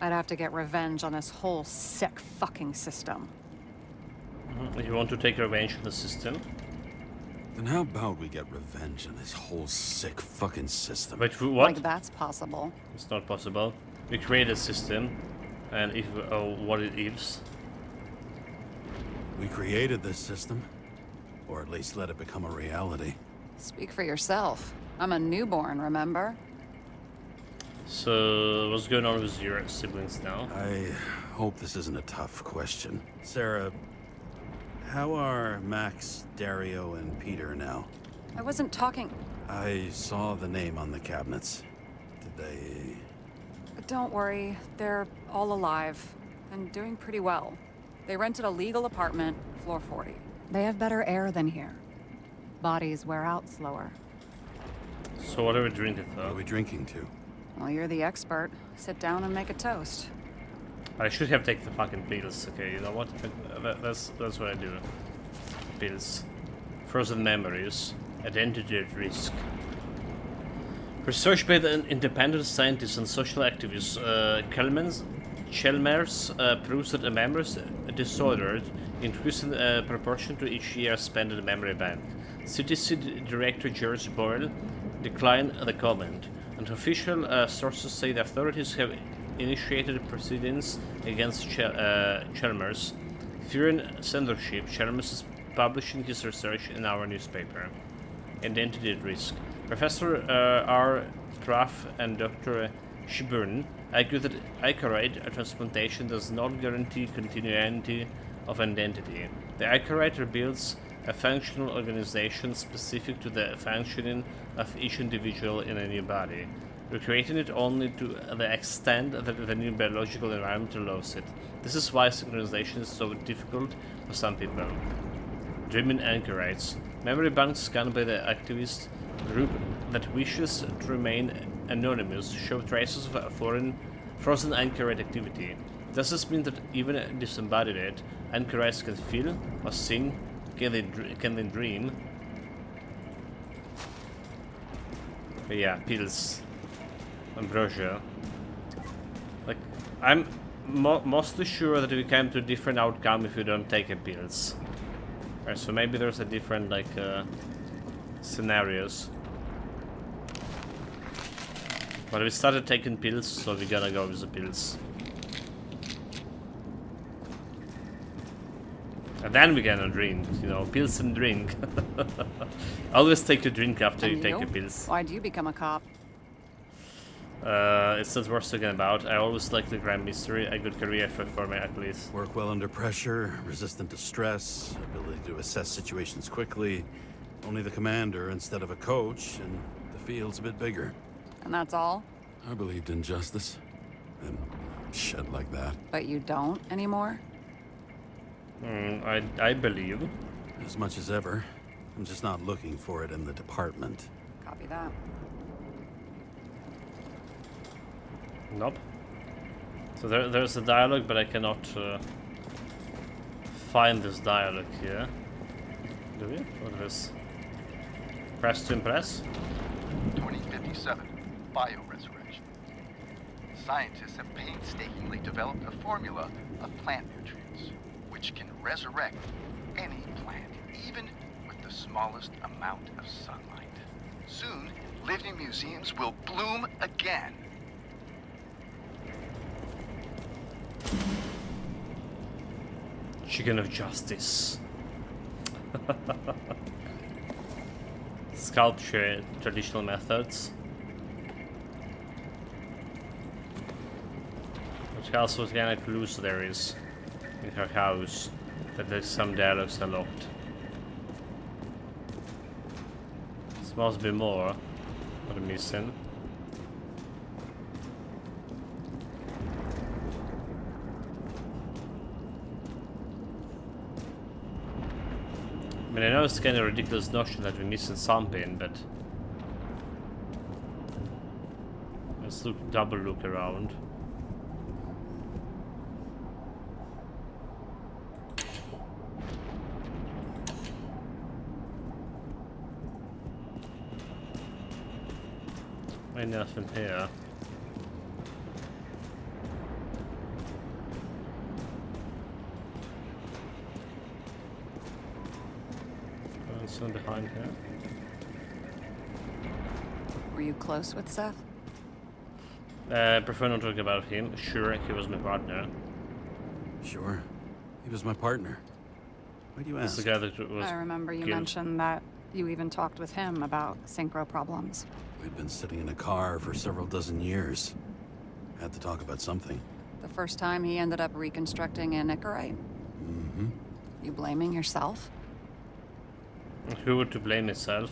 I'd have to get revenge on this whole sick fucking system. You want to take revenge on the system? Then how about we get revenge on this whole sick fucking system? Wait, what? Like that's possible. It's not possible. We create a system, and if what it is. We created this system, or at least let it become a reality. Speak for yourself. I'm a newborn, remember? So, what's going on with your siblings now? I hope this isn't a tough question. Sarah, how are Max, Dario, and Peter now? I wasn't talking... I saw the name on the cabinets. Did they... Don't worry, they're all alive, and doing pretty well. They rented a legal apartment, floor 40. They have better air than here. Bodies wear out slower. So what are we drinking though? What are we drinking to? Well, you're the expert. Sit down and make a toast. I should have taken the fucking pills, okay, you know what? That's what I do. Pills. Frozen memories. Identity at risk. Research by the independent scientists and social activists, Chalmers proves that a memory disorder increases in proportion to each year spent in the memory bank. CTC Director George Boyle declined the comment, and official sources say the authorities have initiated proceedings against Chalmers. Fearing censorship, Chalmers is publishing his research in our newspaper. Identity at risk. Professor R. Pruff and Dr. Shiburn argue that Icarite transplantation does not guarantee continuity of identity. The Icarite rebuilds a functional organization specific to the functioning of each individual in a new body, recreating it only to the extent that the new biological environment allows it. This is why synchronization is so difficult for some people. Dreaming Anchorites. Memory banks scanned by the activist group that wishes to remain anonymous show traces of foreign frozen anchorite activity. Does this mean that even disembodied anchorites can feel or sing? Can they dream? But yeah, pills. Ambrosia. Like, I'm mostly sure that we come to a different outcome if you don't take the pills. Alright, so maybe there's a different, like, scenarios. But we started taking pills, so we gotta go with the pills. And then we're gonna drink, you know, pills and drink. Always take a drink after you take your pills. Why'd you become a cop? It's not worth talking about. I always liked the crime mystery. A good career for me, at least. Work well under pressure, resistant to stress, ability to assess situations quickly. Only the commander instead of a coach, and the field's a bit bigger. And that's all? I believed in justice. And shit like that. But you don't anymore? I believe. As much as ever. I'm just not looking for it in the department. Copy that. Nope. So there's a dialogue, but I cannot find this dialogue here. Do we? What is this? Press to impress? 2057, bioresurrection. Scientists have painstakingly developed a formula of plant nutrients, which can resurrect any plant, even with the smallest amount of sunlight. Soon, living museums will bloom again. Chicken of Justice. Sculpture traditional methods. What else kind of clues there is in her house that there's some dialogues are locked. This must be more. What I'm missing. I mean, I know it's kind of a ridiculous notion that we're missing something, but let's double look around. Ain't nothing here. Behind here. Were you close with Seth? Prefer not talking about him. Sure, he was my partner. Sure. He was my partner. Why do you ask? The guy that was I remember you killed. mentioned that you even talked with him about synchro problems. We'd been sitting in a car for several dozen years. Had to talk about something. The first time he ended up reconstructing a Nicorite. Mm-hmm. You blaming yourself? Who would to blame himself?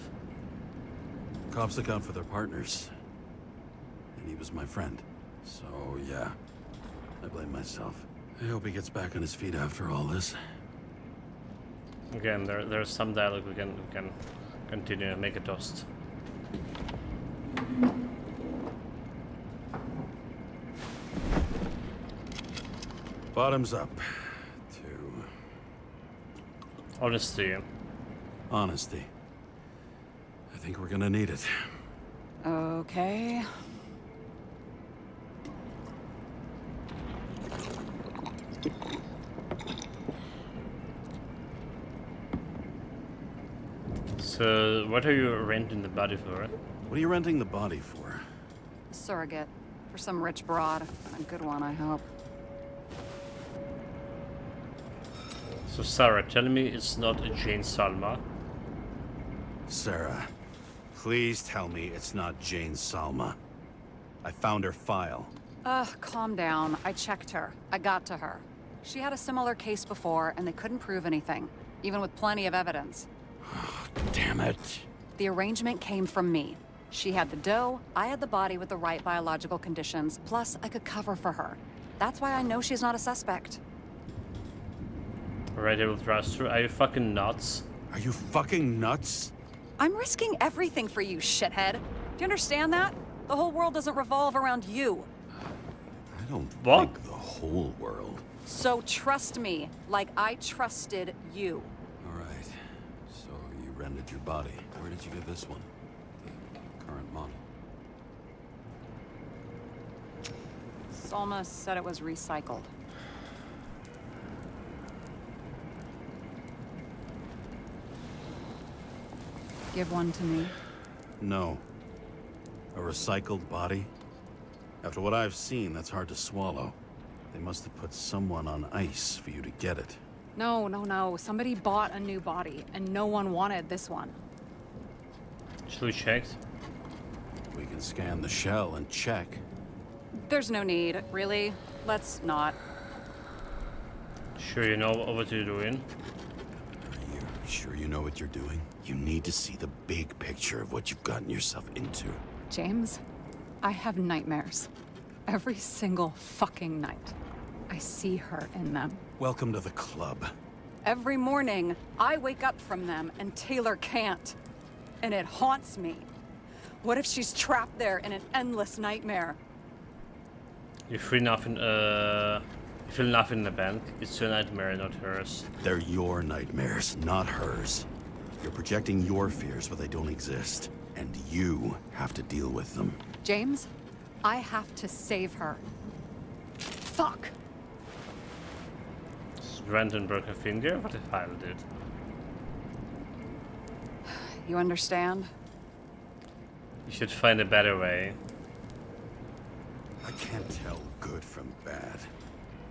Cops look out for their partners. And he was my friend. So, yeah. I blame myself. I hope he gets back on his feet after all this. Again, there's some dialogue we can continue and make a toast. Bottoms up. To Honesty. honesty. I think we're gonna need it. Okay. So, what are you renting the body for? What are you renting the body for? A surrogate. For some rich broad. A good one, I hope. So, Sarah, tell me it's not Jane Salma. Sarah, please tell me it's not Jane Salma. I found her file. Calm down. I checked her. I got to her. She had a similar case before, and they couldn't prove anything, even with plenty of evidence. Damn it. The arrangement came from me. She had the dough, I had the body with the right biological conditions, plus I could cover for her. That's why I know she's not a suspect. Alright, I will trust her. Are you fucking nuts? Are you fucking nuts? I'm risking everything for you, shithead. Do you understand that? The whole world doesn't revolve around you. I don't What? think the whole world. So trust me, like I trusted you. All right. So you rented your body. Where did you get this one? The current model. Salma said it was recycled. Give one to me. No. A recycled body? After what I've seen, that's hard to swallow. They must have put someone on ice for you to get it. No. Somebody bought a new body, and no one wanted this one. Should we check? We can scan the shell and check. There's no need, really. Let's not. Sure you know what you're doing? Are you sure you know what you're doing? You need to see the big picture of what you've gotten yourself into. James, I have nightmares. Every single fucking night. I see her in them. Welcome to the club. Every morning, I wake up from them and Taylor can't. And it haunts me. What if she's trapped there in an endless nightmare? You feel nothing in the bank. It's your nightmare, not hers. They're your nightmares, not hers. You're projecting your fears, but they don't exist. And you have to deal with them. James, I have to save her. Fuck! Brandon broke her finger? What if I did? You understand? You should find a better way. I can't tell good from bad.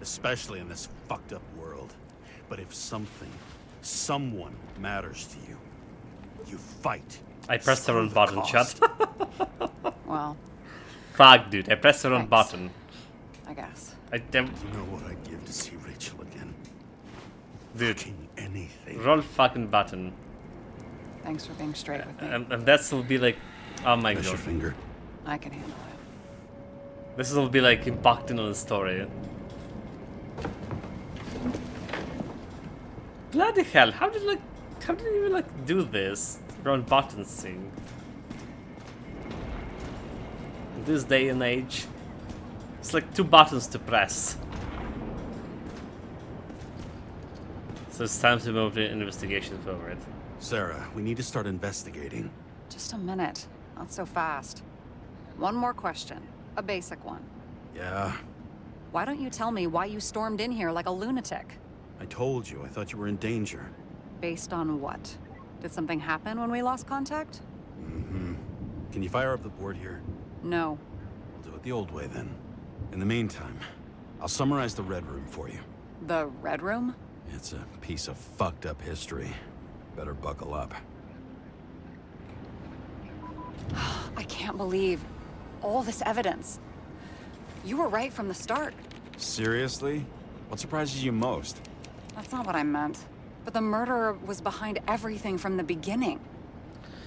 Especially in this fucked up world. But if someone matters to you, you fight. I pressed the wrong button, chat. Well. Fuck, dude. I pressed the wrong button. I guess. Do you know what I'd give to see Rachel again? Dude. Fucking anything. Wrong fucking button. Thanks for being straight with me. And that will be like, oh my god. Your finger. I can handle it. This will be like impacting on the story. Bloody hell! How did you even like do this? Wrong buttons thing. In this day and age, it's like 2 buttons to press. So it's time to move the investigation forward. Sarah, we need to start investigating. Just a minute. Not so fast. One more question. A basic one. Yeah, Why don't you tell me why you stormed in here like a lunatic? I told you. I thought you were in danger. Based on what? Did something happen when we lost contact? Mm-hmm. Can you fire up the board here? No. We'll do it the old way then. In the meantime, I'll summarize the Red Room for you. The Red Room? It's a piece of fucked up history. Better buckle up. I can't believe all this evidence. You were right from the start. Seriously? What surprises you most? That's not what I meant. But the murderer was behind everything from the beginning.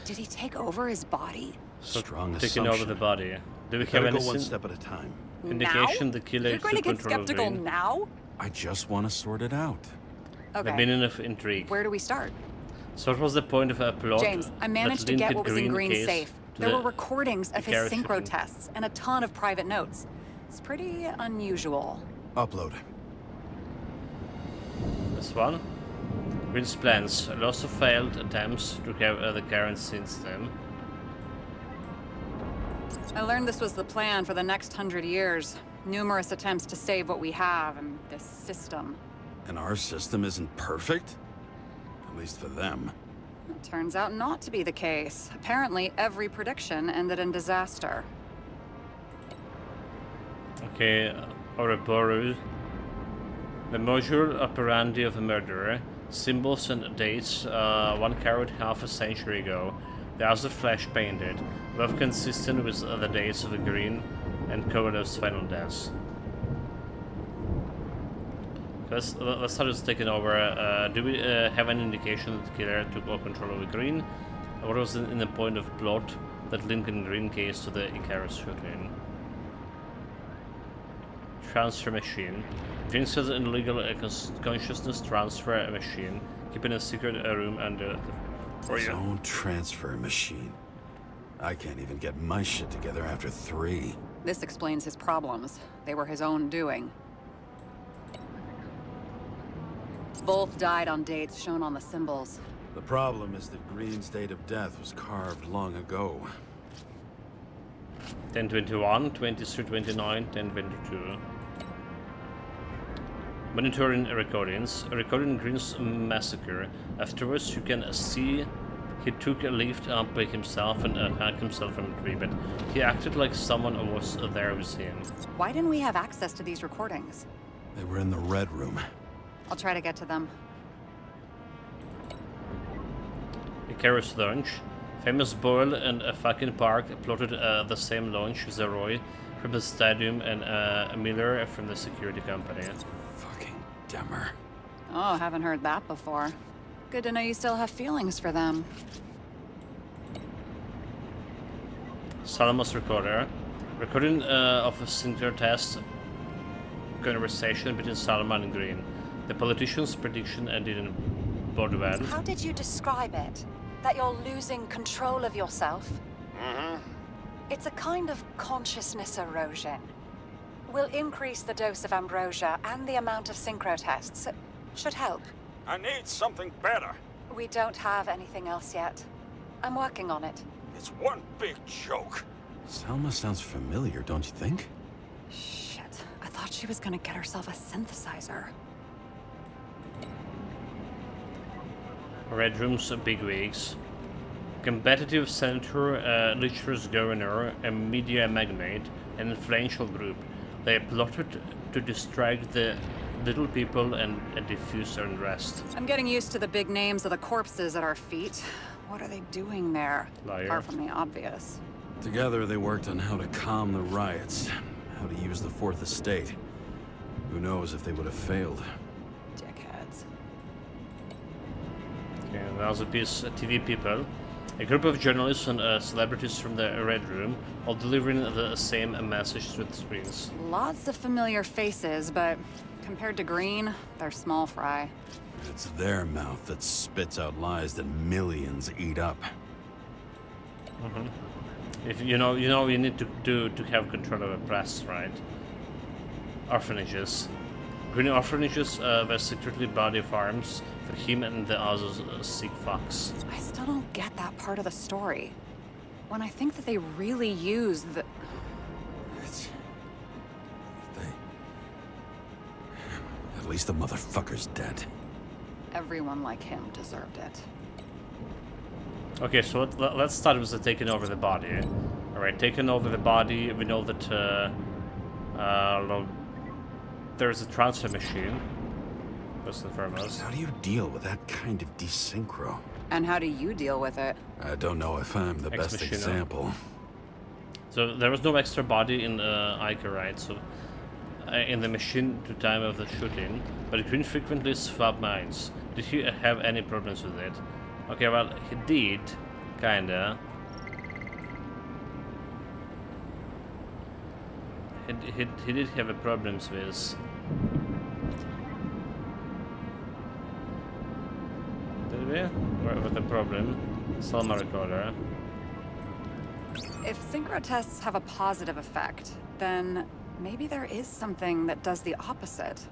Did he take over his body? Strong Taking over the body. Do we have Gotta any go one step at a time. indication Now? the killer You're going to get control of skeptical Green? now? I just want to sort it out. Okay. The meaning of intrigue. Where do we start? So what was the point of a plot? James, I managed to that get linked what was in Green Green's case safe. to There the- were recordings of his carrot synchro shooting? tests and a ton of private notes. It's pretty unusual. Upload. This one? Green's plans. Lots of failed attempts to recover the current system. I learned this was the plan for the next 100 years. Numerous attempts to save what we have in this system. And our system isn't perfect? At least for them. It turns out not to be the case. Apparently, every prediction ended in disaster. Okay, Ouroboros. The modus operandi of a murderer. Symbols and dates, one carried half a century ago. The other flesh painted, both consistent with the dates of the Green and Kovalov's final deaths. Let's start with taking over. Do we have any indication that the killer took all control of the Green? What was in the point of plot that linked the Green case to the Icarus shooting? Transfer machine. Green says an illegal consciousness transfer machine, keeping a secret room under the Zone transfer machine. I can't even get my shit together after 3. This explains his problems. They were his own doing. Both died on dates shown on the symbols. The problem is that Green's date of death was carved long ago. 1021, 2329, 1022. Monitoring recordings. Recording Green's massacre. Afterwards, you can see he took a lift up by himself and hung himself from a tree, but he acted like someone was there with him. Why didn't we have access to these recordings? They were in the Red Room. I'll try to get to them. Icarus launch. Famous Boyle and a fucking Park plotted the same launch with Roy from the stadium and Miller from the security company. Fucking Demmer. Oh, haven't heard that before. Good to know you still have feelings for them. Salamos recorder. Recording of a synchro test conversation between Salman and Green. The politician's prediction ended in Baudouin. How did you describe it? That you're losing control of yourself? Mm-hmm. It's a kind of consciousness erosion. We'll increase the dose of ambrosia and the amount of synchro tests. Should help. I need something better. We don't have anything else yet. I'm working on it. It's one big joke. Selma sounds familiar, don't you think? Shit. I thought she was gonna get herself a synthesizer. Red Room's bigwigs. Competitive senator, literary governor, a media magnate, an influential group. They plotted to distract the little people and diffuse their unrest. I'm getting used to the big names of the corpses at our feet. What are they doing there? Liar. Apart from the obvious. Together they worked on how to calm the riots, how to use the Fourth Estate. Who knows if they would have failed. Dickheads. Okay, now's a piece TV people. A group of journalists and celebrities from the Red Room, all delivering the same message through the screens. Lots of familiar faces, but compared to Green, they're small fry. It's their mouth that spits out lies that millions eat up. If you need to have control of the press, right? Orphanages. Green orphanages were secretly body farms for him and the other sick fucks. I still don't get that part of the story. When I think that they really used the... At least the motherfucker's dead. Everyone like him deserved it. Okay, so let's start with the taking over the body. Alright, taking over the body, we know that there's a transfer machine. First and foremost. How do you deal with that kind of desynchro? And how do you deal with it? I don't know if I'm the best Ex-machina. example. So there was no extra body in Iker, right? So in the machine to time of the shooting, but Green frequently swapped minds. Did he have any problems with it? Okay, well, he did, kinda. He did have a problems with... Did we? What was the problem? Selma recorder. If synchro tests have a positive effect, then maybe there is something that does the opposite.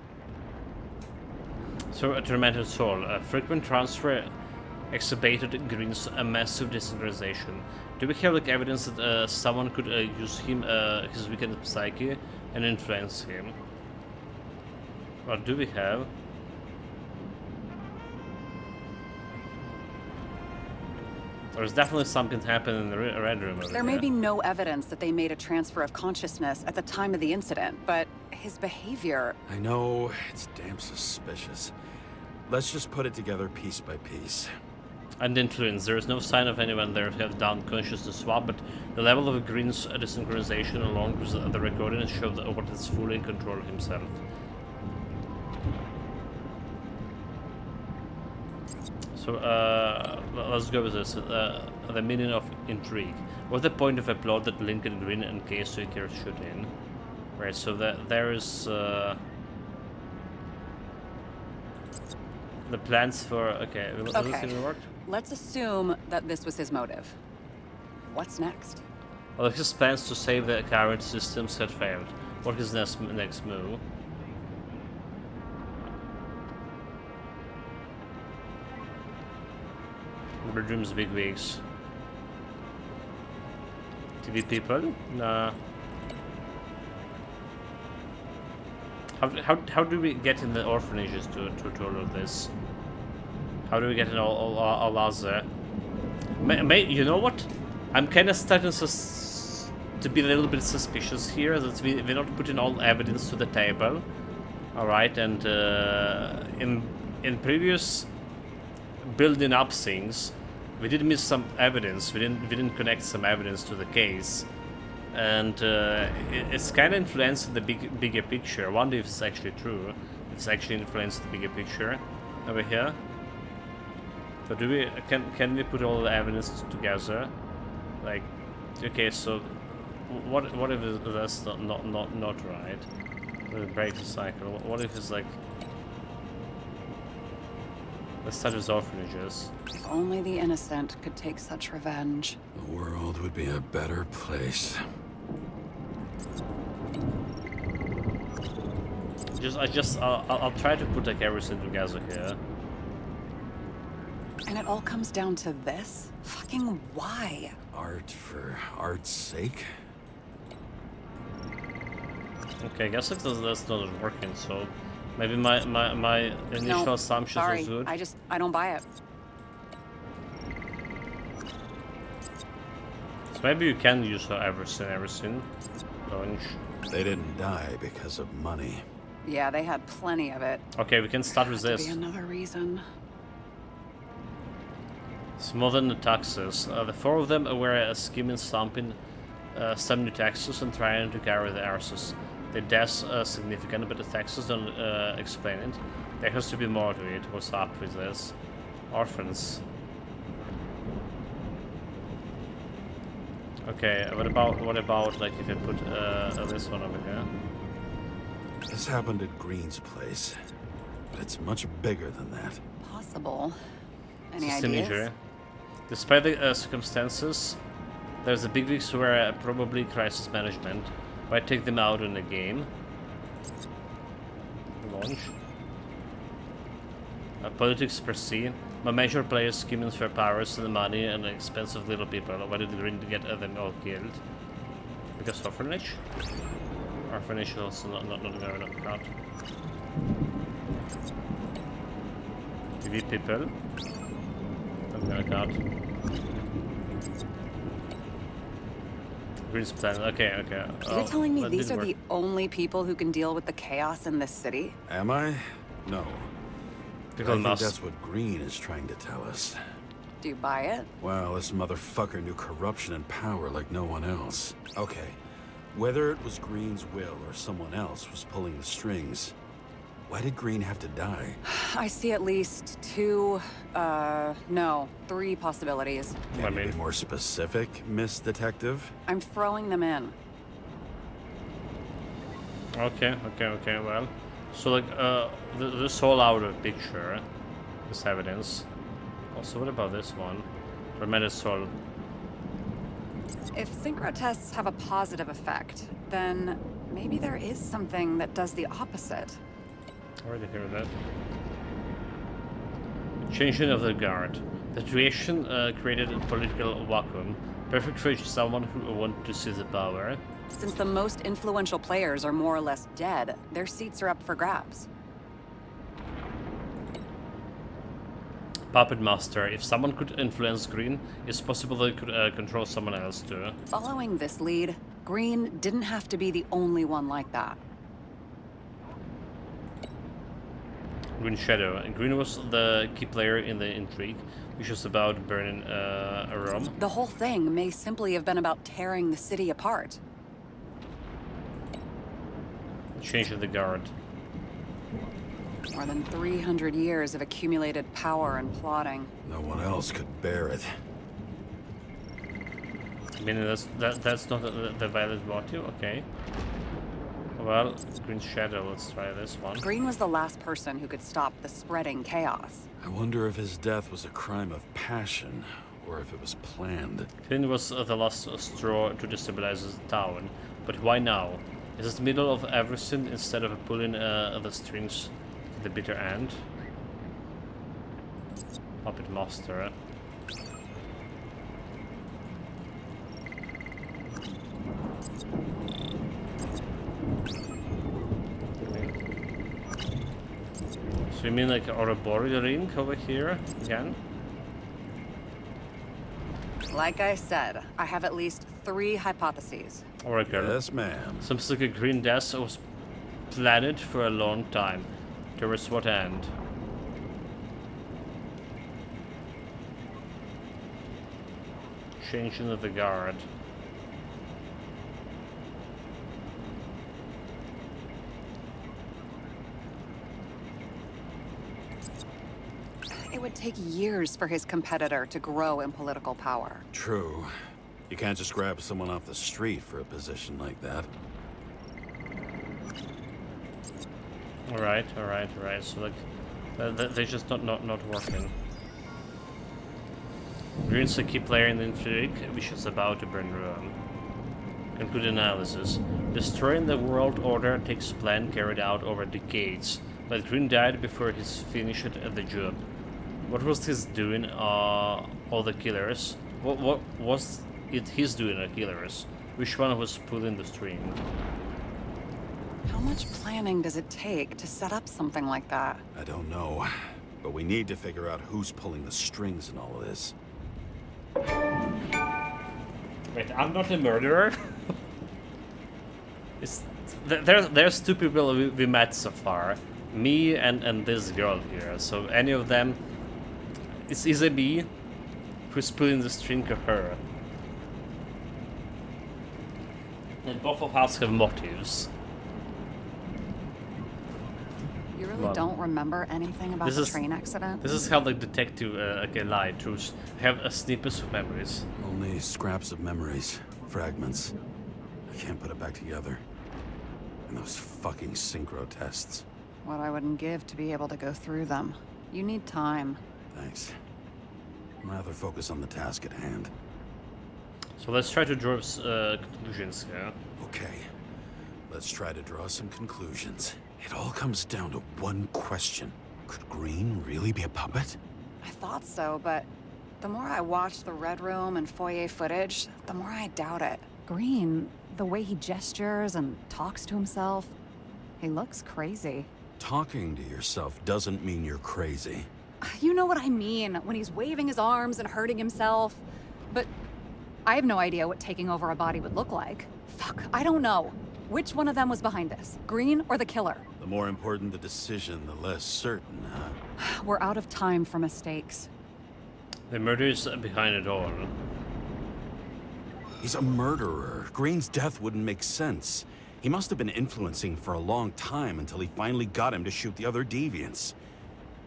So, a tormented soul. A frequent transfer exacerbated Green's a massive desynchronization. Do we have like evidence that someone could use him, his weakened psyche, and influence him? What do we have? There's definitely something happening in the Red Room over There may be no evidence that they made a transfer of consciousness at the time of the incident, but his behavior... I know, it's damn suspicious. Let's just put it together piece by piece. And influence. There is no sign of anyone there who have done consciousness swap, but the level of Green's desynchronization along with the recording showed that Obert is fully in control of himself. So, let's go with this. The meaning of intrigue. What's the point of a plot that Lincoln Green and Casey are shooting? Right, so there is the plans for... Okay, will this even work? Let's assume that this was his motive. What's next? Well, if his plans to save the current systems had failed, what is his next move? Bedroom's big wigs. TV people? Nah. How do we get in the orphanages to all of this? How do we get in all other? You know what? I'm kind of starting to be a little bit suspicious here that we're not putting all evidence to the table. All right, and in previous building up things, we did miss some evidence. We didn't connect some evidence to the case, and it's kind of influenced the bigger picture. I wonder if it's actually true. If it's actually influenced the bigger picture over here. So do we can we put all the evidence together? Like, okay, so what if that's not right? It breaks the cycle. What if it's like? Let's start with orphanages. If only the innocent could take such revenge. The world would be a better place. I'll try to put like everything together here. And it all comes down to this? Fucking why? Art for art's sake? Okay, I guess if that's not working, so maybe my initial assumptions sorry, was good. I don't buy it. So maybe you can use everything. Launch. They didn't die because of money. Yeah, they had plenty of it. Okay, we can start with Could this. be another reason. It's more than the taxes. The four of them were scheming, stamping some new taxes and trying to carry the arses. The deaths are significant, but the taxes don't explain it. There has to be more to it. What's up with this? Orphans. Okay, what about like if I put this one over here? This happened at Green's place, but it's much bigger than that. Possible. Any System ideas? injury. Despite the circumstances, there's a big risk where probably crisis management might take them out in the game. Launch. Politics per se. My major players scheming for powers and money and the expense of little people. Why did Green get them all killed? Because orphanage? Orphanage is also not going to count. TV people. Not gonna count. Green's plan. Okay. You're telling me these are the only people who can deal with the chaos in this city? Am I? No. I People think must. that's what Green is trying to tell us. Do you buy it? Well, this motherfucker knew corruption and power like no one else. Okay, whether it was Green's will or someone else was pulling the strings, why did Green have to die? I see at least three possibilities. Can you be more specific, Miss Detective? I'm throwing them in. Okay, well. So, like, this whole outer picture, this evidence. Also, what about this one? Tremendous soul. If synchro tests have a positive effect, then maybe there is something that does the opposite. Already heard that. Changing of the guard. The situation created a political vacuum, perfect for someone who wanted to seize the power. Since the most influential players are more or less dead, their seats are up for grabs. Puppet Master. If someone could influence Green, it's possible they could control someone else too. Following this lead, Green didn't have to be the only one like that. Green Shadow. Green was the key player in the intrigue, which was about burning Rome. The whole thing may simply have been about tearing the city apart. Changing the guard. More than 300 years of accumulated power and plotting. No one else could bear it. I mean, that's not the valid motive. Okay. Well, Green Shadow. Let's try this one. Green was the last person who could stop the spreading chaos. I wonder if his death was a crime of passion, or if it was planned. Green was the last straw to destabilize the town, but why now? Is it the middle of everything instead of pulling the strings to the bitter end? Puppet Master. So you mean like Ouroboros ring over here again? Like I said, I have at least 3 hypotheses. Oracle. Yes, ma'am. Seems like a green death was planned for a long time. Towards what end? Changing of the guard. It would take years for his competitor to grow in political power. True. You can't just grab someone off the street for a position like that. Alright. So like, they're just not working. Green's a key player in the intrigue, which is about to burn Rome. Conclude analysis. Destroying the world order takes plan carried out over decades, but Green died before he finished the job. What was his doing, all the killers? What was it his doing, the killers? Which one was pulling the string? How much planning does it take to set up something like that? I don't know, but we need to figure out who's pulling the strings in all of this. Wait, I'm not a murderer? There's two people we met so far. Me and this girl here. So any of them... It's either me who's pulling the string or her. And both of us have motives. You really don't remember anything about the train accident? This is how the detective can lie, truth. Have snippets of memories. Only scraps of memories. Fragments. I can't put it back together. And those fucking synchro tests. What I wouldn't give to be able to go through them. You need time. Thanks. I'd rather focus on the task at hand. So let's try to draw conclusions here. Okay. Let's try to draw some conclusions. It all comes down to one question. Could Green really be a puppet? I thought so, but the more I watch the Red Room and foyer footage, the more I doubt it. Green, the way he gestures and talks to himself, he looks crazy. Talking to yourself doesn't mean you're crazy. You know what I mean, when he's waving his arms and hurting himself. But I have no idea what taking over a body would look like. Fuck, I don't know. Which one of them was behind this? Green or the killer? The more important the decision, the less certain, huh? We're out of time for mistakes. The murder is behind it all. He's a murderer. Green's death wouldn't make sense. He must have been influencing for a long time until he finally got him to shoot the other deviants.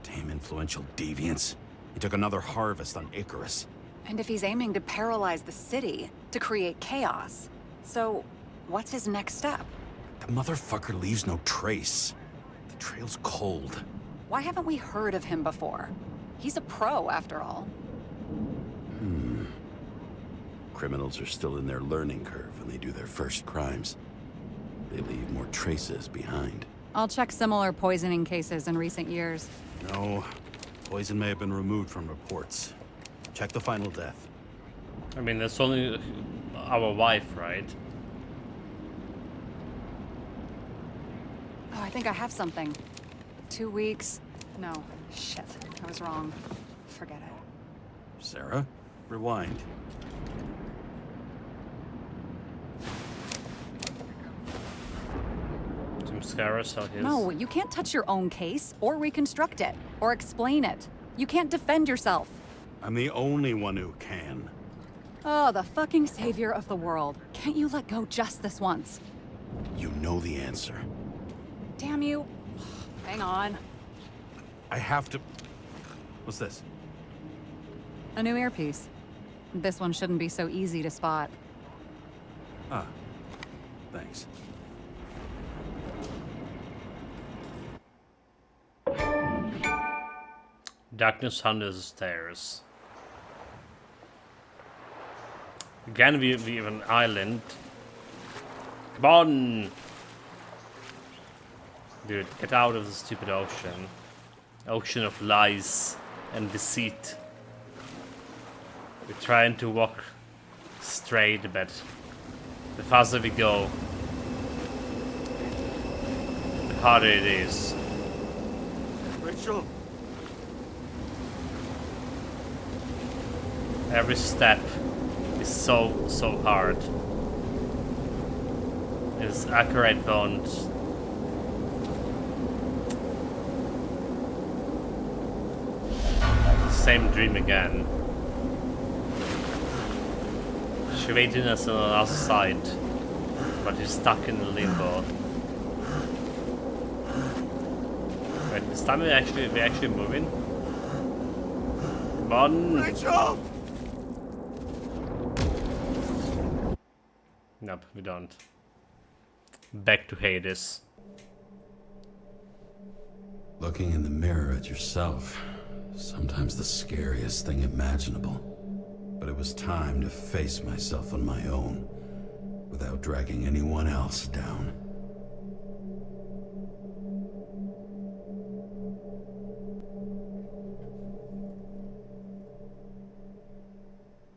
Damn influential deviants. He took another harvest on Icarus. And if he's aiming to paralyze the city, to create chaos, so what's his next step? The motherfucker leaves no trace. The trail's cold. Why haven't we heard of him before? He's a pro, after all. Criminals are still in their learning curve when they do their first crimes. They leave more traces behind. I'll check similar poisoning cases in recent years. No. Poison may have been removed from reports. Check the final death. I mean, that's only our wife, right? Oh, I think I have something. 2 weeks. No, shit. I was wrong. Forget it. Sarah, rewind. No, you can't touch your own case, or reconstruct it, or explain it. You can't defend yourself. I'm the only one who can. Oh, the fucking savior of the world. Can't you let go just this once? You know the answer. Damn you. Hang on. I have to... What's this? A new earpiece. This one shouldn't be so easy to spot. Ah, thanks. Darkness under the stairs. Again, we have an island. Come on! Dude, get out of the stupid ocean. Ocean of lies and deceit. We're trying to walk straight, but the faster we go, the harder it is. Rachel! Every step is so hard. It's accurate bones. Same dream again. She waiting us on the other side, but he's stuck in the limbo. Wait, this time we're actually moving. Come on! Rachel! Nope, we don't. Back to Hades. Looking in the mirror at yourself, sometimes the scariest thing imaginable. But it was time to face myself on my own. without dragging anyone else down.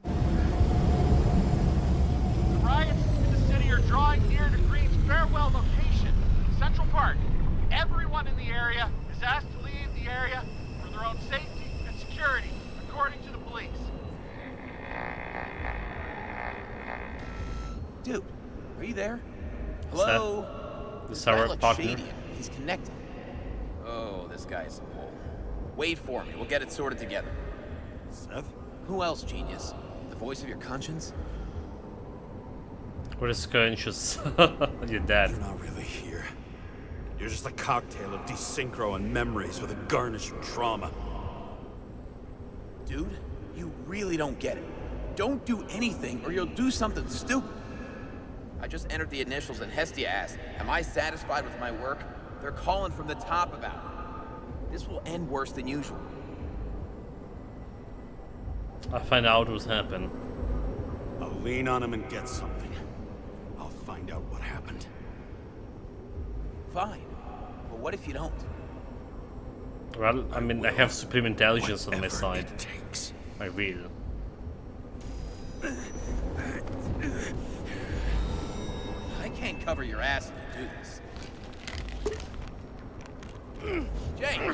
The riots in the city are drawing near to Green's farewell location, Central Park. Everyone in the area is asked to leave the area for their own safety and security, according to the police. Dude, are you there? Hello? This guy our looks partner. shady. He's connected. Oh, this guy's a bull. Wait for me. We'll get it sorted together. Seth? Who else, genius? The voice of your conscience? What is conscious? You're dead. You're not really here. You're just a cocktail of desynchro and memories with a garnish of trauma. Dude, you really don't get it. Don't do anything or you'll do something stupid. I just entered the initials and Hestia asked, am I satisfied with my work? They're calling from the top about it. This will end worse than usual. I'll find out what's happened. I'll lean on him and get something. I'll find out what happened. Fine. But what if you don't? Well, I mean, I have supreme intelligence on my Whatever side. it takes. I will. I can't cover your ass if you do this. Jay! We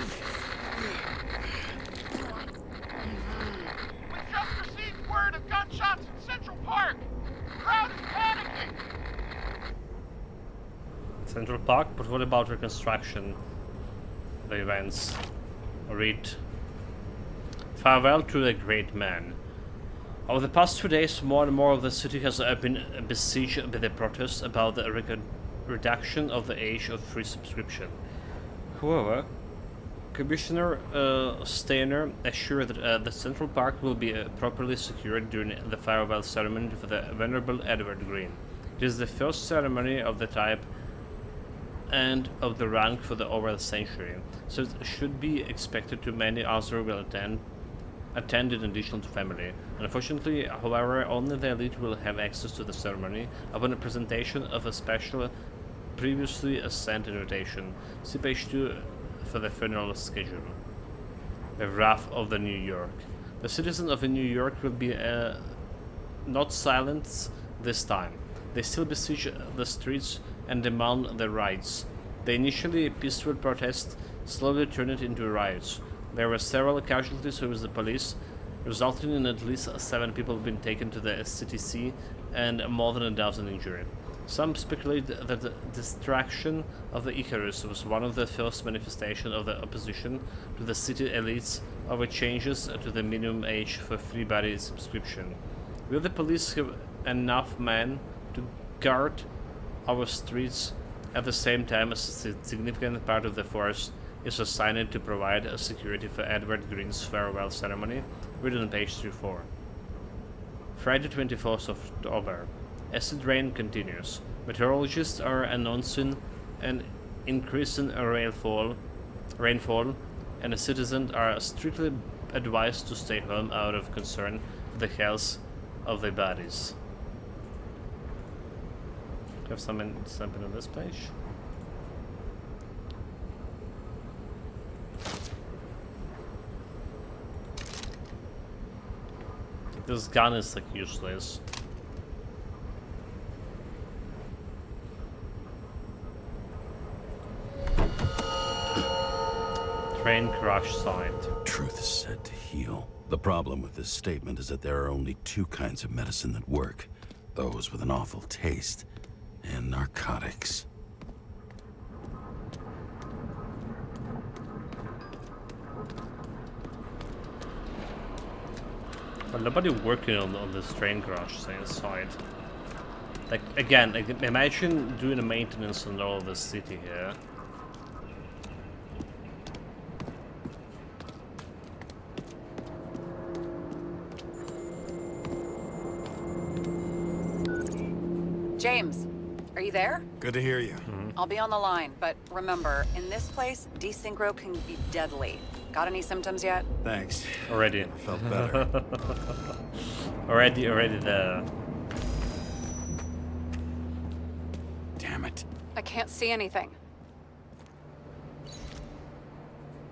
just received word of gunshots in Central Park. The crowd is panicking. Central Park, but what about reconstruction? The events. Read. Farewell to the great man. Over the past 2 days, more and more of the city has been besieged by the protests about the reduction of the age of free subscription. However, Commissioner Steiner assured that the Central Park will be properly secured during the farewell ceremony for the Venerable Edward Green. It is the first ceremony of the type and of the rank for over a century, so it should be expected to many others will attend in addition to family. Unfortunately, however, only the elite will have access to the ceremony upon the presentation of a special previously sent invitation. See page 2 for the funeral schedule. The Wrath of the New York. The citizens of New York will be not silent this time. They still besiege the streets and demand their rights. The initially peaceful protests slowly turned into riots. There were several casualties with the police, resulting in at least 7 people being taken to the CTC and more than a dozen injured. Some speculate that the destruction of the Icarus was one of the first manifestations of the opposition to the city elites over changes to the minimum age for free body subscription. Will the police have enough men to guard our streets at the same time as a significant part of the force is assigned to provide security for Edward Green's farewell ceremony? Read on page 34. Friday 24th of October. Acid rain continues. Meteorologists are announcing an increase in rainfall, and citizens are strictly advised to stay home out of concern for the health of their bodies. Have something on this page? This gun is like useless. Train crash site. Truth is said to heal. The problem with this statement is that there are only 2 kinds of medicine that work. Those with an awful taste and narcotics. Well, nobody working on this train crash site. Like, again, imagine doing the maintenance on all of the city here. James, are you there? Good to hear you. I'll be on the line, but remember, in this place, desynchro can be deadly. Got any symptoms yet? Thanks. Already. I felt better. already there. damn it. I can't see anything.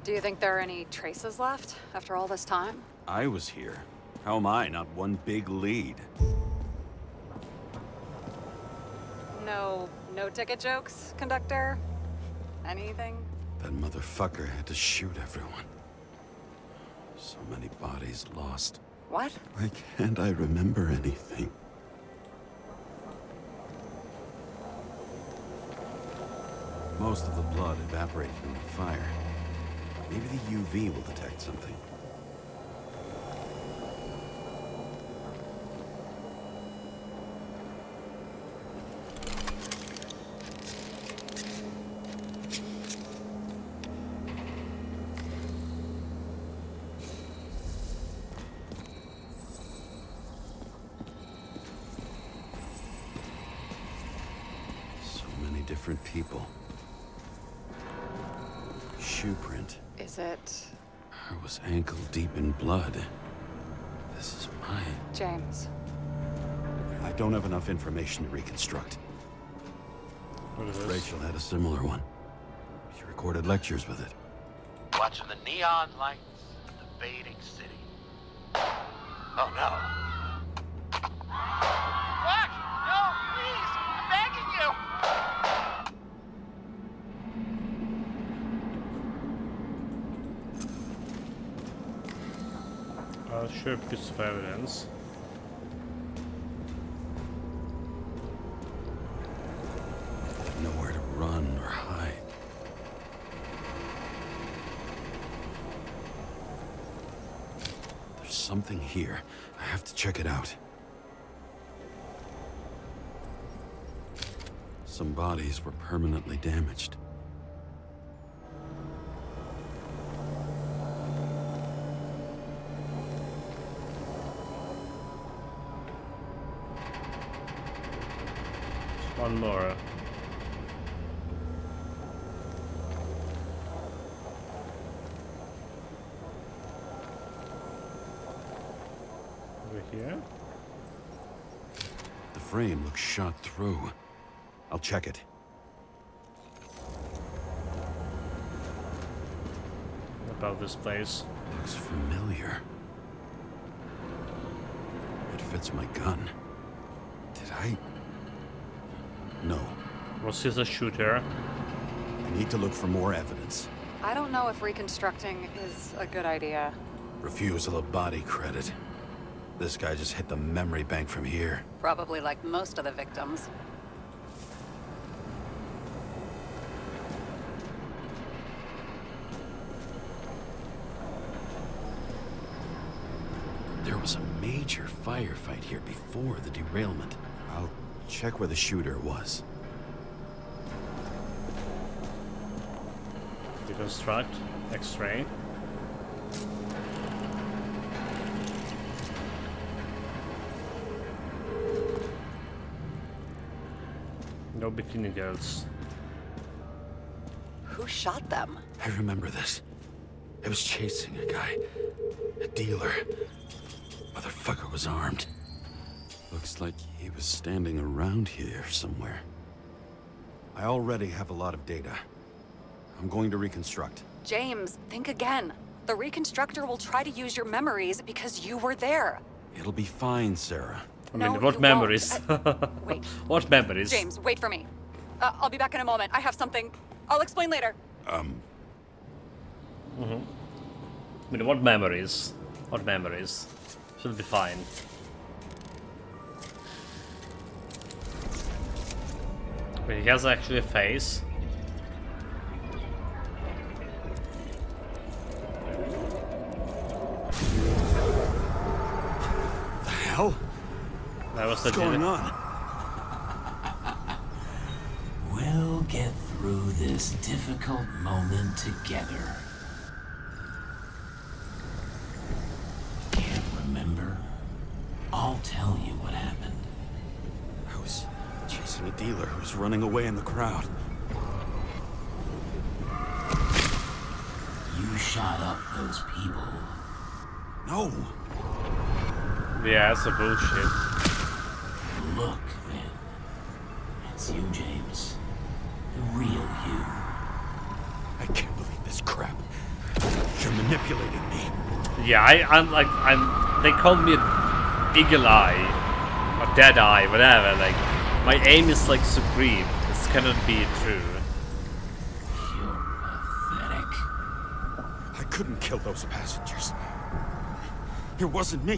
Do you think there are any traces left after all this time? I was here. How am I not one big lead? No ticket jokes, conductor? Anything? That motherfucker had to shoot everyone. So many bodies lost. What? Why can't I remember anything? Most of the blood evaporated in the fire. Maybe the UV will detect something. So many different people. Shoe print. Is it... I was ankle deep in blood. This is mine. James? I don't have enough information to reconstruct. What is this? Rachel had a similar one. She recorded lectures with it. Watching the neon lights of the fading city. Oh no. Fuck! No, please! I'm begging you! Sure piece of evidence. Nowhere to run or hide. There's something here. I have to check it out. Some bodies were permanently damaged. One more. Over here? The frame looks shot through. I'll check it. What about this place? Looks familiar. It fits my gun. Did I? No. Was this a shooter? I need to look for more evidence. I don't know if reconstructing is a good idea. Refusal of body credit. This guy just hit the memory bank from here. Probably like most of the victims. There was a major firefight here before the derailment. I'll check where the shooter was. Reconstruct. X-ray. No bikini girls. Who shot them? I remember this. It was chasing a guy. A dealer. Motherfucker was armed. Looks like he was standing around here somewhere. I already have a lot of data. I'm going to reconstruct. James, think again. The reconstructor will try to use your memories because you were there. It'll be fine, Sarah. I mean, No, what you memories? Wait. What memories? James, wait for me. I'll be back in a moment. I have something. I'll explain later. I mean, what memories? What memories? Should be fine. Wait, he has actually a face. The hell? That was the What's going on? We'll get through this difficult moment together. Can't remember? I'll tell you what happened. I was chasing a dealer who was running away in the crowd. You shot up those people. No. Yeah, that's a bullshit. Look, then. It's you, James. manipulating me. Yeah, they call me Eagle Eye, or Dead Eye, whatever, like, my aim is like supreme, this cannot be true. I couldn't kill those passengers. It wasn't me.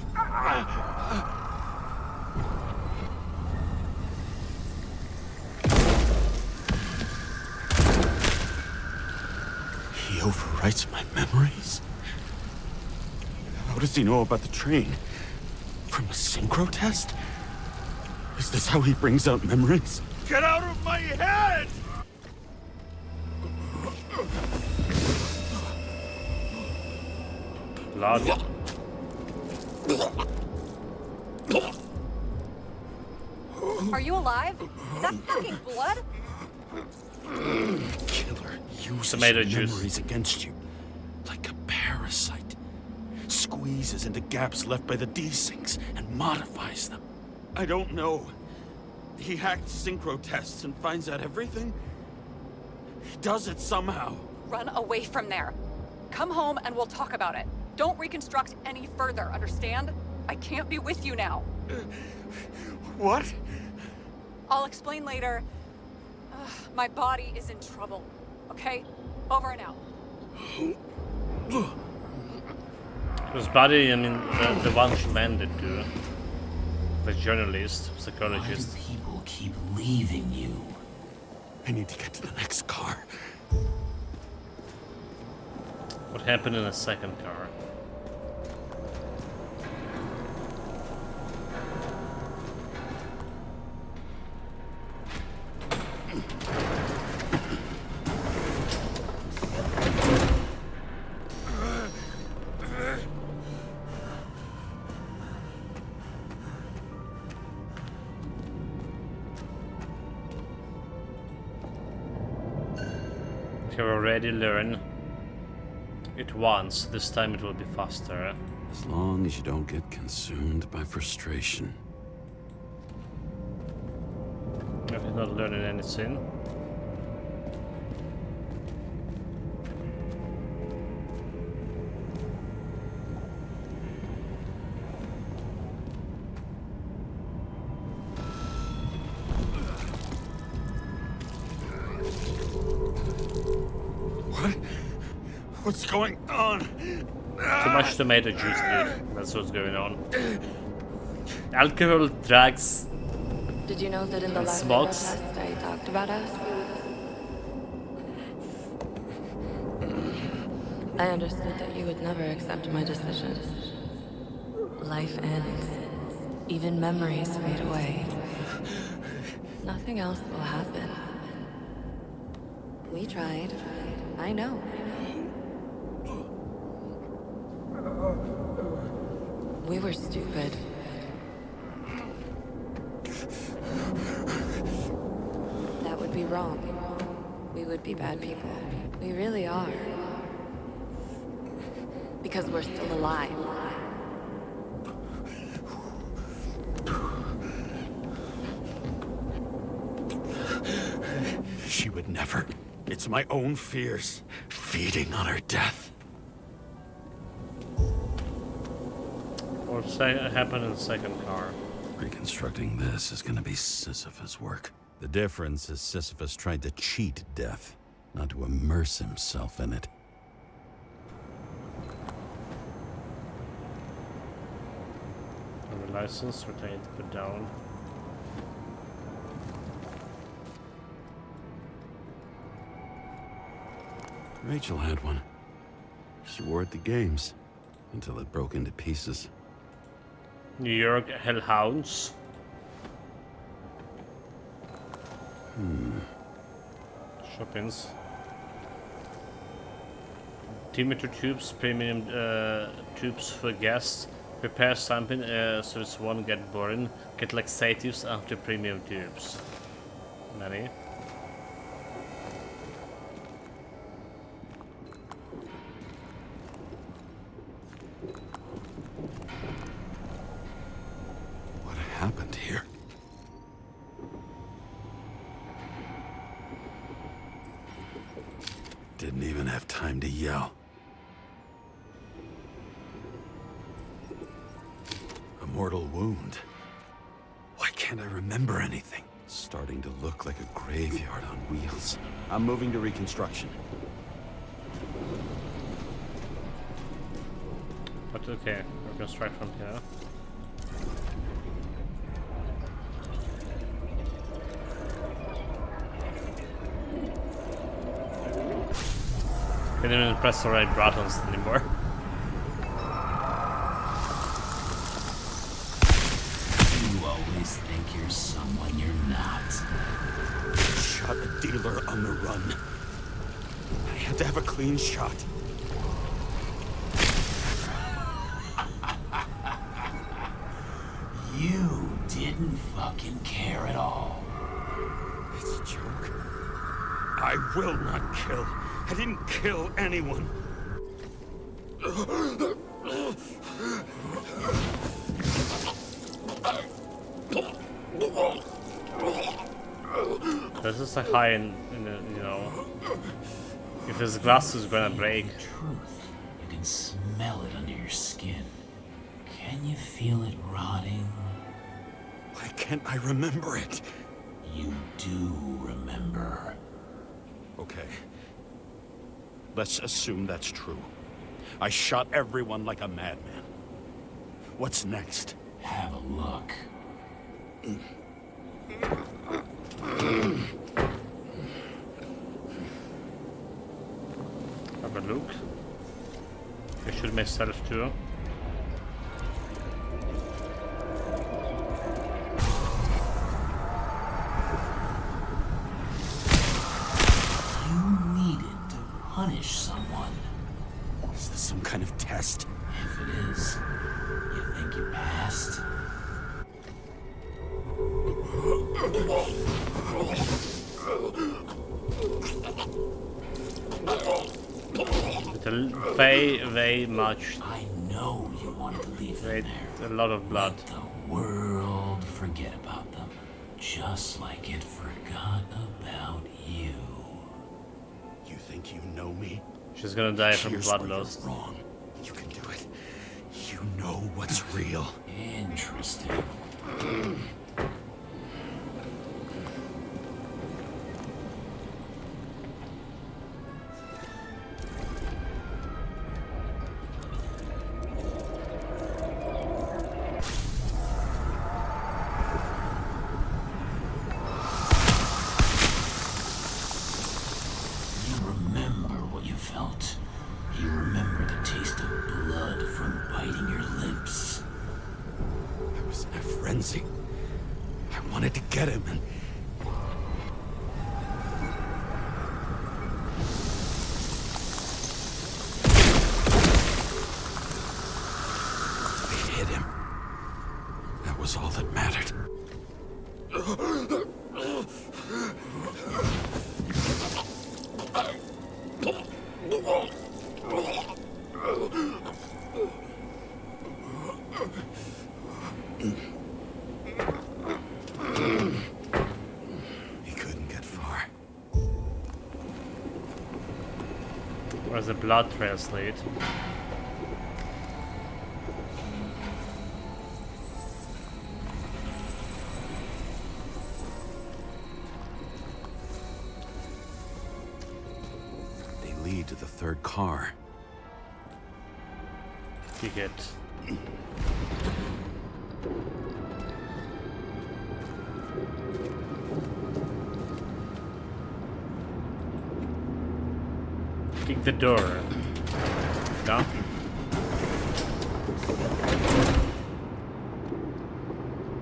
He overwrites my memories? How does he know about the train? From a synchro test? Is this how he brings out memories? Get out of my head! Blood. Are you alive? Is that fucking blood? Killer uses Tomato your juice. memories against you. Like a parasite. Squeezes into gaps left by the desyncs and modifies them. I don't know. He hacked synchro tests and finds out everything? He does it somehow. Run away from there. Come home and we'll talk about it. Don't reconstruct any further, understand? I can't be with you now. What? I'll explain later. My body is in trouble. Okay? Over and out. His body, I mean, the one she landed to. The journalist, psychologist. Why do people keep leaving you? I need to get to the next car. What happened in the second car? You already learned it once, this time it will be faster. As long as you don't get consumed by frustration. If you're not learning anything. What's going on? Too much tomato juice, dude. That's what's going on. Alcohol, drugs. Did you know that in the last smokes. test I talked about us? I understood that you would never accept my decisions. Life ends. Even memories fade away. Nothing else will happen. We tried. I know. We were stupid. That would be wrong. We would be bad people. We really are. Because we're still alive. She would never. It's my own fears, feeding on her death. What happened in the second car? Reconstructing this is gonna be Sisyphus work. The difference is Sisyphus tried to cheat death, not to immerse himself in it. The license, which I need to put down. Rachel had one. She wore it to games, until it broke into pieces. New York Hellhounds. Shoppings. Diameter tubes, premium tubes for guests. Prepare something so it won't get boring. Get laxatives after premium tubes. Nani? What happened here? Didn't even have time to yell. mortal wound. Why can't I remember anything? Starting to look like a graveyard on wheels. I'm moving to reconstruction. But okay, reconstruct from here. Can't even press the right buttons anymore. You always think you're someone you're not. Shot a dealer on the run. I had to have a clean shot. You didn't fucking care at all. It's a joke. I will not kill. I didn't kill anyone. This is a high in the, you know, if his glass is gonna break. Truth, you can smell it under your skin. Can you feel it rotting? Why can't I remember it? You do remember. Okay. Let's assume that's true. I shot everyone like a madman. What's next? Have a look. Have a look. I shoot myself too. You needed to punish someone. Is this some kind of test? If it is, you think you passed? Very much. I know you wanted to leave them there. A lot of blood. Let the world forget about them, just like it forgot about you. You think you know me? She's gonna die from Here's blood where you're loss. wrong. You can do it. You know what's real. Interesting. I wanted to get him and... I hit him. That was all that mattered. He couldn't get far. Where's the blood trails lead? They lead to the third car. Kick it. Kick the door. No?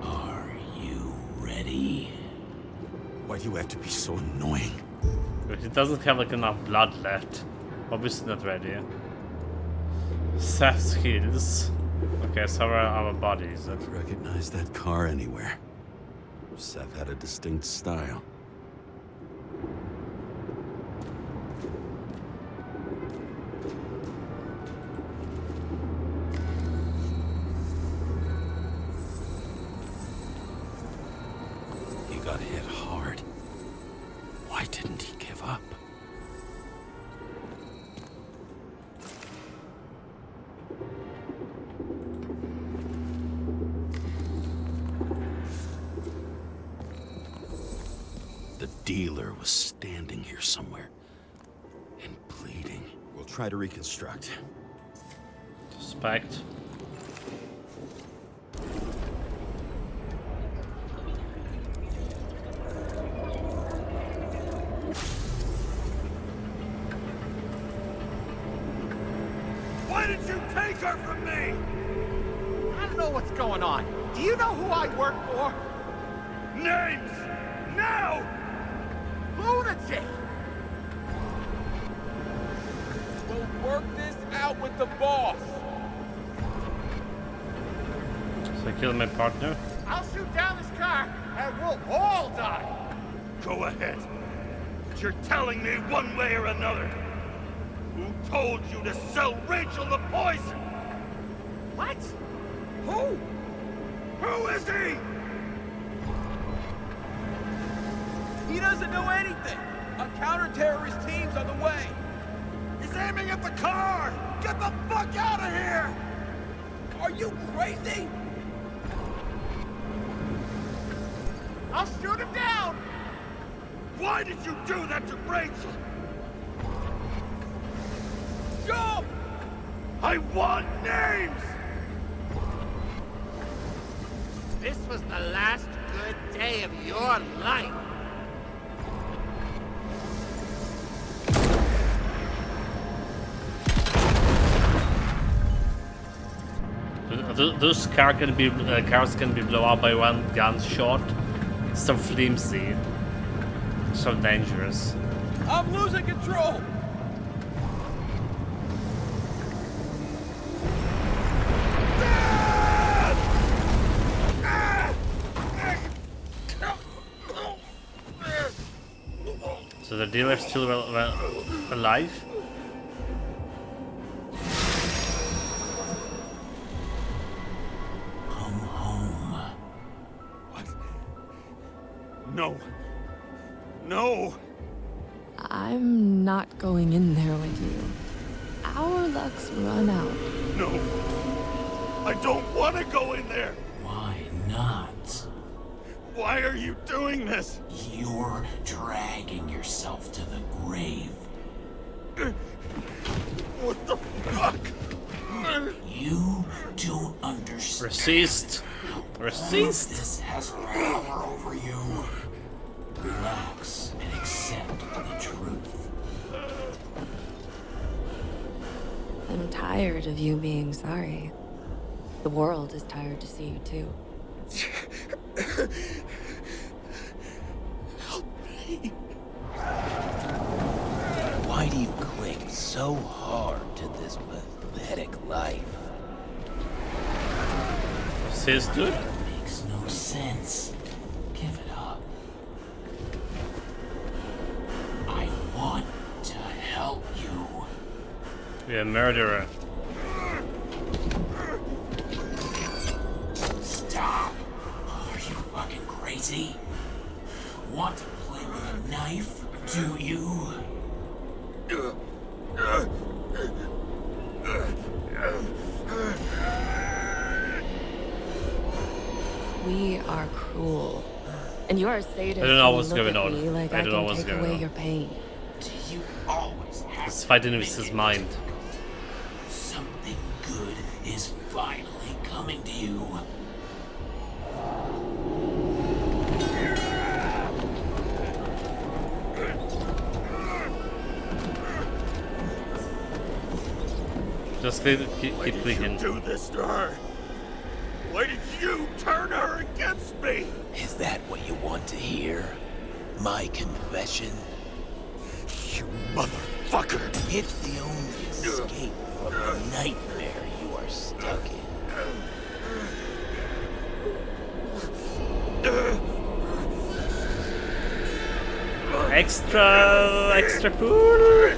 Are you ready? Why do you have to be so annoying? Because it doesn't have like enough blood left. Obviously not ready. Seth's heals. Okay, so are our bodies. I'd recognize that car anywhere. Seth had a distinct style. He got hit hard. Why didn't he give up? was standing here somewhere and bleeding. We'll try to reconstruct. Suspect. Why did you take her from me? I don't know what's going on. Do you know who I work for? Names! Now! Lunatic! We'll work this out with the boss. So I killed my partner. I'll shoot down this car and we'll all die. Go ahead. But you're telling me one way or another. Who told you to sell Rachel the poison? What? Who? Who is he? He doesn't know anything. A counter-terrorist team's on the way. He's aiming at the car! Get the fuck out of here! Are you crazy? I'll shoot him down! Why did you do that to Rachel? Jump! I want names! This was the last good day of your life. Those cars can be blown up by one gunshot. So flimsy, so dangerous. I'm losing control. So the dealer's still alive? No. No! I'm not going in there with you. Our luck's run out. No! I don't want to go in there! Why not? Why are you doing this? You're dragging yourself to the grave. What the fuck? You don't understand. Resist. Resist. This has power over you. Relax and accept the truth. I'm tired of you being sorry. The world is tired to see you too. Help me. Why do you cling so hard to this pathetic life? Sister? It makes no sense. Give it up. I want to help you. You're a murderer. Stop! Are you fucking crazy? Want to play with a knife, do you? We are cruel. And you're a sadist. I don't know when what's you look going at on. me like I don't know can what's take going away on. your pain. Do you always have He's fighting with his mind. something good is finally coming to you? Just keep Why clicking. did you do this to her? Why did you turn her against me? Is that what you want to hear? My confession? You motherfucker! It's the only escape from the nightmare you are stuck in. Extra pool.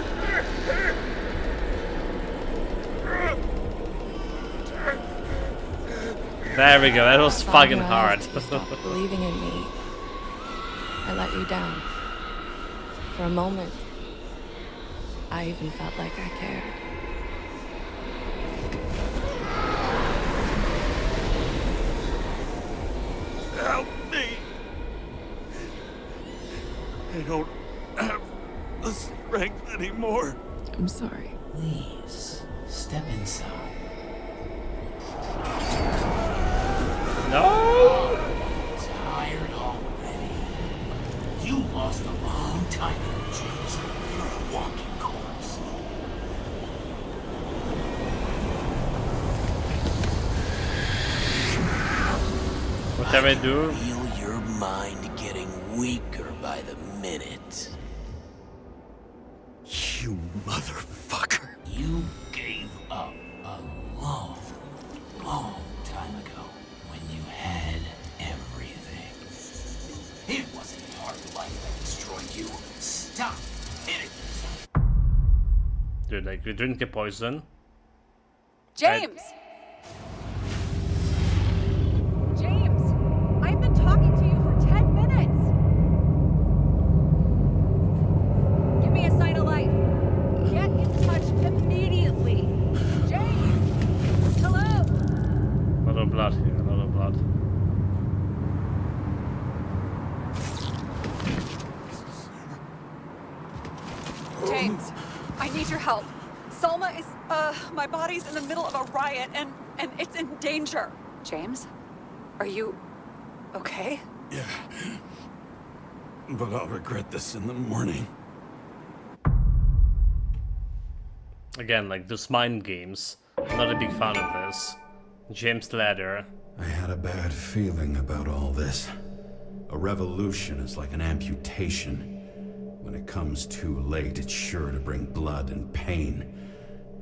There we go. That was fucking hard. You stopped believing in me. I let you down. For a moment, I even felt like I cared. Help me! I don't strength anymore. I'm sorry. Please, step inside. No! Tired already? You lost a long time ago, James. You're a walking corpse. Whatever I do. Feel your mind getting weaker by the minute. You motherfucker. You gave up a long, long time ago when you had everything. It wasn't hard life that destroyed you. Stop hitting yourself. Dude, like, you drink the poison. James! James! I've been talking to you for 10 minutes! Give me a sign of life. Get in touch immediately. James! Hello? A lot of blood here, a lot of blood. James, I need your help. Salma is, my body's in the middle of a riot and it's in danger. James? Are you okay? Yeah. But I'll regret this in the morning. Again, like, those mind games. I'm not a big fan of this. James Ladder. I had a bad feeling about all this. A revolution is like an amputation. When it comes too late, it's sure to bring blood and pain,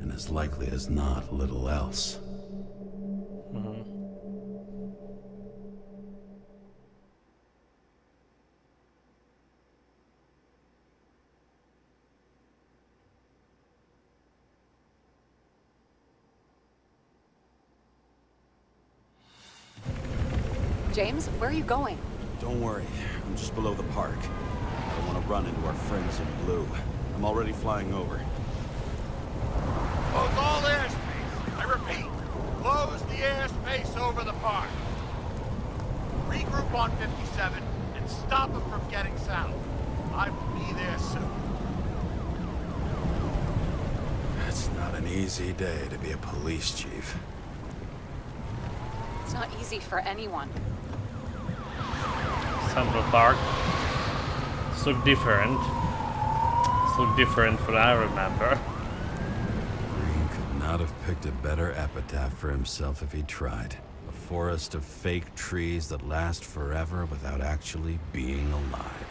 and as likely as not, little else. James, where are you going? Don't worry, I'm just below the park. I don't want to run into our friends in blue. I'm already flying over. Close all airspace. I repeat, close the airspace over the park. Regroup on 57 and stop them from getting south. I will be there soon. It's not an easy day to be a police chief. It's not easy for anyone. Central Park. So different. So different from what I remember. Green could not have picked a better epitaph for himself if he tried. A forest of fake trees that last forever without actually being alive.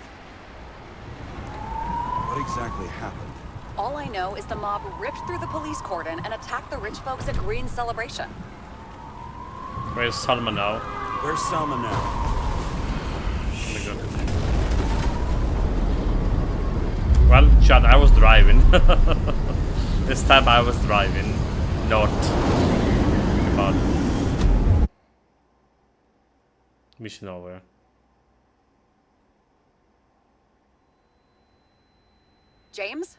What exactly happened? All I know is the mob ripped through the police cordon and attacked the rich folks at Green's celebration. Where's Salma now? Where's Salma now? Well, Chad, I was driving. This time I was driving, not. But mission over. James?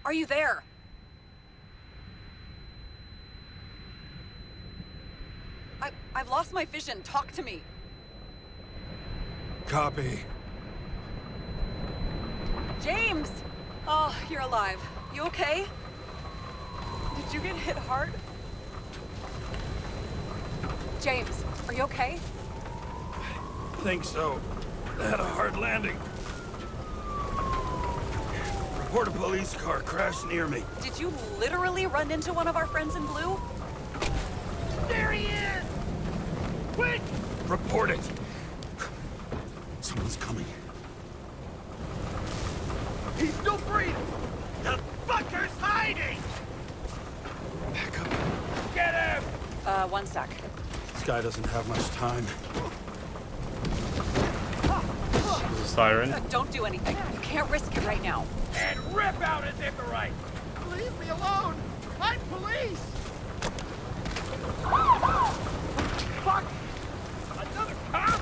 Are you there? I've lost my vision. Talk to me. Copy. James! Oh, you're alive. You okay? Did you get hit hard? James, are you okay? Think so. I had a hard landing. Report a police car crashed near me. Did you literally run into one of our friends in blue? There he is! Quick! Report it. Someone's coming. He's still breathing! The fucker's hiding! Back up. Get him! One sec. This guy doesn't have much time. There's a siren. Don't do anything. You can't risk it right now. And rip out his Icarite! Leave me alone! I'm police! Fuck! Another cop?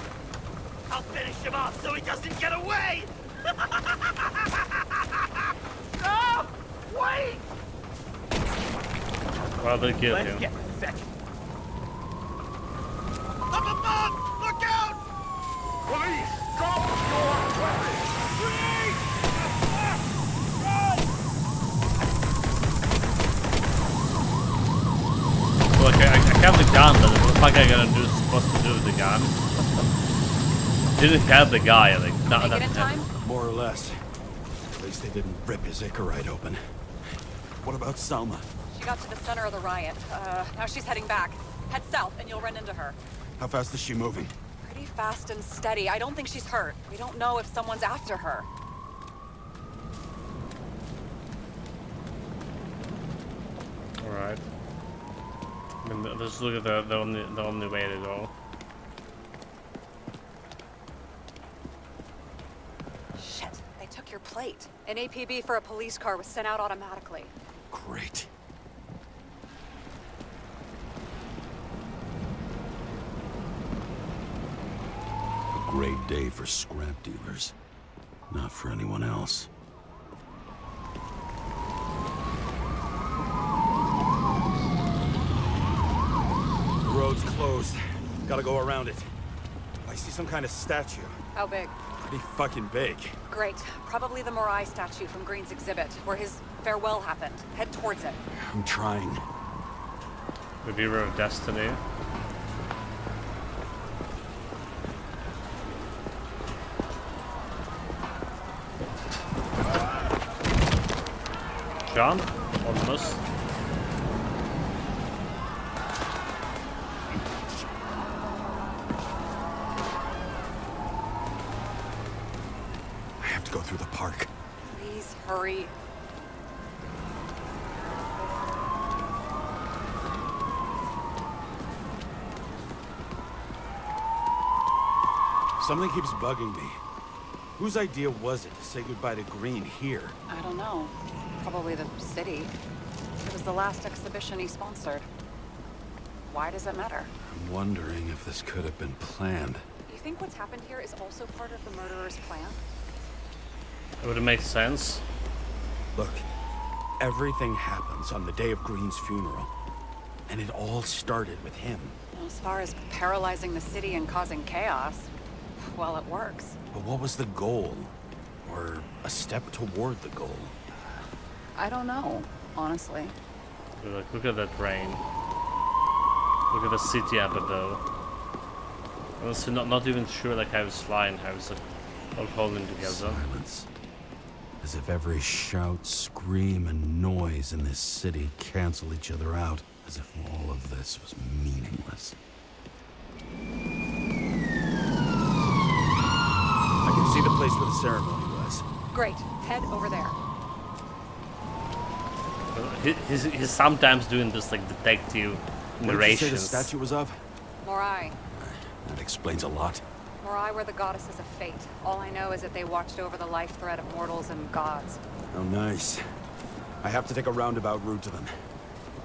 I'll finish him off so he doesn't get away! No! Wait! Well, they killed him. Let's get second. Up above! Look out! Police, drop your weapons! have the gun, but what the fuck am I gonna do? Supposed to do with the gun? Didn't have the guy, like. Make it in time? More or less. At least they didn't rip his Icarite open. What about Salma? She got to the center of the riot. Now she's heading back. Head south and you'll run into her. How fast is she moving? Pretty fast and steady. I don't think she's hurt. We don't know if someone's after her. Alright. I mean, let's look at the only way to go. Shit, they took your plate. An APB for a police car was sent out automatically. Great. A great day for scrap dealers. Not for anyone else. The road's closed. Gotta go around it. I see some kind of statue. How big? Pretty fucking big. Great. Probably the Morai statue from Green's exhibit, where his farewell happened. Head towards it. I'm trying. The Bureau of Destiny. John? Almost. I have to go through the park. Please hurry. Something keeps bugging me. Whose idea was it to say goodbye to Green here? I don't know. Probably the city. It was the last exhibition he sponsored. Why does it matter? I'm wondering if this could have been planned. You think what's happened here is also part of the murderer's plan? It would make sense. Look, everything happens on the day of Green's funeral. And it all started with him. Well, as far as paralyzing the city and causing chaos, well, it works. But what was the goal? Or a step toward the goal? I don't know, honestly. Like, look at that rain. Look at the city up above. Honestly, not even sure like how it's flying, how it's like all holding together. Silence. As if every shout, scream, and noise in this city cancel each other out. As if all of this was meaningless. I can see the place where the ceremony was. Great. Head over there. He's sometimes doing this like detective What narrations. did you say the statue was of? Morai. That explains a lot. Morai were the goddesses of fate. All I know is that they watched over the life thread of mortals and gods. Oh, nice. I have to take a roundabout route to them.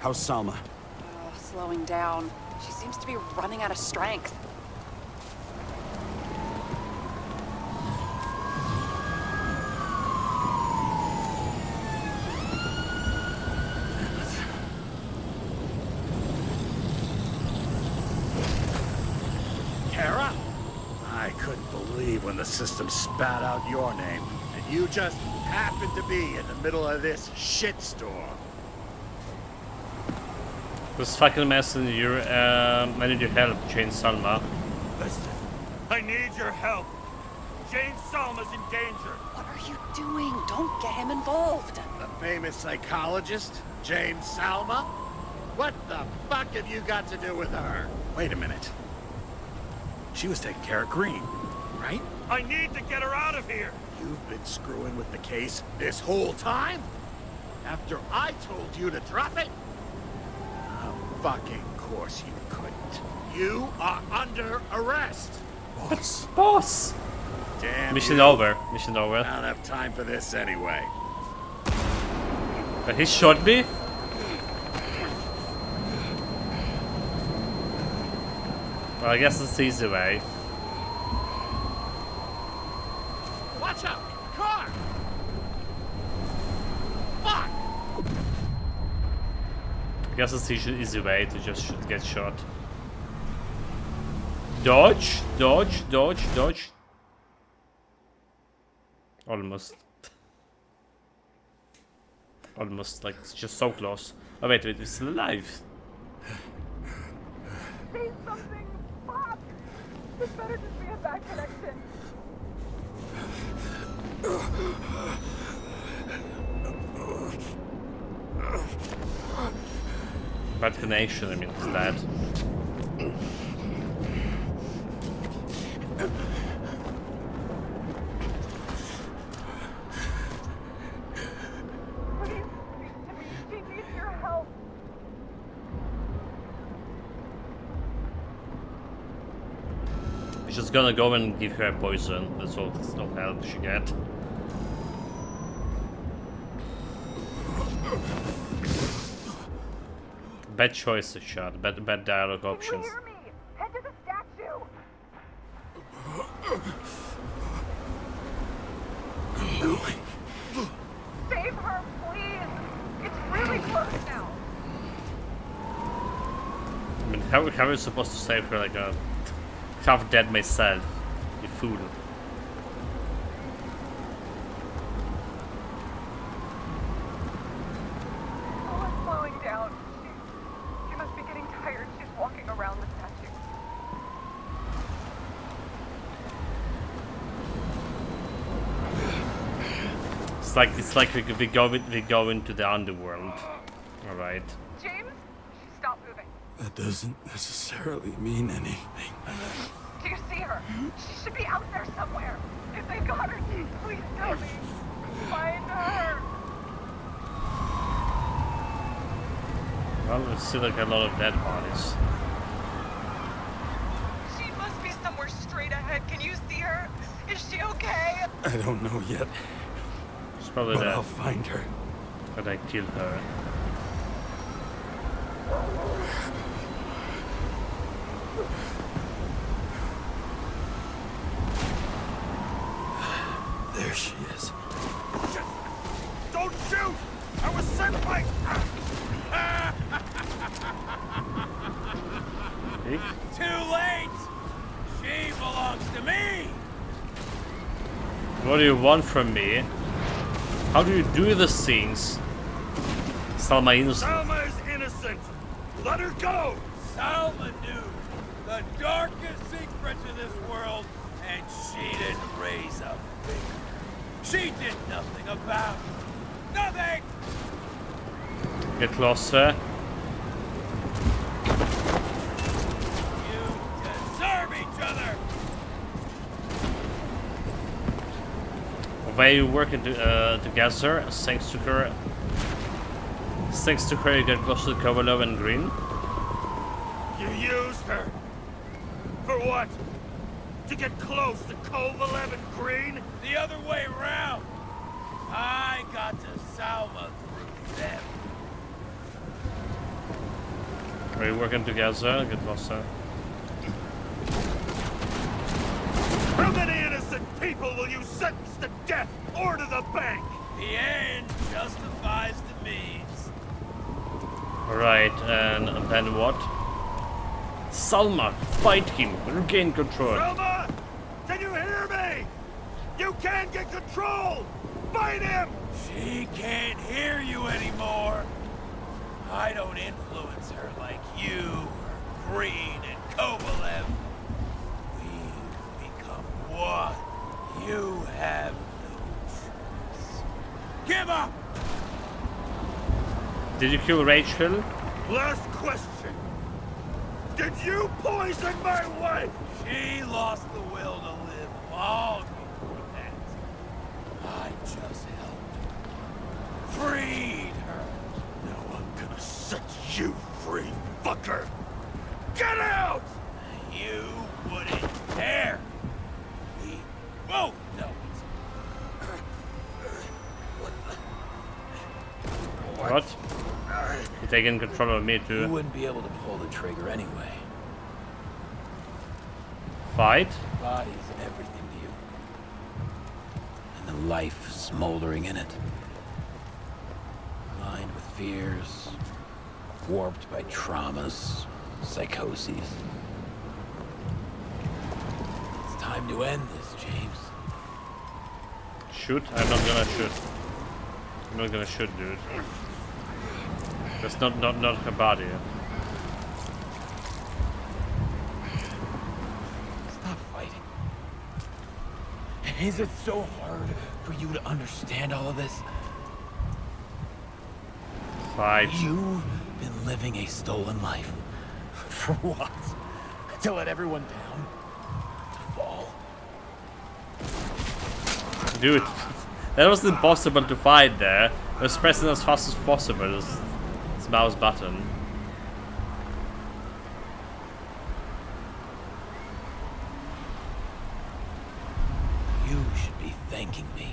How's Salma? Slowing down. She seems to be running out of strength. Kara? I couldn't believe when the system spat out your name, and you just happened to be in the middle of this shitstorm. This fucking messenger, I need your help, Jane Salma. Listen, I need your help. Jane Salma's in danger. What are you doing? Don't get him involved. The famous psychologist, Jane Salma? What the fuck have you got to do with her? Wait a minute. She was taking care of Green, right? I need to get her out of here. You've been screwing with the case this whole time? After I told you to drop it? Of fucking course you couldn't. You are under arrest. Boss. Boss! Damn Mission you. over. Mission over. I don't have time for this anyway. But he shot me? Well, I guess it's the easy way. Watch out! Car! Fuck! I guess it's the easy way to just get shot. Dodge, dodge, dodge, dodge. Almost. Almost, like, it's just so close. Oh wait, it's still alive. This better just be a bad connection. Bad connection, I mean, it's that. Just gonna go and give her a poison. That's all help she get. Bad choices, shot. Bad dialogue options. Hear me? Head to the statue. I'm going. Save her, please. It's really close now. I mean, how are you supposed to save her like a half dead myself? You fool. Someone's slowing down. She must be getting tired. She's walking around the statue. It's like we go into the underworld. All right. James, stop moving. That doesn't necessarily mean anything. Do you see her? She should be out there somewhere. If they got her, please tell me. Find her. Well, we see like a lot of dead bodies. She must be somewhere straight ahead. Can you see her? Is she okay? I don't know yet. She's probably But dead. I'll find her. But I killed her. There she is. Shit! Don't shoot! I was sent by... Too late! She belongs to me! What do you want from me? How do you do these things? Salma innocent. Salma is innocent! Let her go! Salma knew the darkest secrets of this world, and she didn't raise a finger. She did nothing about it. Nothing! Get closer. You deserve each other! Why are you working together? Thanks to her. Thanks to her, you get close to Kovalov and Green. You used her! For what? To get close to Kovalev and Green? The other way around! I got to Salma through them. Are you working together? Get closer. How many innocent people will you sentence to death or to the bank? The end justifies the means. Alright, and then what? Salma, fight him, regain control. Salma! Can you hear me? You can't get control! Fight him! She can't hear you anymore. I don't influence her like you, or Green and Kovalev. We've become one. You have no choice. Give up! Did you kill Rachel? Last question. Did you poison my wife? She lost the will to live long before that. I just helped her. Freed her. Now I'm gonna set you free, fucker! Get out! You wouldn't dare. We both know it. What? You're taking control of me You too. wouldn't be able to pull the trigger anyway. Fight? Body's everything to you. And the life smoldering in it. Lined with fears, warped by traumas, psychoses. It's time to end this, James. Shoot? I'm not gonna shoot. I'm not gonna shoot, dude. That's not her body. Stop Is it so hard for you to understand all of this? Fight. You've been living a stolen life. For what? To let everyone down? To fall? Dude, that was impossible to fight there. I was pressing as fast as possible. This mouse button. You should be thanking me.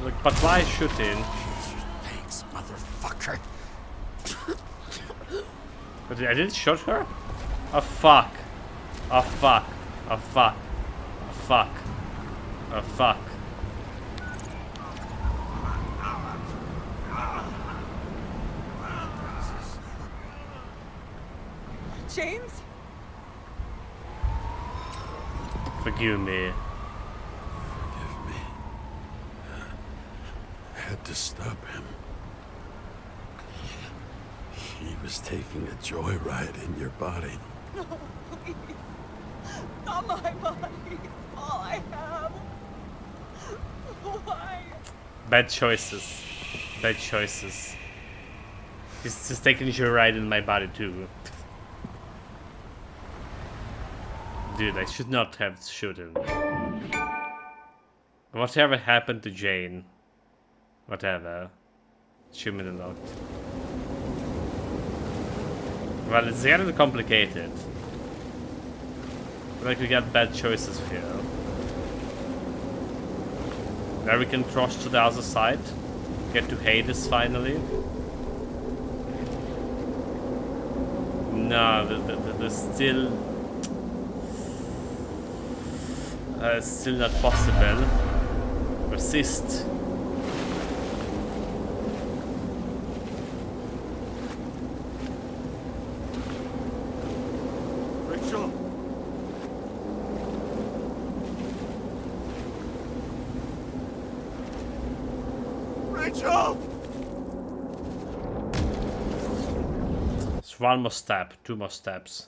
Like, but why shooting? Thanks, motherfucker. But I didn't shoot her? Oh fuck. Oh fuck. Oh fuck. Oh fuck. Oh fuck. James? Forgive me. Forgive me. I had to stop him. He was taking a joyride in your body. No, please. Not my body. All I have. Why? Bad choices. Bad choices. He's just taking your ride in my body too. Dude, I should not have shot him. Whatever happened to Jane? Whatever. Shoot me the note. Well, it's getting complicated. Like we got bad choices here. Now we can cross to the other side. Get to Hades finally. No, there's still... still not possible. Resist. Rachel! Rachel! It's one more step, two more steps.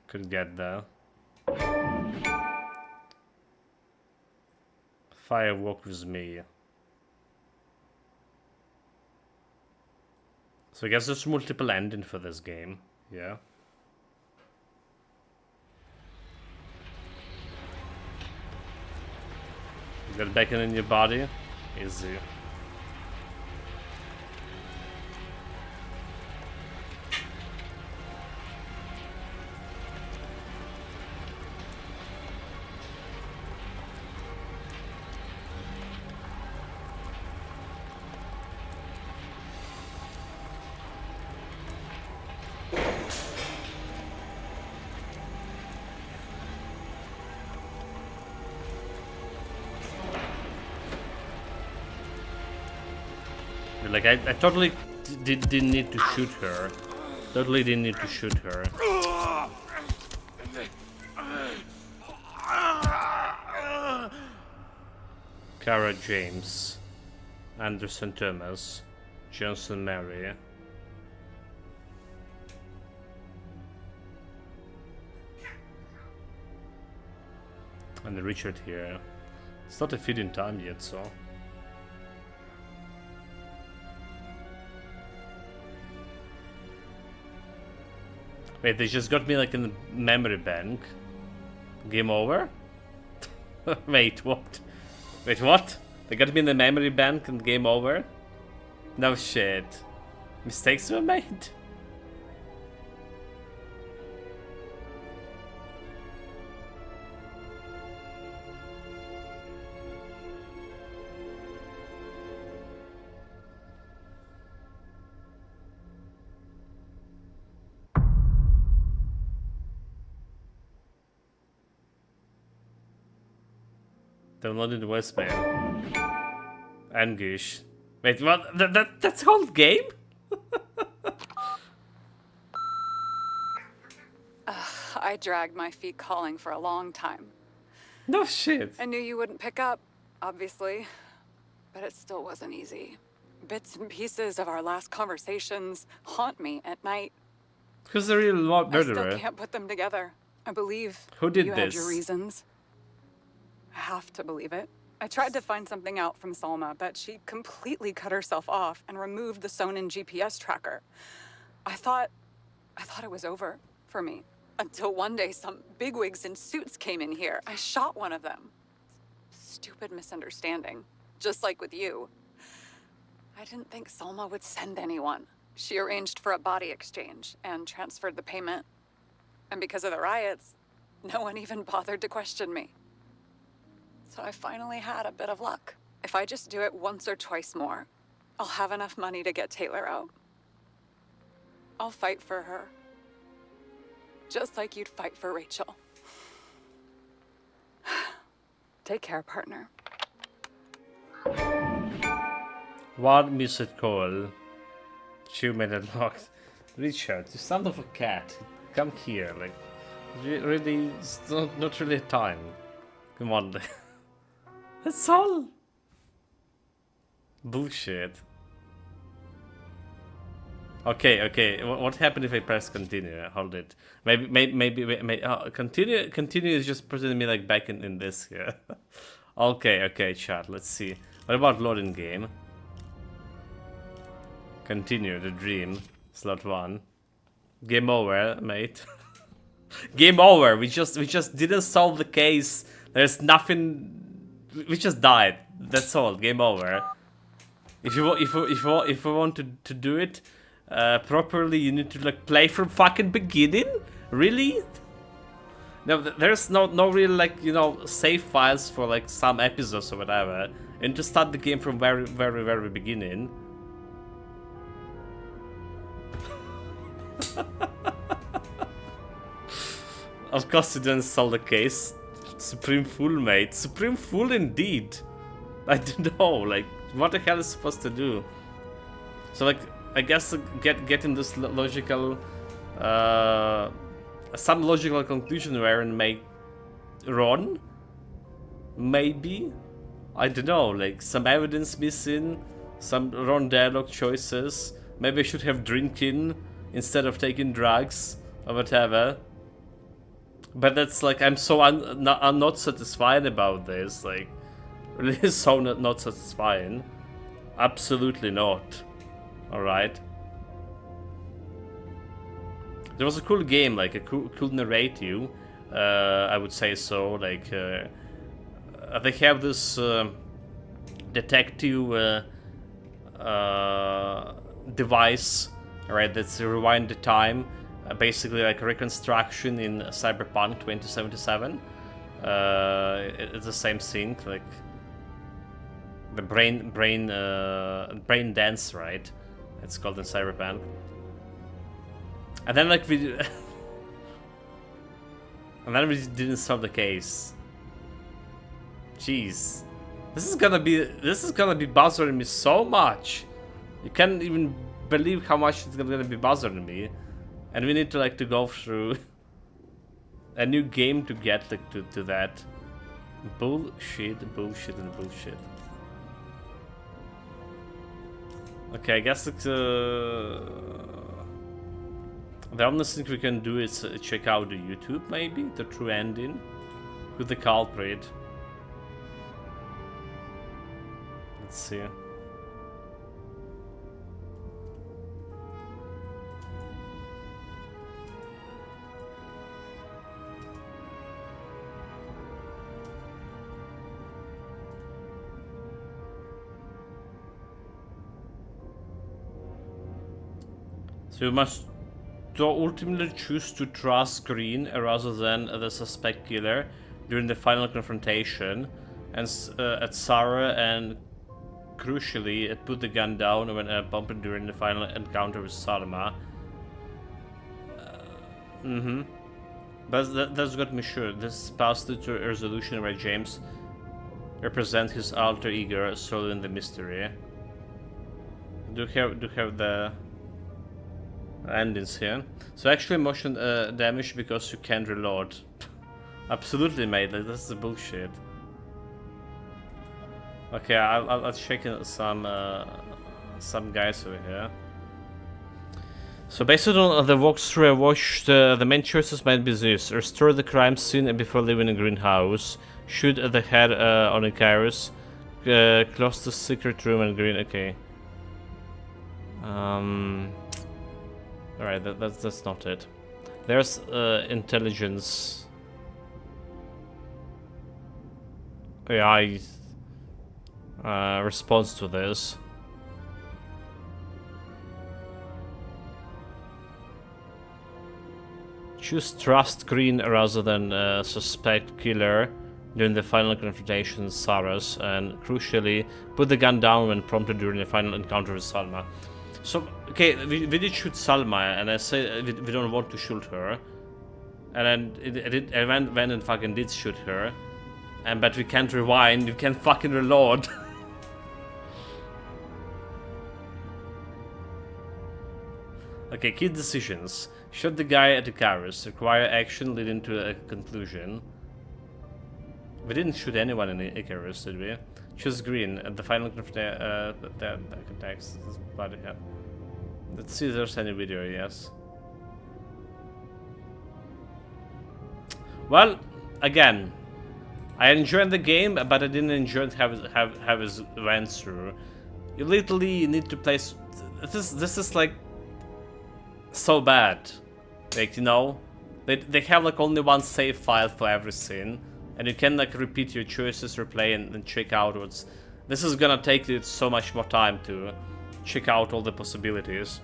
Could get there. Fire walk with me. So I guess there's multiple endings for this game. Yeah. You got bacon in your body? Easy. Like, I totally didn't need to shoot her. Totally didn't need to shoot her. Kara James. Anderson Thomas. Johnson Mary. And Richard here. It's not a feeding time yet, so... Wait, they just got me like in the memory bank. Game over? Wait, what? Wait, what? They got me in the memory bank and game over? No shit. Mistakes were made? Downloaded the voicemail. Anguish. Wait, what? That's called game? I dragged my feet calling for a long time. No shit. I knew you wouldn't pick up, obviously, but it still wasn't easy. Bits and pieces of our last conversations haunt me at night. Who's the real murderer? I still can't put them together. I believe Who did you this? had your reasons. I have to believe it. I tried to find something out from Salma, but she completely cut herself off and removed the Sonin GPS tracker. I thought it was over for me. Until one day some bigwigs in suits came in here. I shot one of them. Stupid misunderstanding. Just like with you. I didn't think Salma would send anyone. She arranged for a body exchange and transferred the payment. And because of the riots, no one even bothered to question me. So I finally had a bit of luck. If I just do it once or twice more, I'll have enough money to get Taylor out. I'll fight for her. Just like you'd fight for Rachel. Take care, partner. One missed call. 2 minutes locked. Richard, you son of a cat. Come here, like, really, it's not really time. Come on. That's all. Bullshit. Okay. What happened if I press continue? Hold it. Maybe continue is just putting me like back in this here. Okay, chat. Let's see. What about loading game? Continue the dream. Slot 1. Game over, mate. Game over. We just didn't solve the case. There's nothing. We just died. That's all. Game over. If you want to do it properly, you need to like play from fucking beginning. Really? No, there's no real like, you know, save files for like some episodes or whatever. And to start the game from very beginning. Of course, you didn't solve the case. Supreme Fool, mate. Supreme Fool indeed. I don't know, like, what the hell is supposed to do? So, like, I guess getting this logical, some logical conclusion where and make Ron, maybe, I don't know, like some evidence missing, some Ron dialogue choices. Maybe I should have drinking instead of taking drugs or whatever. But that's like, I'm so I'm not satisfied about this, like, really so not satisfying. Absolutely not. Alright. There was a cool game, like a cool narrative, I would say so, like, they have this detective device, right, that's rewind the time, basically like reconstruction in Cyberpunk 2077. It's the same thing, like the brain dance, right? It's called in Cyberpunk. And then like we didn't solve the case. Jeez. This is gonna be bothering me so much. You can't even believe how much it's gonna be bothering me. And we need to like to go through a new game to get like, to that. Bullshit. Okay, I guess it's, the only thing we can do is check out the YouTube, maybe? The true ending? Who's the culprit? Let's see. So you must ultimately choose to trust Green rather than the suspect killer during the final confrontation, and at Sarah, and crucially, it put the gun down when bumping during the final encounter with Salma. But that's got me sure. This passed to a resolution where James represents his alter ego solely in the mystery. Do have the endings here. So actually motion damage because you can't reload. Absolutely, mate. Like, this is bullshit. Okay, I'll check in some guys over here. So based on the walkthrough I watched, the main choices might be this: restore the crime scene before leaving the greenhouse, shoot at the head on Icarus, close the secret room and green. Okay. Alright, that's not it. There's intelligence. AI response to this. Choose trust green rather than suspect killer during the final confrontation with Saras, and crucially, put the gun down when prompted during the final encounter with Salma. So, okay, we did shoot Salma, and I say we don't want to shoot her, and then I went and fucking did shoot her, but we can't rewind, we can't fucking reload. Okay, key decisions. Shoot the guy at Icarus. Require action leading to a conclusion. We didn't shoot anyone in Icarus, did we? Choose green at the final attacks. Bloody hell. Let's see if there's any video, yes. Well, again, I enjoyed the game, but I didn't enjoy how it went through. You literally need to play. This is like so bad. Like, you know, they have like only one save file for every scene, and you can like repeat your choices, replay, and check outwards. This is gonna take you so much more time to check out all the possibilities.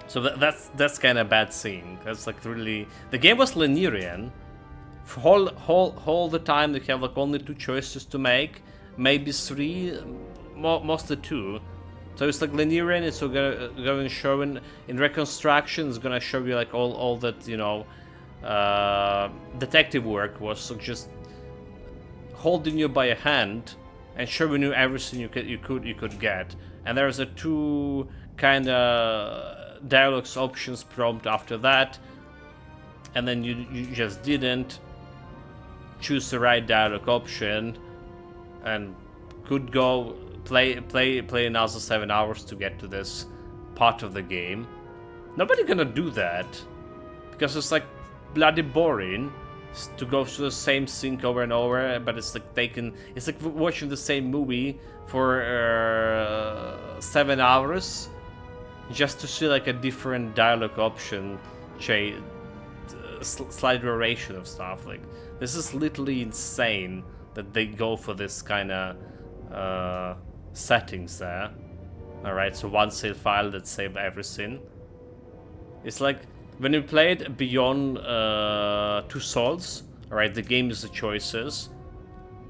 So that's kind of bad scene. That's like really, the game was linearian. For whole the time they have like only 2 choices to make, maybe 3, mostly 2. So it's like linear, it's going to show in reconstruction, it's gonna show you like all that, you know, detective work was, so just holding you by a hand and showing you everything you could get. And there's a 2 kind of dialogues options prompt after that, and then you just didn't choose the right dialogue option and could go play another 7 hours to get to this part of the game. Nobody gonna do that because it's like bloody boring to go through the same thing over and over, but it's like it's like watching the same movie for 7 hours just to see like a different dialogue option, slight variation of stuff. Like, this is literally insane that they go for this kind of settings there. Alright, so one save file that saved everything. It's like when you played Beyond Two Souls, alright, the game is the choices.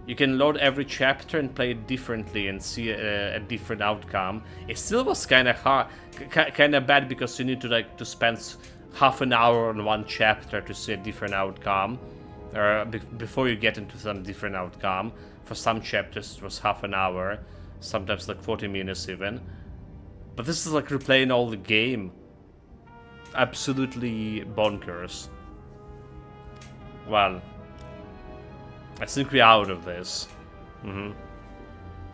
You can load every chapter and play it differently and see a different outcome. It still was kind of hard, kind of bad, because you need to spend half an hour on one chapter to see a different outcome, before you get into some different outcome. For some chapters it was half an hour, sometimes like 40 minutes even. But this is like replaying all the game. Absolutely bonkers. Well, I think we're out of this. I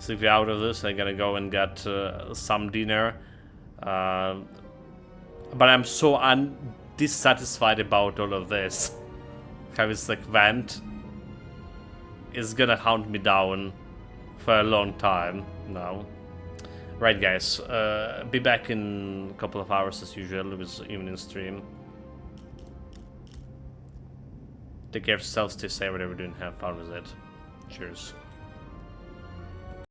think we're out of this. I'm gonna go and get some dinner. But I'm so dissatisfied about all of this. How it's like went. It's gonna hunt me down for a long time now. Right, guys, be back in a couple of hours as usual with evening stream. Take care of yourselves, stay safe, whatever you're doing, have fun with it. Cheers.